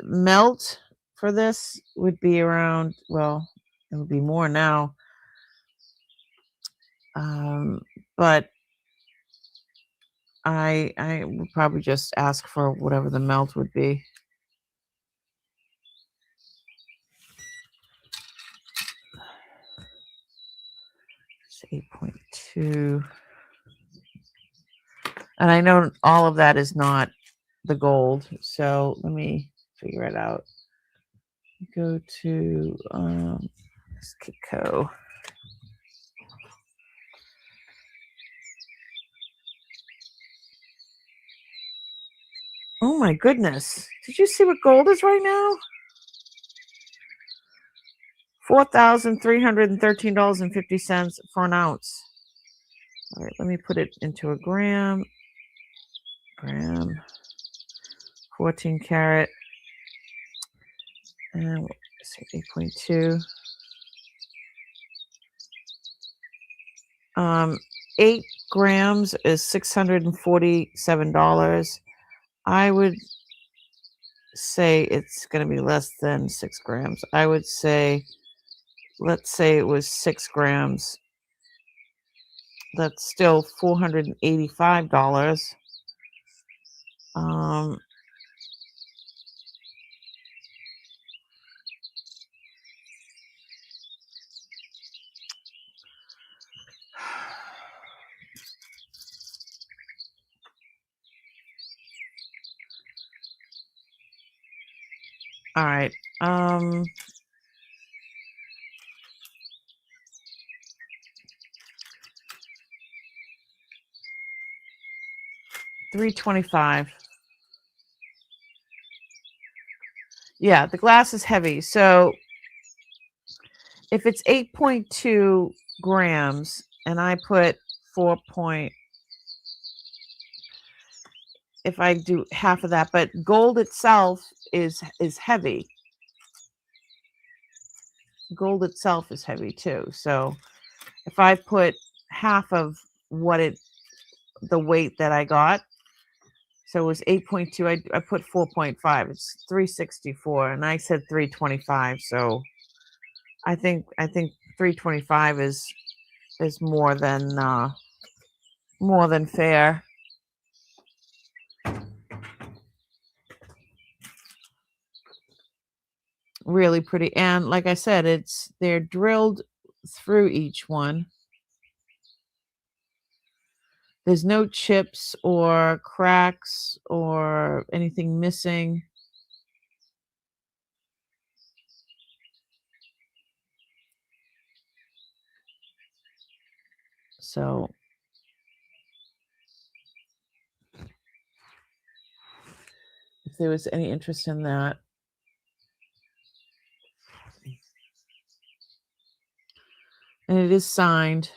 [SPEAKER 1] Melt for this would be around, well, it would be more now. But I would probably just ask for whatever the melt would be. It's 8.2. And I know all of that is not the gold, so let me figure it out. Go to Kiko. Oh my goodness. Did you see what gold is right now? $4,313.50 for an ounce. All right, let me put it into a gram. 14 karat. And let's see, 8.2. 8 grams is $647. I would say it's going to be less than 6 grams. I would say, let's say it was 6 grams. That's still $485. All right. 325. Yeah, the glass is heavy. So if it's 8.2 grams and I put 4 point, if I do half of that, but gold itself is heavy. Gold itself is heavy too. So if I put half of the weight that I got, so it was 8.2, I put 4.5. It's 364, and I said 325. So I think 325 is more than fair. Really pretty, and like I said, they're drilled through each one. There's no chips or cracks or anything missing. So if there was any interest in that. And it is signed.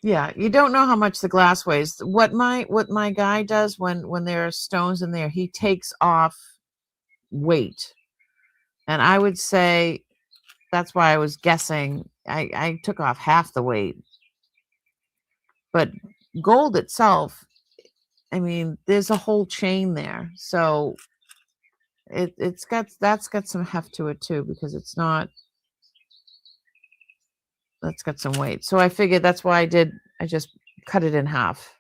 [SPEAKER 1] Yeah, you don't know how much the glass weighs. What my guy does when there are stones in there, he takes off weight. And I would say that's why I was guessing. I took off half the weight. But gold itself, I mean, there's a whole chain there. So that's got some heft to it too, because that's got some weight. So I figured that's why I just cut it in half.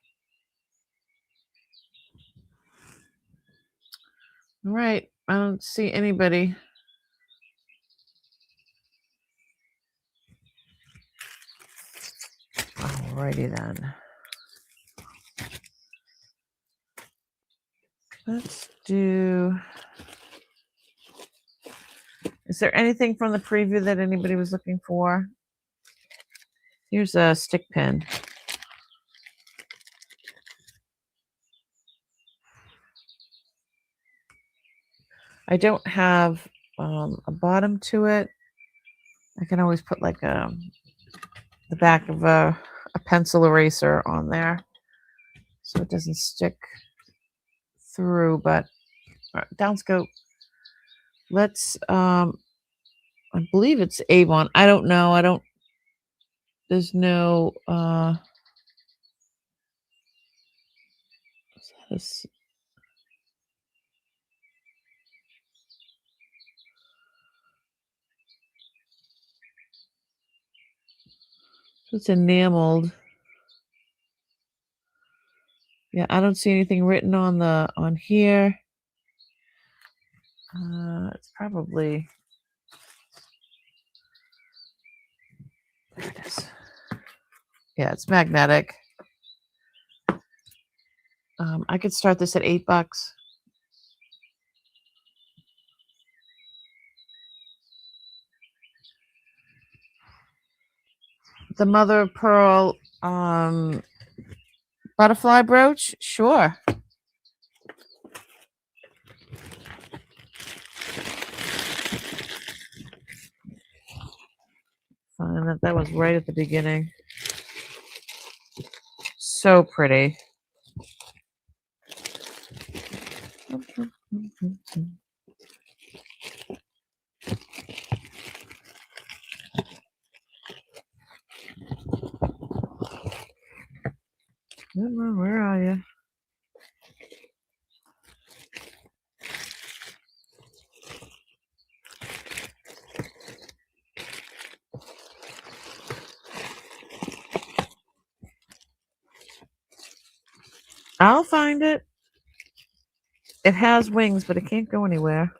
[SPEAKER 1] All right. I don't see anybody. Alrighty then. Let's do. Is there anything from the preview that anybody was looking for? Here's a stick pin. I don't have a bottom to it. I can always put like the back of a pencil eraser on there so it doesn't stick through, but down scope. Let's I believe it's Avon. I don't know. There's no it's enameled. Yeah, I don't see anything written on here. It's probably, there it is. Yeah, it's magnetic. I could start this at $8. the mother of pearl butterfly brooch? Sure. Fine, that was right at the beginning. So pretty. Where are you? I'll find it. It has wings, but it can't go anywhere.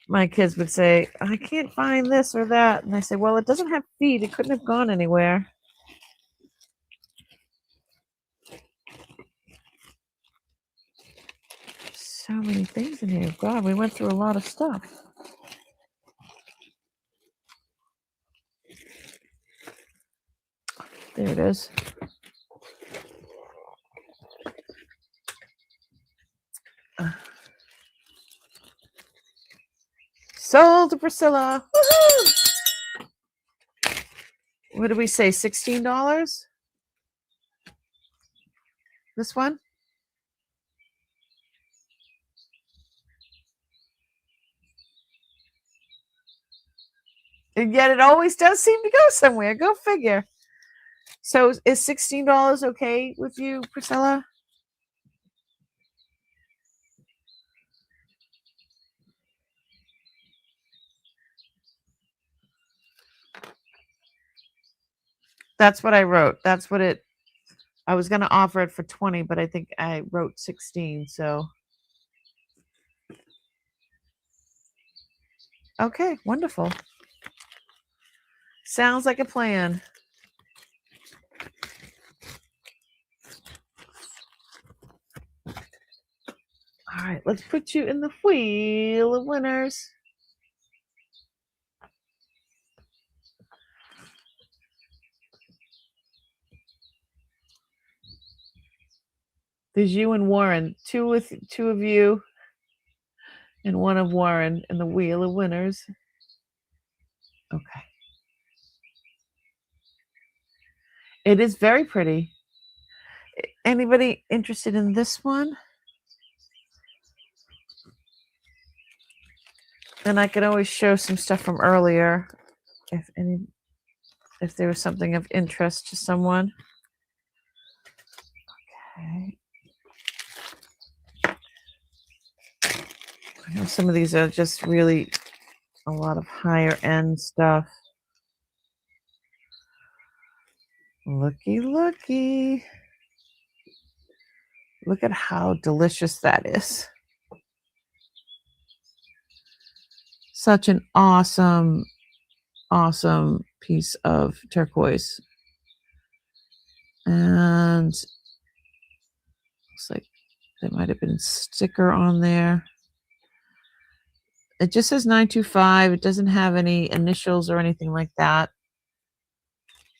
[SPEAKER 1] My kids would say, I can't find this or that. And I say, well, it doesn't have feet. It couldn't have gone anywhere. So many things in here. God, we went through a lot of stuff. There it is. Sold to Priscilla. Woohoo! What did we say? $16? This one? And yet it always does seem to go somewhere. Go figure. So is $16 okay with you, Priscilla? That's what I wrote. That's what it. I was going to offer it for 20, but I think I wrote 16. So okay, wonderful. Sounds like a plan. All right, let's put you in the wheel of winners. There's you and Warren. Two of you and one of Warren in the wheel of winners. Okay. It is very pretty. Anybody interested in this one? And I can always show some stuff from earlier if there was something of interest to someone. Okay. I know some of these are just really a lot of higher end stuff. Looky. Look at how delicious that is. Such an awesome piece of turquoise. And looks like there might have been a sticker on there. It just says 925. It doesn't have any initials or anything like that.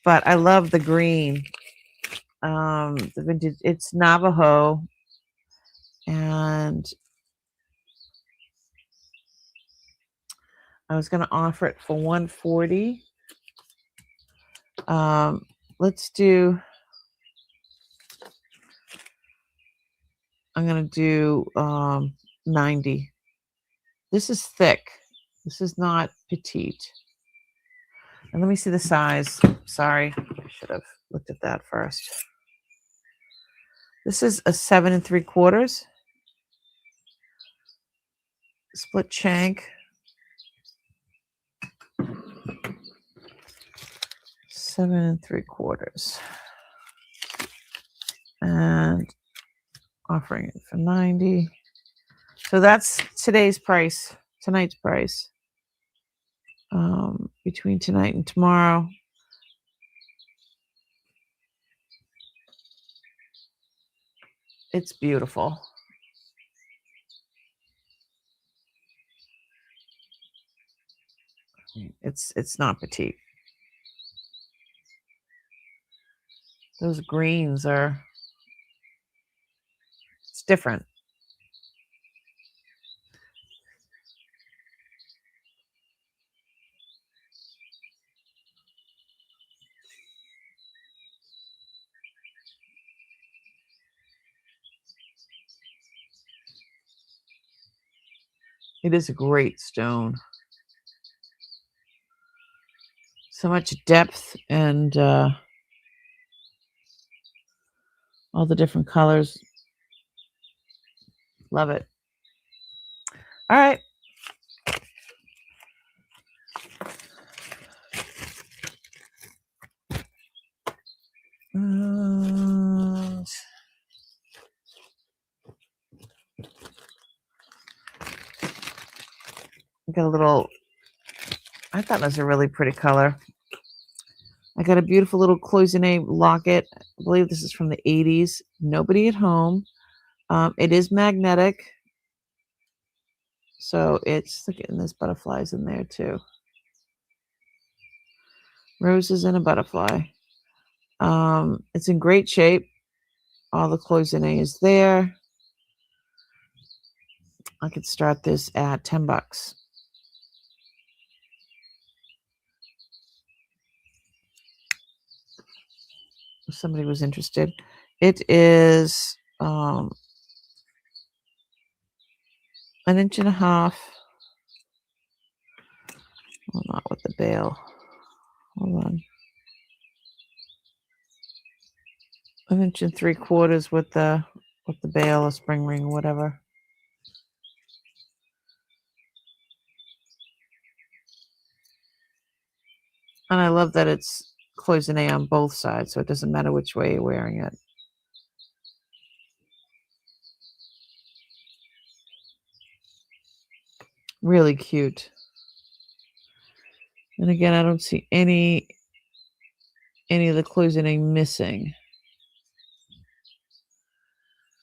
[SPEAKER 1] But I love the green. The vintage, it's Navajo. And I was going to offer it for $140. Let's do. I'm going to do $90. This is thick. This is not petite. And let me see the size. Sorry, I should have looked at that first. This is a 7 3/4 split shank. 7 3/4, and offering it for $90. So that's tonight's price. Between tonight and tomorrow. It's beautiful. It's not petite. Those greens are, it's different. It is a great stone. So much depth and all the different colors. Love it. All right. And I got a little, I thought that was a really pretty color. I got a beautiful little cloisonne locket. I believe this is from the 80s. Nobody at home. It is magnetic. So it's, look, and there's butterflies in there too. Roses and a butterfly. It's in great shape. All the cloisonne is there. I could start this at $10. If somebody was interested. It is 1.5 inches. Well, not with the bail. Hold on. 1.75 inches with the bail, a spring ring, whatever. And I love that it's cloisonne on both sides, so it doesn't matter which way you're wearing it. Really cute. And again, I don't see any of the cloisonne missing.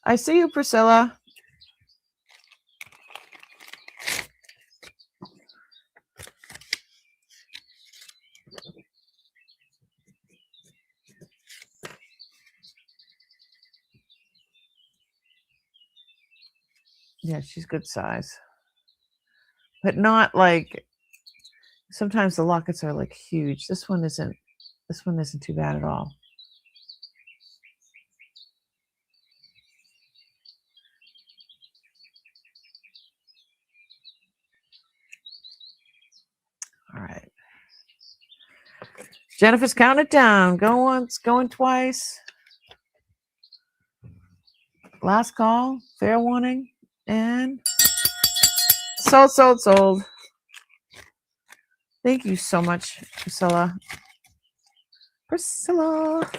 [SPEAKER 1] I see you, Priscilla. Yeah, she's good size. But not like, sometimes the lockets are like huge. This one isn't too bad at all. All right. Jennifer's counting it down. Go once, going twice. Last call, fair warning, and sold, sold, sold. Thank you so much, Priscilla. Priscilla.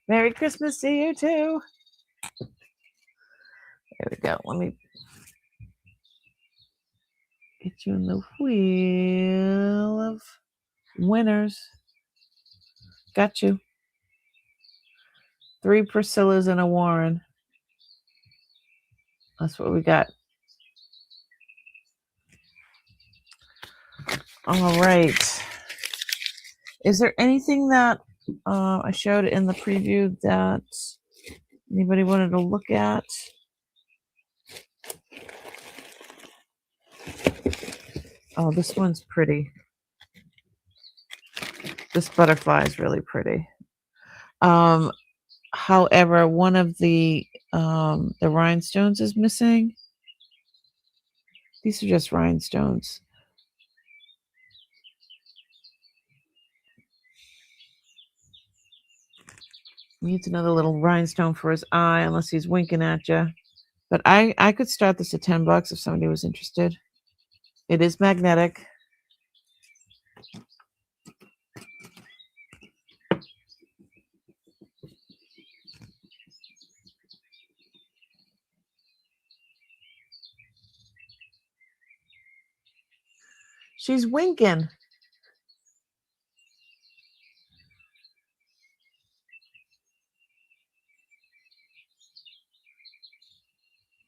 [SPEAKER 1] Merry Christmas to you too. There we go. Let me get you in the wheel of winners. Got you. 3 Priscillas and a Warren. That's what we got. All right. Is there anything that I showed in the preview that anybody wanted to look at? Oh, this one's pretty. This butterfly is really pretty. However, one of the rhinestones is missing. These are just rhinestones. Needs another little rhinestone for his eye, unless he's winking at you. But I could start this at $10 if somebody was interested. It is magnetic. She's winking.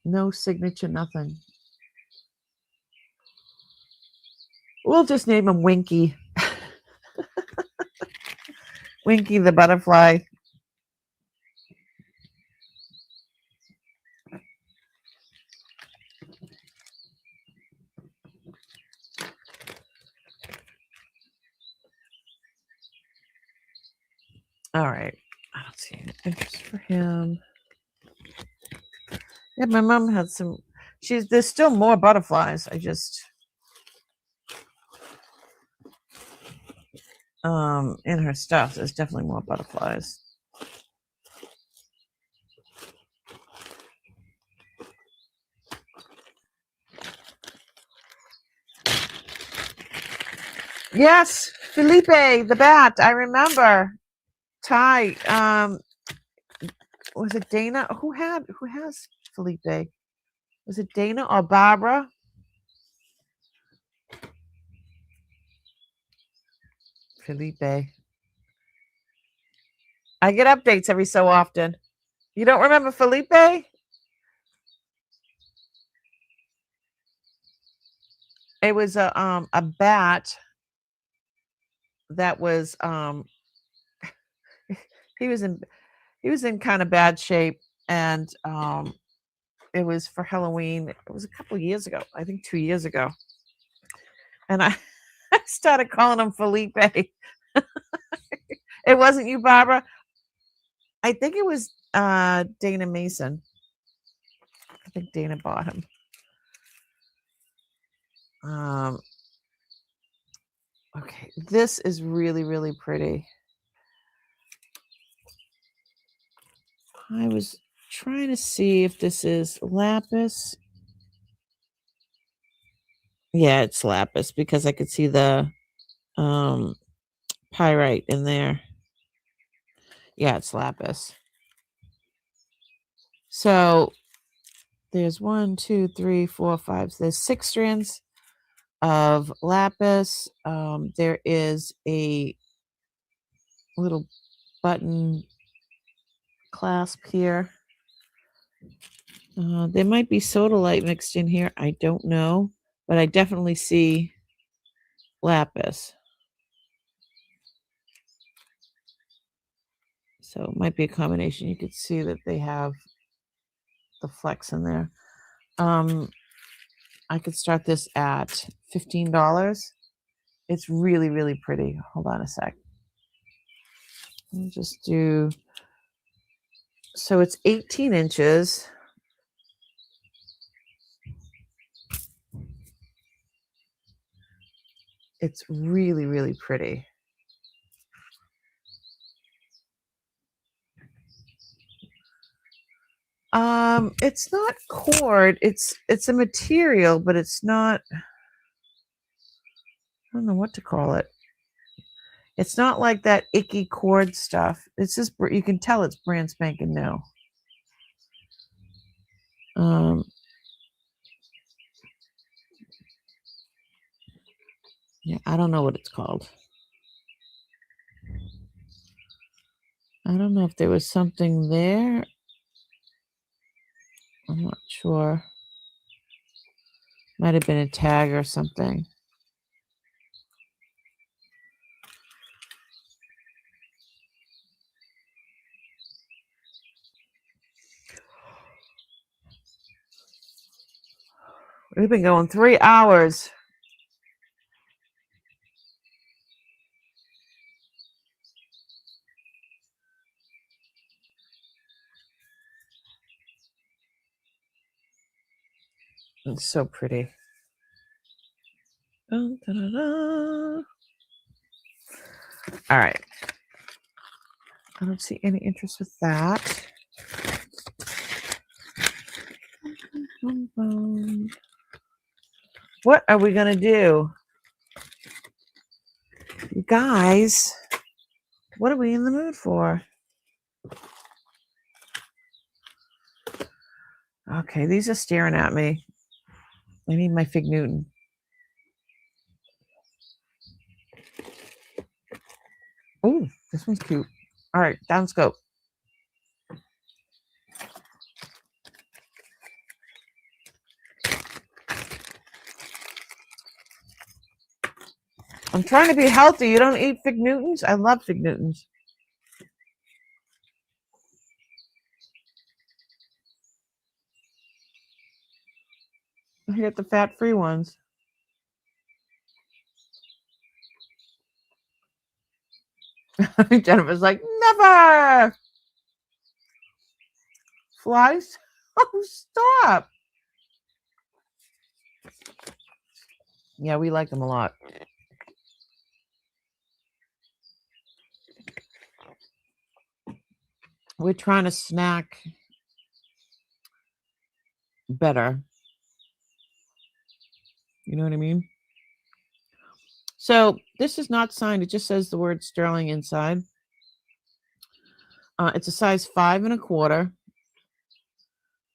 [SPEAKER 1] No signature, nothing. We'll just name him Winky. Winky the butterfly. All right. I don't see any interest for him. Yeah, my mom had some. There's still more butterflies. I just in her stuff there's definitely more butterflies. Yes, Felipe the bat. I remember. Ty. Was it Dana? Who has Felipe? Was it Dana or Barbara? Felipe. I get updates every so often. You don't remember Felipe? It was a bat that was he was in kind of bad shape, and it was for Halloween. It was a couple of years ago, I think 2 years ago, and I started calling him Felipe. It wasn't you, Barbara. I think it was Dana Mason. I think Dana bought him. Okay, this is really, really pretty. I was trying to see if this is lapis. Yeah, it's lapis because I could see the pyrite in there. Yeah, it's lapis. So there's 1, 2, 3, 4, 5. There's 6 strands of lapis. There is a little button clasp here. There might be sodalite mixed in here. I don't know, but I definitely see lapis. So it might be a combination. You could see that they have the flex in there. I could start this at $15. It's really, really pretty. Hold on a sec. Let me just do. So it's 18 inches. It's really, really pretty. It's not cord. It's a material, but it's not. I don't know what to call it. It's not like that icky cord stuff. It's just you can tell it's brand spanking new. Yeah, I don't know what it's called. I don't know if there was something there. I'm not sure. Might have been a tag or something. We've been going 3 hours. It's so pretty. Dun, dun, dun, dun. All right. I don't see any interest with that. What are we going to do? You guys, what are we in the mood for? Okay, these are staring at me. I need my Fig Newton. Oh, this one's cute. All right, down scope. I'm trying to be healthy. You don't eat Fig Newtons? I love Fig Newtons. I get the fat-free ones. Jennifer's like, never. Flies? Oh, stop. Yeah, we like them a lot. We're trying to snack better. You know what I mean? So this is not signed. It just says the word Sterling inside. It's a size 5 1/4.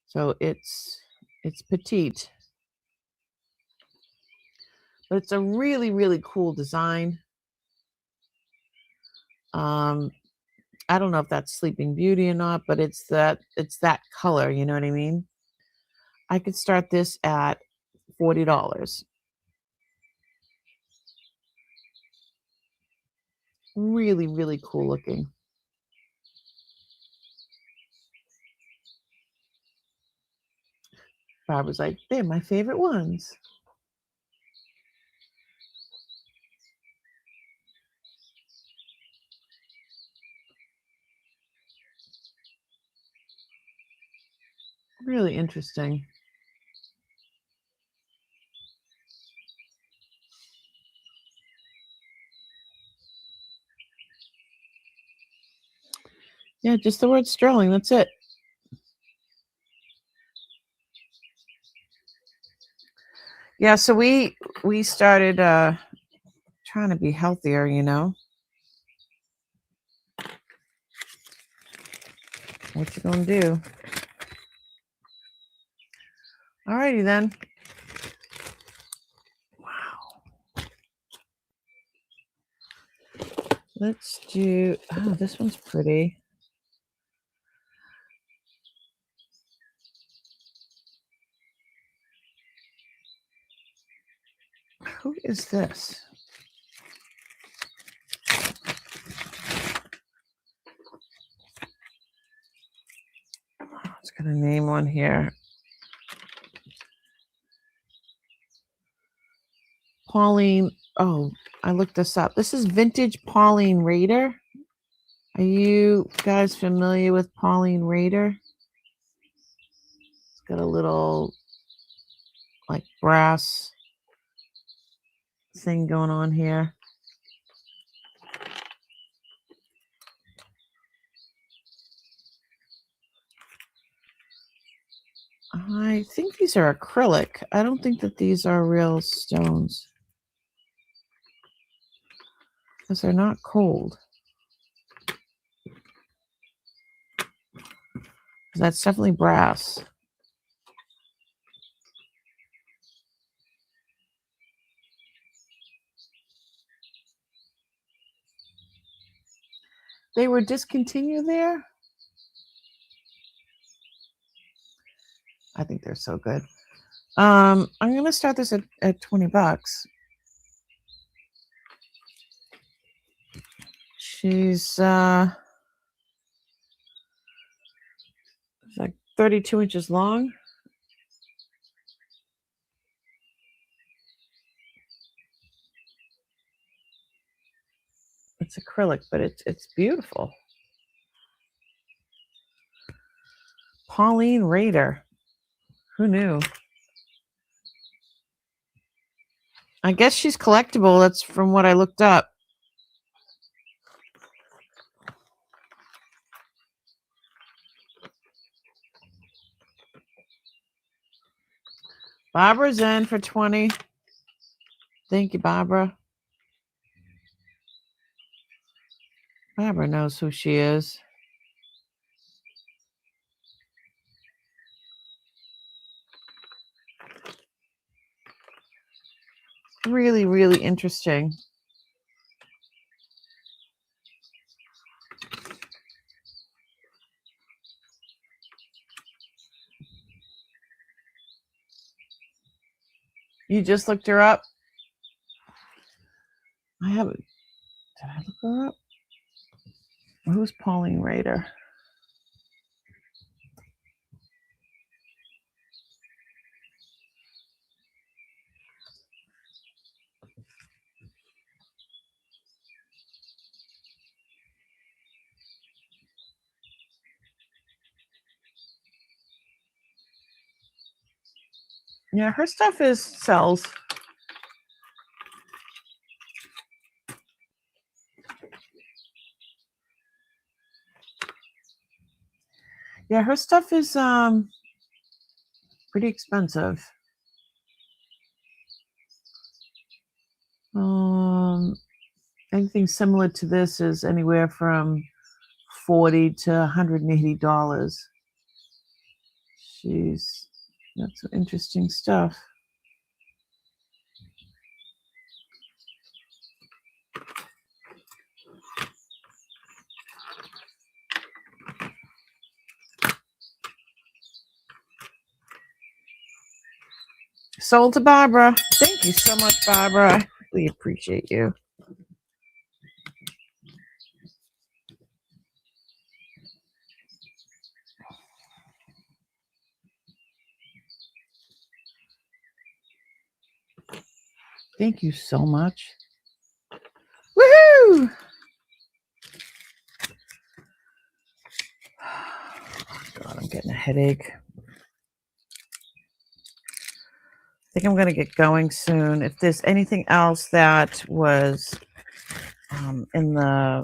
[SPEAKER 1] So it's petite. But it's a really, really cool design. I don't know if that's Sleeping Beauty or not, but it's that color, you know what I mean? I could start this at $40. Really, really cool looking. Barbara's like, they're my favorite ones. Really interesting. Yeah, just the word Sterling. That's it. Yeah, so we started trying to be healthier, you know. What you gonna do? Alrighty then. Wow. Let's do, oh, this one's pretty. Who is this? It's got a name on here. Pauline. Oh, I looked this up. This is vintage Pauline Raider. Are you guys familiar with Pauline Raider? It's got a little like brass thing going on here. I think these are acrylic. I don't think that these are real stones because they're not cold. That's definitely brass. They were discontinued there? I think they're so good. I'm going to start this at $20. She's like 32 inches long. It's acrylic, but it's beautiful. Pauline Raider. Who knew? I guess she's collectible. That's from what I looked up. Barbara's in for 20. Thank you, Barbara. Barbara knows who she is. Really, really interesting. You just looked her up? I haven't. Did I look her up? Who's Pauline Rader? Yeah, her stuff sells. Yeah, her stuff is pretty expensive. Anything similar to this is anywhere from $40 to $180. Jeez, that's some interesting stuff. Sold to Barbara. Thank you so much, Barbara. I really appreciate you. Thank you so much. Woohoo! God, I'm getting a headache. I think I'm going to get going soon. If there's anything else that was in the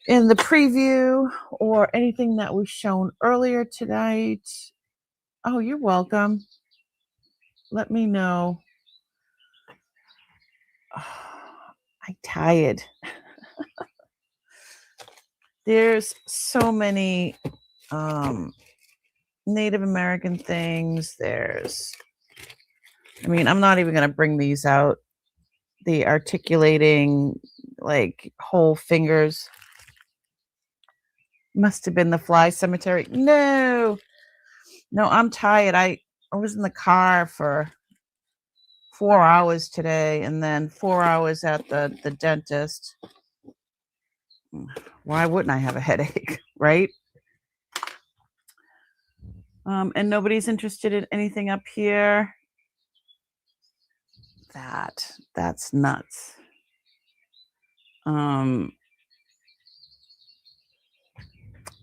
[SPEAKER 1] preview or anything that was shown earlier tonight, oh, you're welcome. Let me know. I'm tired. There's so many Native American things. I'm not even going to bring these out. The articulating, like, whole fingers. Must have been the fly cemetery. No, I'm tired. I was in the car for 4 hours today and then 4 hours at the dentist. Why wouldn't I have a headache, right? And nobody's interested in anything up here. That's nuts. All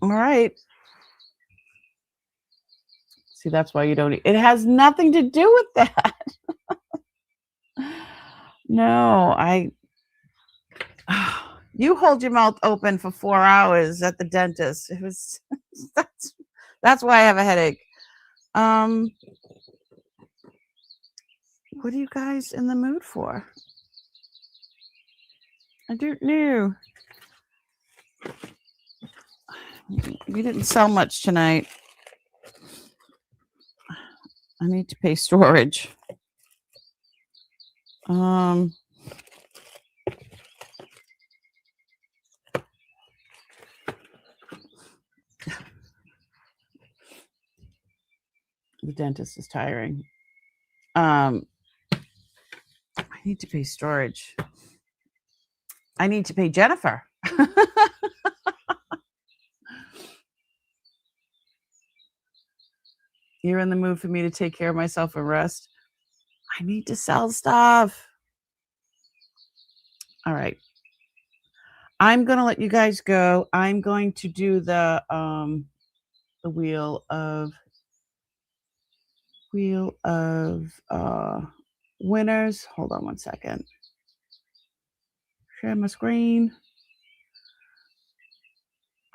[SPEAKER 1] right. See, that's why you don't eat. It has nothing to do with that. No, you hold your mouth open for 4 hours at the dentist. It was that's why I have a headache. What are you guys in the mood for? I don't know. We didn't sell much tonight. I need to pay storage. The dentist is tiring. I need to pay storage. I need to pay Jennifer. You're in the mood for me to take care of myself and rest. I need to sell stuff. All right. I'm going to let you guys go. I'm going to do the wheel of winners. Hold on one second. Share my screen.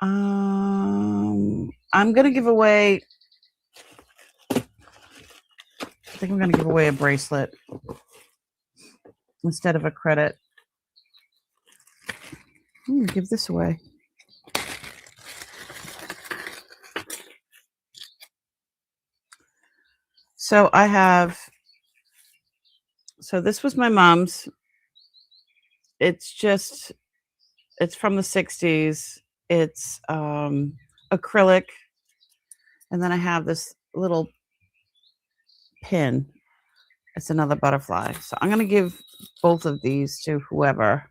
[SPEAKER 1] I'm going to give away, I think I'm going to give away a bracelet instead of a credit. I'm going to give this away. So this was my mom's. It's from the 60s. It's acrylic. And then I have this little pin. It's another butterfly. So I'm going to give both of these to whomever.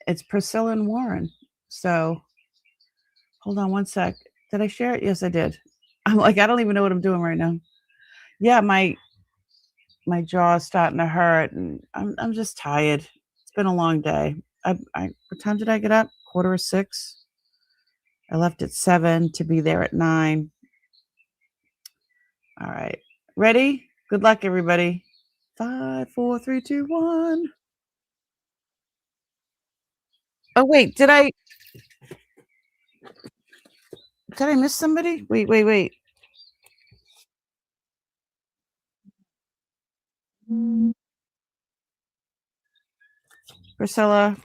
[SPEAKER 1] It's Priscilla and Warren. So hold on one sec. Did I share it? Yes, I did. I'm like, I don't even know what I'm doing right now. Yeah, my jaw is starting to hurt, and I'm just tired. It's been a long day. What time did I get up? 5:45. I left at 7 to be there at 9. All right. Ready? Good luck, everybody. 5, 4, 3, 2, 1. Oh, wait. Did I miss somebody? Wait. Priscilla.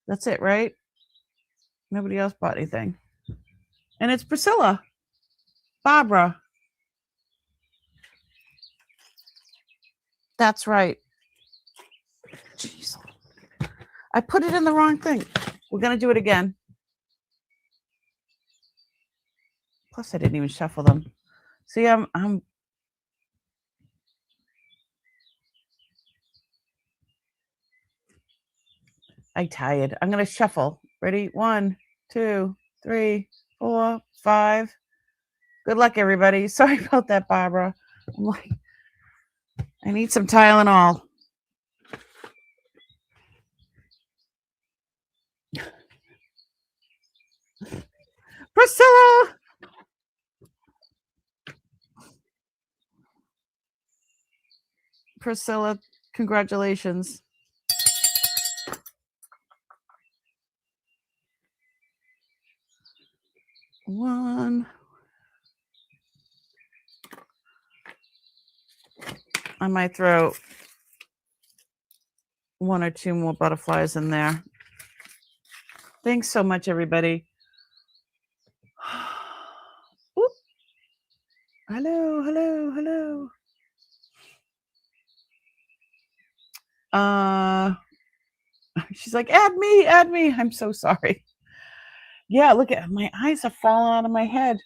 [SPEAKER 1] That's it, right? Nobody else bought anything. And it's Priscilla. Barbara. That's right. Jeez. I put it in the wrong thing. We're going to do it again. Plus, I didn't even shuffle them. See, I'm tired. I'm going to shuffle. Ready? 1, 2, 3, 4, 5. Good luck, everybody. Sorry about that, Barbara. I'm like, I need some Tylenol. Priscilla. Priscilla, congratulations. One. I might throw 1 or 2 more butterflies in there. Thanks so much, everybody. Oop. Hello. She's like, add me. I'm so sorry. Yeah, look at my eyes are falling out of my head.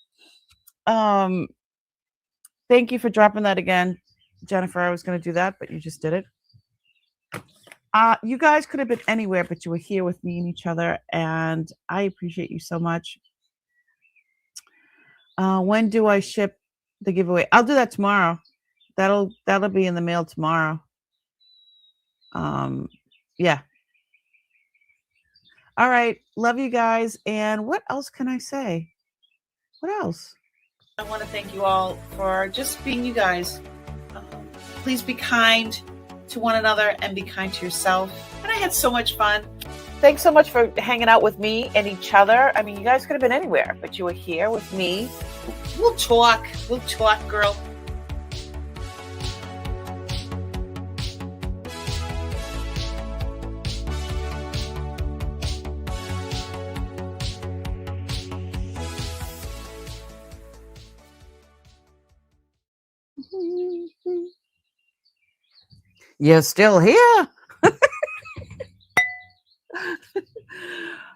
[SPEAKER 1] Thank you for dropping that again, Jennifer. I was going to do that, but you just did it. You guys could have been anywhere, but you were here with me and each other, and I appreciate you so much. When do I ship the giveaway? I'll do that tomorrow. That'll be in the mail tomorrow. Yeah. All right. Love you guys. And what else can I say? What else? I want to thank you all for just being you guys. Please be kind to one another and be kind to yourself. And I had so much fun. Thanks so much for hanging out with me and each other. I mean, you guys could have been anywhere, but you were here with me. We'll talk, girl. You're still here.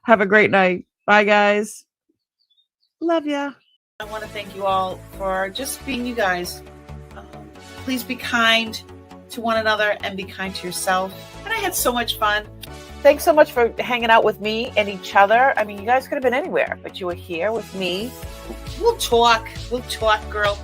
[SPEAKER 1] Have a great night. Bye, guys. Love ya. I want to thank you all for just being you guys. Please be kind to one another and be kind to yourself. And I had so much fun. Thanks so much for hanging out with me and each other. I mean, you guys could have been anywhere, but you were here with me. We'll talk, girl.